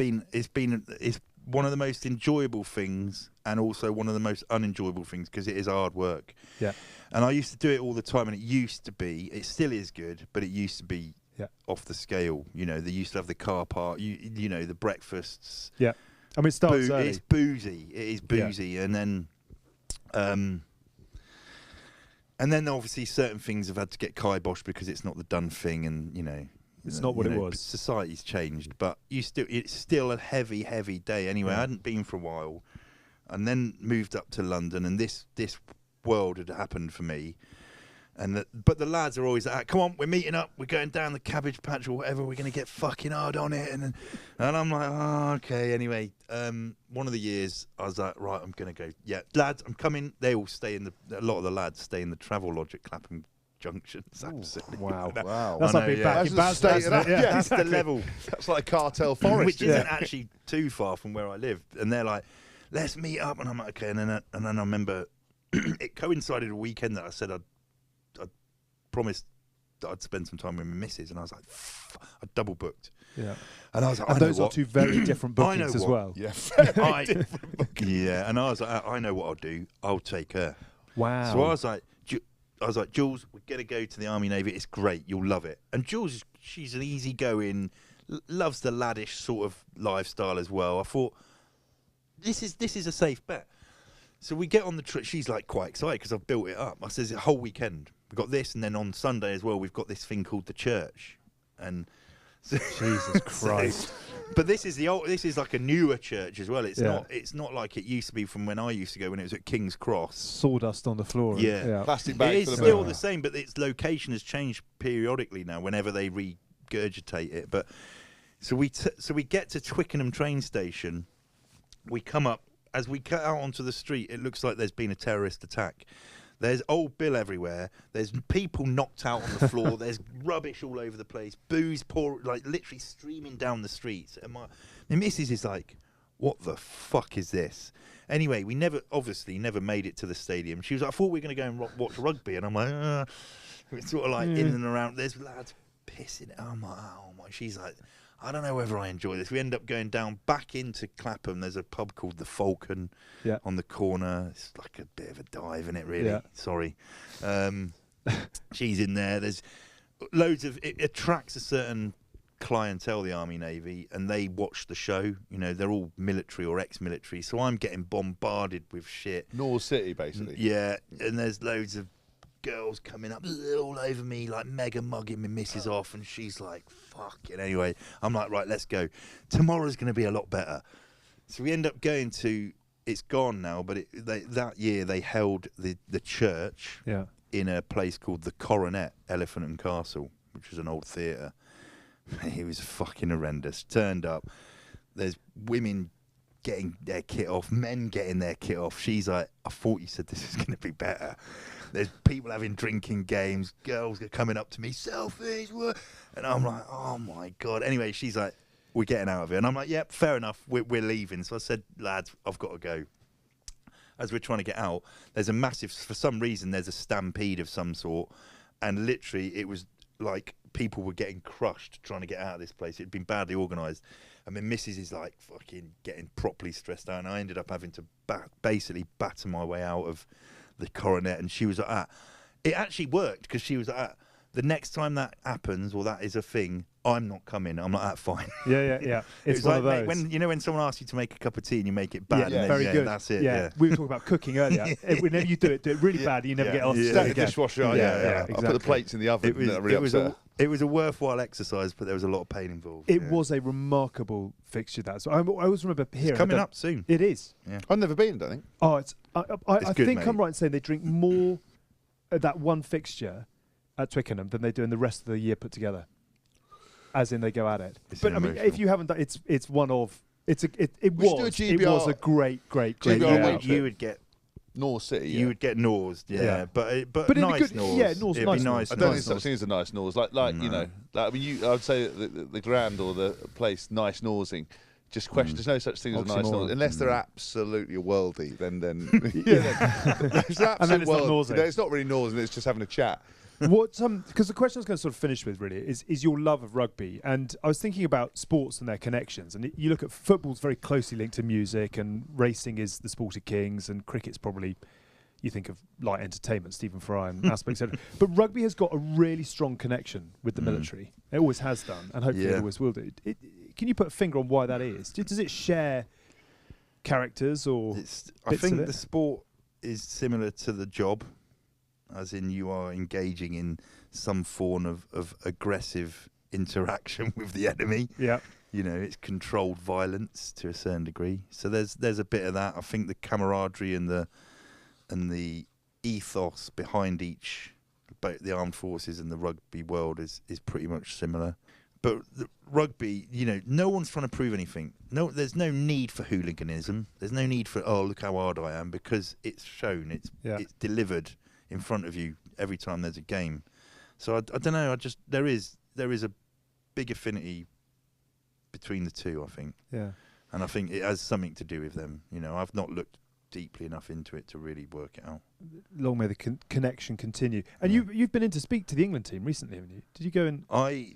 one of the most enjoyable things, and also one of the most unenjoyable things because it is hard work. Yeah. And I used to do it all the time, and it still is good, but it used to be off the scale. You know, they used to have the car park, you know, the breakfasts. Yeah. I mean, it starts early. It's boozy. It is boozy. And then obviously certain things have had to get kiboshed because it's not the done thing, and, you know. It's not what it was. Society's changed, but it's still a heavy, heavy day. Anyway, I hadn't been for a while, and then moved up to London, and this world had happened for me. But the lads are always like, come on, we're meeting up, we're going down the cabbage patch or whatever, we're going to get fucking hard on it. And I'm like, oh, okay. Anyway, one of the years, I was like, right, I'm going to go. Yeah, lads, I'm coming. They all stay a lot of the lads stay in the travel lodge at Clapham Junction. Absolutely. Wow. Wow. That's like being back in Baz, isn't it? Yeah, that's the level. That's like Cartel Forest. Which isn't actually too far from where I live. And they're like, let's meet up. And I'm like, okay. And then I remember it coincided a weekend that I said I'd promised that I'd spend some time with my missus, and I was like, I double booked. Yeah. And I was like, and those are two very different bookings as well. Yeah, very different bookings. Yeah, and I was like, I know what I'll do. I'll take her. Wow. So I was like, Jules, we're gonna go to the Army Navy. It's great. You'll love it. And Jules, she's an easygoing, loves the laddish sort of lifestyle as well. I thought this is a safe bet. So we get on the trip. She's like quite excited because I've built it up. I says a whole weekend. We've got this, and then on Sunday as well, we've got this thing called the church. And so, Jesus Christ! But this is like a newer church as well. It's not like it used to be from when I used to go when it was at King's Cross. Sawdust on the floor. Yeah. Plastic bags. It is still the same, but its location has changed periodically now. Whenever they regurgitate it, but so we get to Twickenham train station. We come up. As we cut out onto the street, it looks like there's been a terrorist attack. There's old Bill everywhere. There's people knocked out on the floor. There's rubbish all over the place. Booze literally streaming down the streets. And my missus is like, what the fuck is this? Anyway, we never made it to the stadium. She was like, I thought we were going to go and watch rugby. And I'm like, it's sort of like in and around. There's lads pissing. I'm like, oh my. She's like, I don't know whether I enjoy this. We end up going down back into Clapham. There's a pub called the Falcon on the corner. It's like a bit of a dive in it, really. Yeah. Sorry. She's in there. There's loads of... It attracts a certain clientele, the Army Navy, and they watch the show. You know, they're all military or ex-military. So I'm getting bombarded with shit. North City, basically. Yeah, and there's loads of girls coming up all over me, like mega mugging my missus off, and she's like, fuck it. Anyway, I'm like, right, let's go. Tomorrow's going to be a lot better. So we end up going to, it's gone now, but that year they held the church in a place called the Coronet, Elephant and Castle, which was an old theatre. It was fucking horrendous. Turned up, there's women getting their kit off, men getting their kit off. She's like, I thought you said this was going to be better. There's people having drinking games, girls are coming up to me, selfies, and I'm like, oh my God. Anyway, she's like, we're getting out of here. And I'm like, yep, fair enough, we're leaving. So I said, lads, I've got to go. As we're trying to get out, there's a massive, for some reason, there's a stampede of some sort. And literally, it was like people were getting crushed trying to get out of this place. It'd been badly organised. And my missus is like fucking getting properly stressed out. And I ended up having to basically batter my way out of the Coronet, and she was like, it actually worked because she was like, the next time that happens or that is a thing, I'm not coming. I'm like, fine. Yeah. It's one like, of those. When someone asks you to make a cup of tea and you make it bad, and then, very good. That's it. Yeah. We were talking about cooking earlier. Whenever you do it really bad, and you never get on. Stack the dishwasher. Exactly. I put the plates in the oven. It was a worthwhile exercise, but there was a lot of pain involved. It was a remarkable fixture. So I always remember hearing it's coming up soon. It is. Yeah. I've never been, I think. Oh, I good, think mate. I'm right in saying they drink more at that one fixture at Twickenham than they do in the rest of the year put together. As in, they go at it. But I mean, if you haven't done, it's one of. It was a great GBR year. You would get North City. You would get Norse, but nice Norse. Yeah, Norse. It'd Nice be nice. Norse. I don't think such thing as a nice Norse. Like you know, I would say the Grand or the place nice Norsing. Just question. There's no such thing as a nice Norse unless they're absolutely a worldie. Then it's an and then it's not Norsing. It's not really Norsing. It's just having a chat. What? Because the question I was going to sort of finish with really is your love of rugby, and I was thinking about sports and their connections. And you look at football's very closely linked to music, and racing is the sport of kings, and cricket's probably, you think of light entertainment, Stephen Fry and aspects of it. But rugby has got a really strong connection with the military. It always has done, and hopefully it always will do. Can you put a finger on why that is? Does it share characters or? I think the sport is similar to the job, as in you are engaging in some form of aggressive interaction with the enemy. Yeah. You know, it's controlled violence to a certain degree. So there's a bit of that. I think the camaraderie and the ethos behind both the armed forces and the rugby world is pretty much similar. But the rugby, you know, no one's trying to prove anything. No, there's no need for hooliganism. There's no need for, oh, look how hard I am, because it's shown, it's delivered in front of you every time there's a game. So I don't know. There is a big affinity between the two, I think. Yeah. And I think it has something to do with them. You know, I've not looked deeply enough into it to really work it out. Long may the connection continue. And you've been in to speak to the England team recently, haven't you? Did you go and?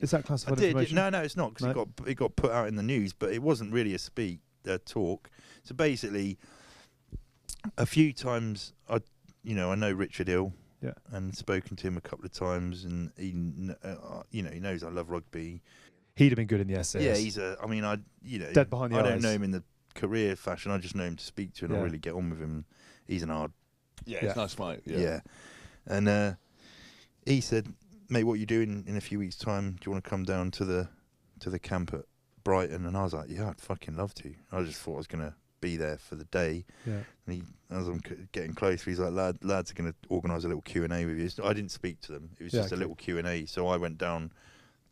Is that classified information? No, it's not, because it got put out in the news, but it wasn't really a talk. So basically, a few times I know Richard Hill, and spoken to him a couple of times, and he knows I love rugby. He'd have been good in the SAS. Yeah, dead behind the eyes. I don't know him in the career fashion. I just know him to speak to, and I really get on with him. He's an hard. Yeah, he's nice, mate. Yeah. And he said, "Mate, what are you doing in a few weeks' time? Do you want to come down to the camp at Brighton?" And I was like, "Yeah, I'd fucking love to." I just thought I was gonna be there for the day. Yeah. And as I'm getting closer, he's like, "Lads are gonna organise a little Q&A with you." So I didn't speak to them. It was just a little Q&A. So I went down.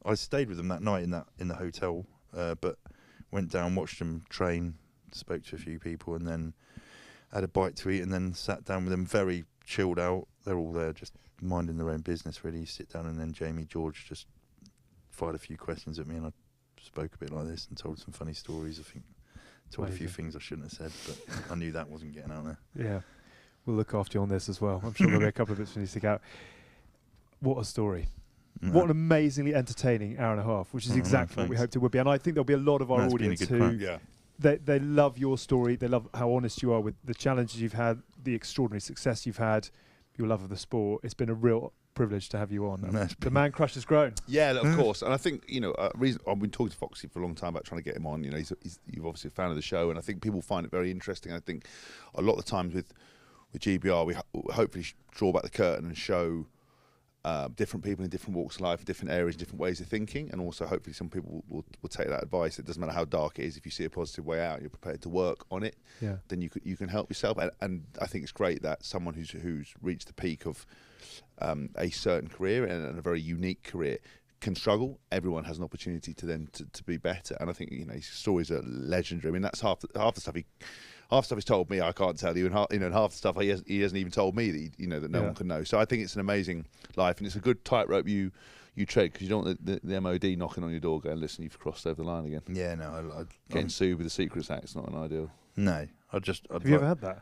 I stayed with them that night in the hotel, but went down, watched them train, spoke to a few people, and then had a bite to eat, and then sat down with them, very chilled out. They're all there just minding their own business, really. You sit down, and then Jamie George just fired a few questions at me, and I spoke a bit like this and told some funny stories. I think told a few things I shouldn't have said, but I knew that wasn't getting out there. Yeah. We'll look after you on this as well. I'm sure there'll be a couple of bits for you to stick out. What a story. What an amazingly entertaining hour and a half, which is exactly what we hoped it would be. And I think there'll be a lot of our audience who they love your story. They love how honest you are with the challenges you've had, the extraordinary success you've had, your love of the sport. It's been a real privilege to have you on. The man crush has grown. Yeah, of course. And I think, I've been talking to Foxy for a long time about trying to get him on. He's obviously a fan of the show, and I think people find it very interesting. I think a lot of the times with GBR, we hopefully draw back the curtain and show different people in different walks of life, different areas, different ways of thinking, and also hopefully some people will take that advice. It doesn't matter how dark it is. If you see a positive way out, you're prepared to work on it. Yeah. Then you can help yourself. And I think it's great that someone who's reached the peak of a certain career and a very unique career can struggle. Everyone has an opportunity to be better. And I think his stories are legendary. I mean, that's half the stuff he's told me I can't tell you, and half the stuff he hasn't even told me that no one can know. So I think it's an amazing life, and it's a good tightrope you tread, because you don't want the MOD knocking on your door going, "Listen, you've crossed over the line again." Yeah, no, getting sued with the Secrets Act is not an ideal. No, have you ever had that?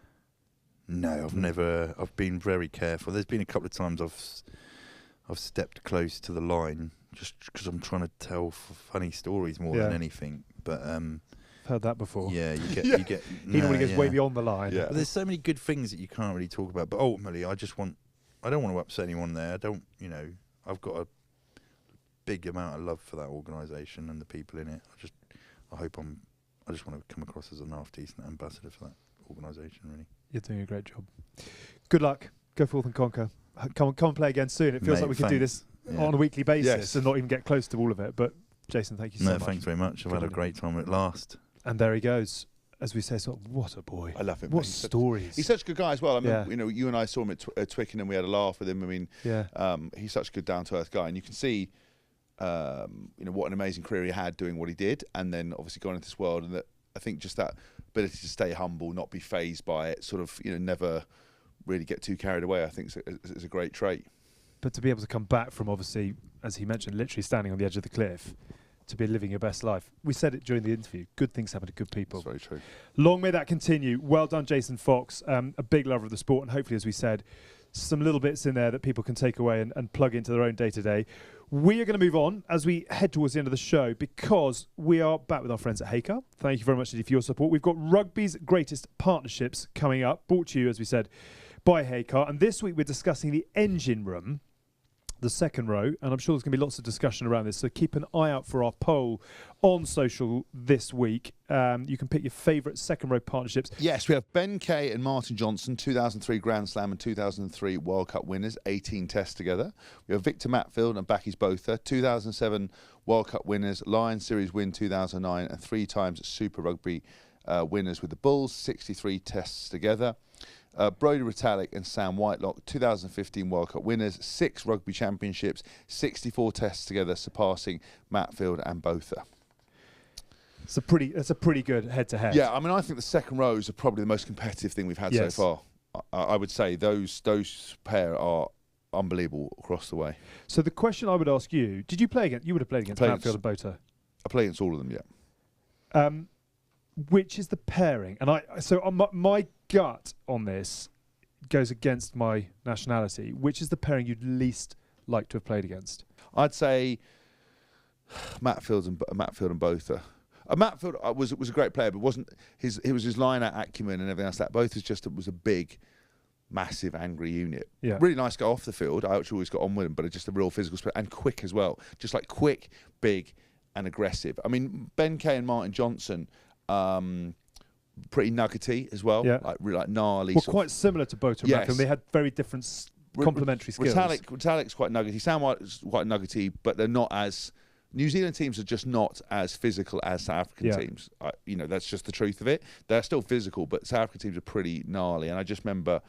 No, I've never. I've been very careful. There's been a couple of times I've stepped close to the line just because I'm trying to tell funny stories more than anything. But I've heard that before. Yeah, you get. He normally goes way beyond the line. Yeah. But there's so many good things that you can't really talk about. But ultimately, I don't want to upset anyone there. I've got a big amount of love for that organisation and the people in it. I just want to come across as a half-decent ambassador for that organisation, really. You're doing a great job. Good luck. Go forth and conquer. Come and play again soon. It feels like we could do this on a weekly basis and not even get close to all of it. But Jason, thank you so much. No, thanks very much. I've had a great time at last. And there he goes. As we say, what a boy. I love him. What stories. He's such a good guy as well. I mean, you and I saw him at Twickenham and we had a laugh with him. I mean, he's such a good down-to-earth guy. And you can see, what an amazing career he had doing what he did. And then obviously going into this world. And that I think just that ability to stay humble, not be fazed by it, sort of, never really get too carried away. I think it's a great trait. But to be able to come back from, obviously, as he mentioned, literally standing on the edge of the cliff, to be living your best life. We said it during the interview. Good things happen to good people. That's very true. Long may that continue. Well done, Jason Fox. A big lover of the sport, and hopefully, as we said, some little bits in there that people can take away and plug into their own day-to-day. We are going to move on as we head towards the end of the show because we are back with our friends at Haycar. Thank you very much indeed for your support. We've got Rugby's greatest partnerships coming up, brought to you, as we said, by Haycar. And this week we're discussing the engine room, the second row, and I'm sure there's going to be lots of discussion around this, so keep an eye out for our poll on social this week. You can pick your favourite second row partnerships. Yes, we have Ben Kay and Martin Johnson, 2003 Grand Slam and 2003 World Cup winners, 18 tests together. We have Victor Matfield and Bakis Botha, 2007 World Cup winners, Lion Series win 2009 and 3 times Super Rugby winners with the Bulls, 63 tests together. Brodie Retallick and Sam Whitelock, 2015 World Cup winners, 6 rugby championships, 64 tests together, surpassing Matfield and Botha. It's a pretty good head-to-head. Yeah, I mean, I think the second rows are probably the most competitive thing we've had so far. I would say those pair are unbelievable across the way. So the question I would ask you, did you play against? You would have played against Matfield and Botha. I play against all of them, yeah. Which is the pairing? And my gut on this goes against my nationality. Which is the pairing you'd least like to have played against? I'd say Matfield and Botha. Matfield was a great player, but it was his line-out acumen and everything else. That Botha was a big, massive, angry unit. Yeah. Really nice guy off the field. I actually always got on with him, but just a real physical spirit and quick as well. Just like quick, big, and aggressive. I mean, Ben Kay and Martin Johnson. Pretty nuggety as well, like gnarly. Well, quite similar to Botha and Matfield. They had very different complementary skills. Retallick's quite nuggety. Sam White's quite nuggety, but they're not as. New Zealand teams are just not as physical as South African teams. That's just the truth of it. They're still physical, but South African teams are pretty gnarly. And I just remember,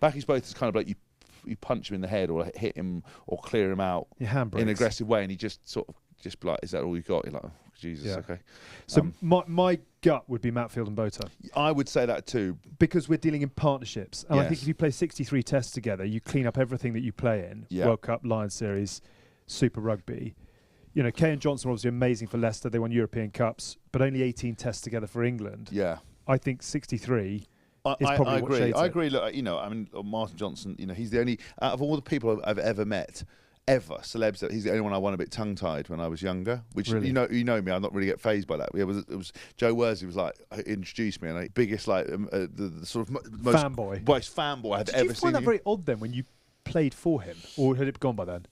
Bakis Botha is kind of like you punch him in the head or hit him or clear him out in an aggressive way, and he just sort of be like, "Is that all you got?" You're like, oh, Jesus, okay. So my gut would be Matfield and Botha. I would say that too. Because we're dealing in partnerships. And I think if you play 63 tests together, you clean up everything that you play in. Yeah. World Cup, Lion Series, Super Rugby. Kay and Johnson were obviously amazing for Leicester. They won European Cups, but only 18 tests together for England. Yeah. I think 63 is probably I agree. I agree. Look, Martin Johnson, he's the only, out of all the people I've ever met, celebs, he's the only one I won a bit tongue-tied when I was younger, which, really? you know me, I'm not really get fazed by that. It was Joe Worsley was like, introduced me, and biggest, the sort of most fanboy I've ever seen. Did you find that very odd then when you played for him, or had it gone by then?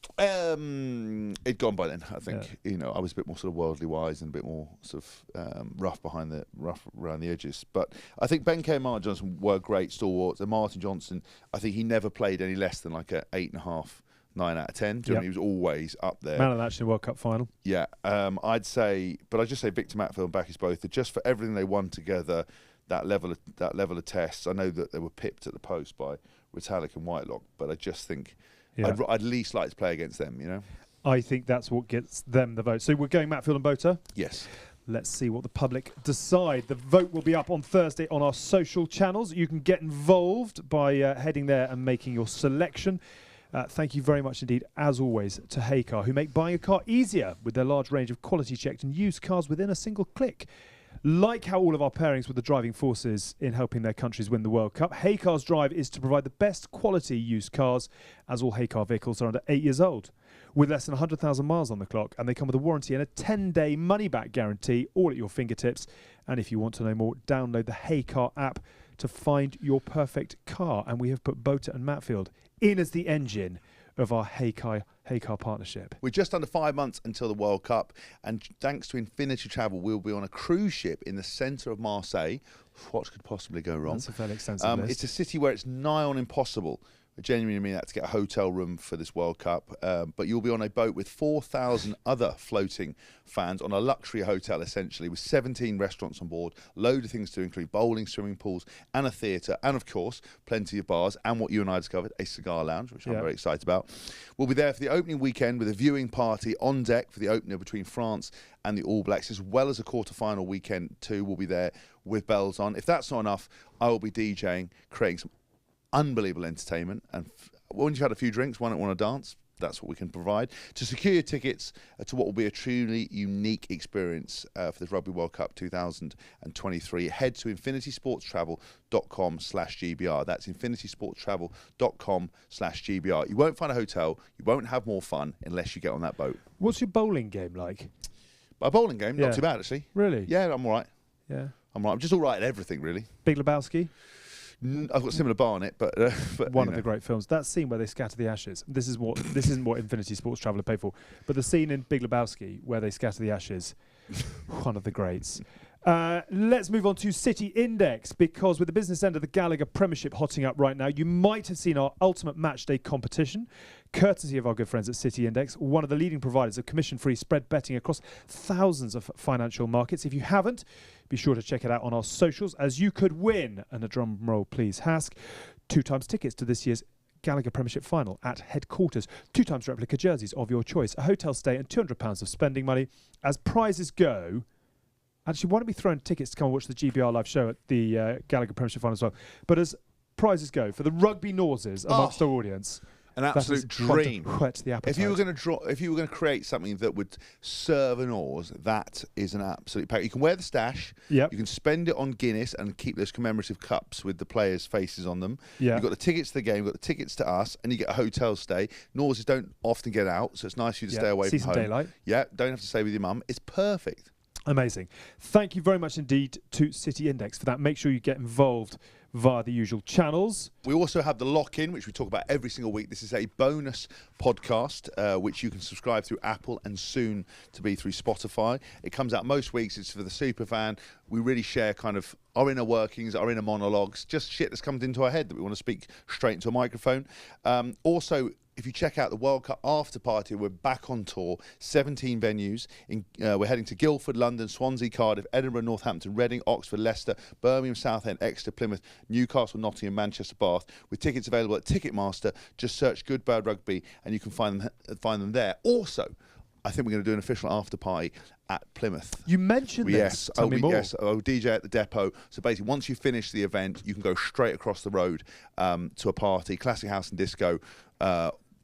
It'd gone by then, I think. Yeah. I was a bit more sort of worldly wise and a bit more sort of rough around the edges. But I think Ben Kay and Martin Johnson were great stalwarts, and Martin Johnson, I think he never played any less than like a 8.5, 9 out of 10. He was always up there. Man of the National World Cup final. Yeah, I'd say Victor Matfield and Bakis Botha, just for everything they won together, that level of tests. I know that they were pipped at the post by Retallick and Whitelock, but I just think I'd least like to play against them. I think that's what gets them the vote. So we're going Matfield and Botha? Yes. Let's see what the public decide. The vote will be up on Thursday on our social channels. You can get involved by heading there and making your selection. Thank you very much indeed, as always, to Haycar, who make buying a car easier with their large range of quality-checked and used cars within a single click. Like how all of our pairings were the driving forces in helping their countries win the World Cup, Haycar's drive is to provide the best quality used cars, as all Haycar vehicles are under 8 years old. With less than 100,000 miles on the clock, and they come with a warranty and a 10-day money-back guarantee, all at your fingertips. And if you want to know more, download the Haycar app to find your perfect car. And we have put Botha and Matfield in as the engine of our Haycar partnership. We're just under 5 months until the World Cup, and thanks to Infinity Travel, we'll be on a cruise ship in the centre of Marseille. What could possibly go wrong? That's a fairly extensive list. It's a city where it's nigh on impossible. I genuinely mean that, to get a hotel room for this World Cup. But you'll be on a boat with 4,000 other floating fans on a luxury hotel, essentially, with 17 restaurants on board, load of things to include bowling, swimming pools, and a theatre, and of course, plenty of bars, and what you and I discovered, a cigar lounge, which I'm very excited about. We'll be there for the opening weekend with a viewing party on deck for the opener between France and the All Blacks, as well as a quarter-final weekend too. We'll be there with bells on. If that's not enough, I will be DJing, creating some unbelievable entertainment. And once you've had a few drinks, why not want to dance? That's what we can provide. To secure your tickets to what will be a truly unique experience for the Rugby World Cup 2023, head to infinitysportstravel.com/GBR. That's infinitysportstravel.com/GBR. You won't find a hotel. You won't have more fun unless you get on that boat. What's your bowling game like? My bowling game, not too bad, actually. Really? Yeah, I'm all right. Yeah. I'm right. I'm just all right at everything, really. Big Lebowski? I've got a similar bar on it, but one of the great films. That scene where they scatter the ashes. This isn't what Infinity Sports Traveller paid for, but the scene in Big Lebowski where they scatter the ashes, one of the greats. Let's move on to City Index, because with the business end of the Gallagher Premiership hotting up right now, you might have seen our Ultimate Matchday competition, courtesy of our good friends at City Index, one of the leading providers of commission-free spread betting across thousands of financial markets. If you haven't, be sure to check it out on our socials, as you could win, and a drum roll please, Hask, 2 times tickets to this year's Gallagher Premiership final at headquarters, 2 times replica jerseys of your choice, a hotel stay and £200 of spending money. As prizes go, actually, why don't we throw in tickets to come and watch the GBR live show at the Gallagher Premiership final as well? But as prizes go, for the rugby noses amongst our audience, an absolute dream. If you were going to create something that would serve an Oars, that is an absolute pack. You can wear the stash. Yep. You can spend it on Guinness and keep those commemorative cups with the players' faces on them. Yeah. You've got the tickets to the game, you've got the tickets to us, and you get a hotel stay. Norses don't often get out, so it's nice for you to stay away See from some home. daylight. Yeah, don't have to stay with your mum. It's perfect. Amazing. Thank you very much indeed to City Index for that. Make sure you get involved via the usual channels. We also have the lock-in, which we talk about every single week. This is a bonus podcast, which you can subscribe through Apple and soon to be through Spotify. It comes out most weeks. It's for the super fan. We really share kind of our inner workings, our inner monologues, just shit that's come into our head that we want to speak straight into a microphone. Also, if you check out the World Cup after party, we're back on tour, 17 venues. We're heading to Guildford, London, Swansea, Cardiff, Edinburgh, Northampton, Reading, Oxford, Leicester, Birmingham, Southend, Exeter, Plymouth, Newcastle, Nottingham, Manchester, Bath, with tickets available at Ticketmaster. Just search Good Bad Rugby and you can find them there. Also, I think we're going to do an official after party at Plymouth. You mentioned this. Yes. Tell me more. Yes. DJ at the depot. So basically, once you finish the event, you can go straight across the road to a party, classic house and disco,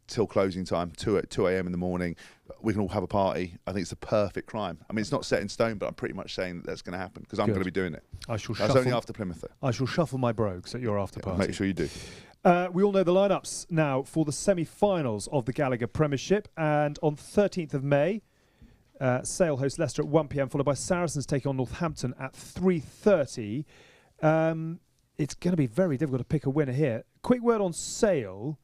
till closing time, 2 a.m. in the morning. We can all have a party. I think it's the perfect crime. I mean, it's not set in stone, but I'm pretty much saying that that's going to happen because I'm going to be doing it. That's only after Plymouth, though. I shall shuffle my brogues at your after party. Make sure you do. We all know the lineups now for the semi-finals of the Gallagher Premiership, and on 13th of May, Sale host Leicester at 1 p.m, followed by Saracens taking on Northampton at 3:30. It's going to be very difficult to pick a winner here. Quick word on Sale.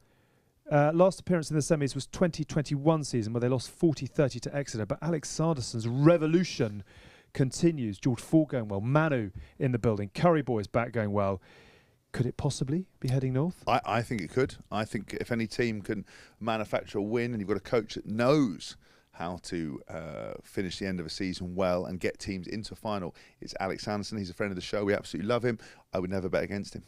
Last appearance in the semis was 2021 season, where they lost 40-30 to Exeter. But Alex Sanderson's revolution continues. George Ford going well. Manu in the building. Curry Boys back going well. Could it possibly be heading north? I think it could. I think if any team can manufacture a win, and you've got a coach that knows how to finish the end of a season well and get teams into a final, it's Alex Sanderson. He's a friend of the show. We absolutely love him. I would never bet against him.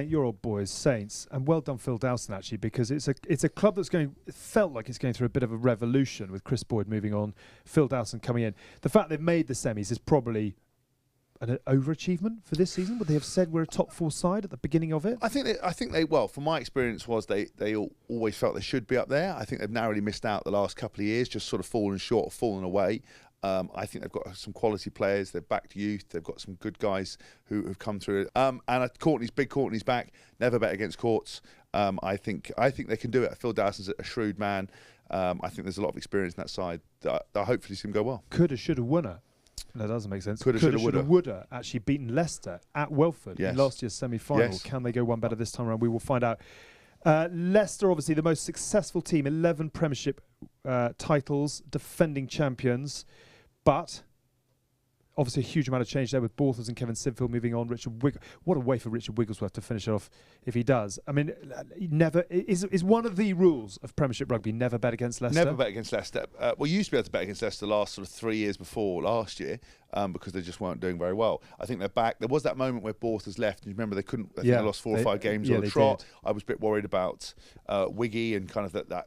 Your old boys, Saints, and well done, Phil Dowson, actually, because it's a club that's felt like it's going through a bit of a revolution with Chris Boyd moving on, Phil Dowson coming in. The fact they've made the semis is probably an overachievement for this season. Would they have said we're a top 4 side at the beginning of it? I think they well, from my experience, was they always felt they should be up there. I think they've narrowly missed out the last couple of years, just sort of fallen short or fallen away. I think they've got some quality players. They've backed youth. They've got some good guys who have come through. And Courtney's back. Never bet against Courts. I think they can do it. Phil Dowson's a shrewd man. I think there's a lot of experience in that side. That hopefully see him go well. Coulda, shoulda, woulda. That doesn't make sense. Coulda, shoulda, woulda. Actually beaten Leicester at Welford in last year's semi-final. Yes. Can they go one better this time around? We will find out. Leicester, obviously the most successful team, 11 Premiership titles, defending champions, but obviously a huge amount of change there with Borthers and Kevin Sinfield moving on. What a way for Richard Wigglesworth to finish it off if he does. I mean, never is one of the rules of Premiership rugby, never bet against Leicester. Never bet against Leicester. You used to be able to bet against Leicester the last sort of 3 years before last year because they just weren't doing very well. I think they're back. There was that moment where Borthers left, and you remember they couldn't. I think they lost 4 or 5 games on a trot. Did. I was a bit worried about Wiggy and kind of that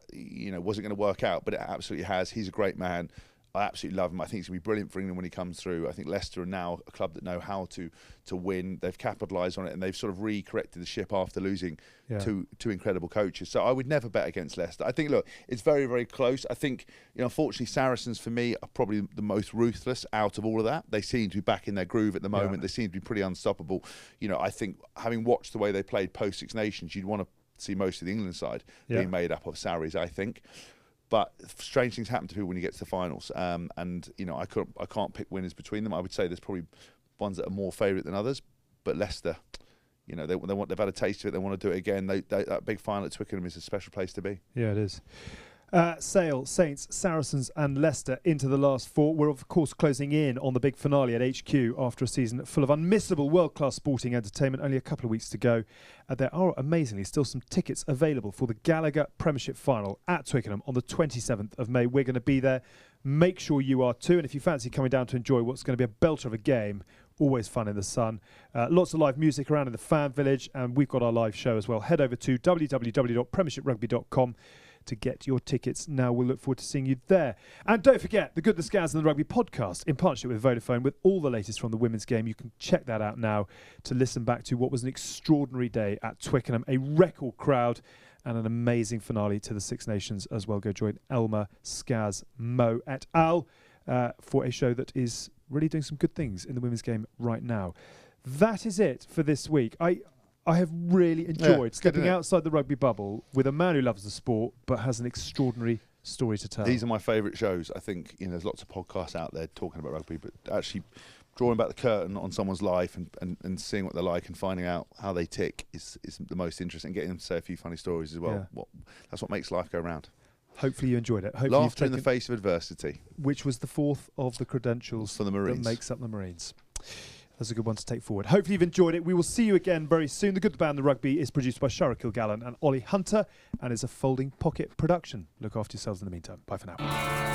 wasn't going to work out, but it absolutely has. He's a great man. I absolutely love him. I think he's going to be brilliant for England when he comes through. I think Leicester are now a club that know how to win. They've capitalised on it, and they've sort of re-corrected the ship after losing two incredible coaches. So I would never bet against Leicester. I think, look, it's very, very close. I think, unfortunately, Saracens for me are probably the most ruthless out of all of that. They seem to be back in their groove at the moment. They seem to be pretty unstoppable. I think having watched the way they played post Six Nations, you'd want to see most of the England side being made up of Sarries, I think. But strange things happen to people when you get to the finals, and I can't pick winners between them. I would say there's probably ones that are more favourite than others, but Leicester, they've had a taste of it. They want to do it again. That big final at Twickenham is a special place to be. Yeah, it is. Sale, Saints, Saracens and Leicester into the last four. We're of course closing in on the big finale at HQ after a season full of unmissable world-class sporting entertainment. Only a couple of weeks to go. There are amazingly still some tickets available for the Gallagher Premiership Final at Twickenham on the 27th of May. We're going to be there. Make sure you are too. And if you fancy coming down to enjoy what's going to be a belter of a game, always fun in the sun. Lots of live music around in the fan village, and we've got our live show as well. Head over to www.premiershiprugby.com to get your tickets now. We'll look forward to seeing you there. And don't forget the Good, the Scaz and the Rugby podcast in partnership with Vodafone with all the latest from the women's game. You can check that out now to listen back to what was an extraordinary day at Twickenham, a record crowd and an amazing finale to the Six Nations as well. Go join Elmer, Scaz, Mo et al. For a show that is really doing some good things in the women's game right now. That is it for this week. I have really enjoyed stepping outside the rugby bubble with a man who loves the sport but has an extraordinary story to tell. These are my favourite shows. I think there's lots of podcasts out there talking about rugby, but actually drawing back the curtain on someone's life and seeing what they're like and finding out how they tick is the most interesting. Getting them to say a few funny stories as well. That's what makes life go round. Hopefully you enjoyed it. Hopefully Laughter in the face of adversity. Which was the fourth of the credentials for the Marines. That makes up the Marines. That's a good one to take forward. Hopefully you've enjoyed it. We will see you again very soon. The Good, the Bad and the Rugby is produced by Shara Kilgallen and Ollie Hunter and is a Folding Pocket production. Look after yourselves in the meantime. Bye for now.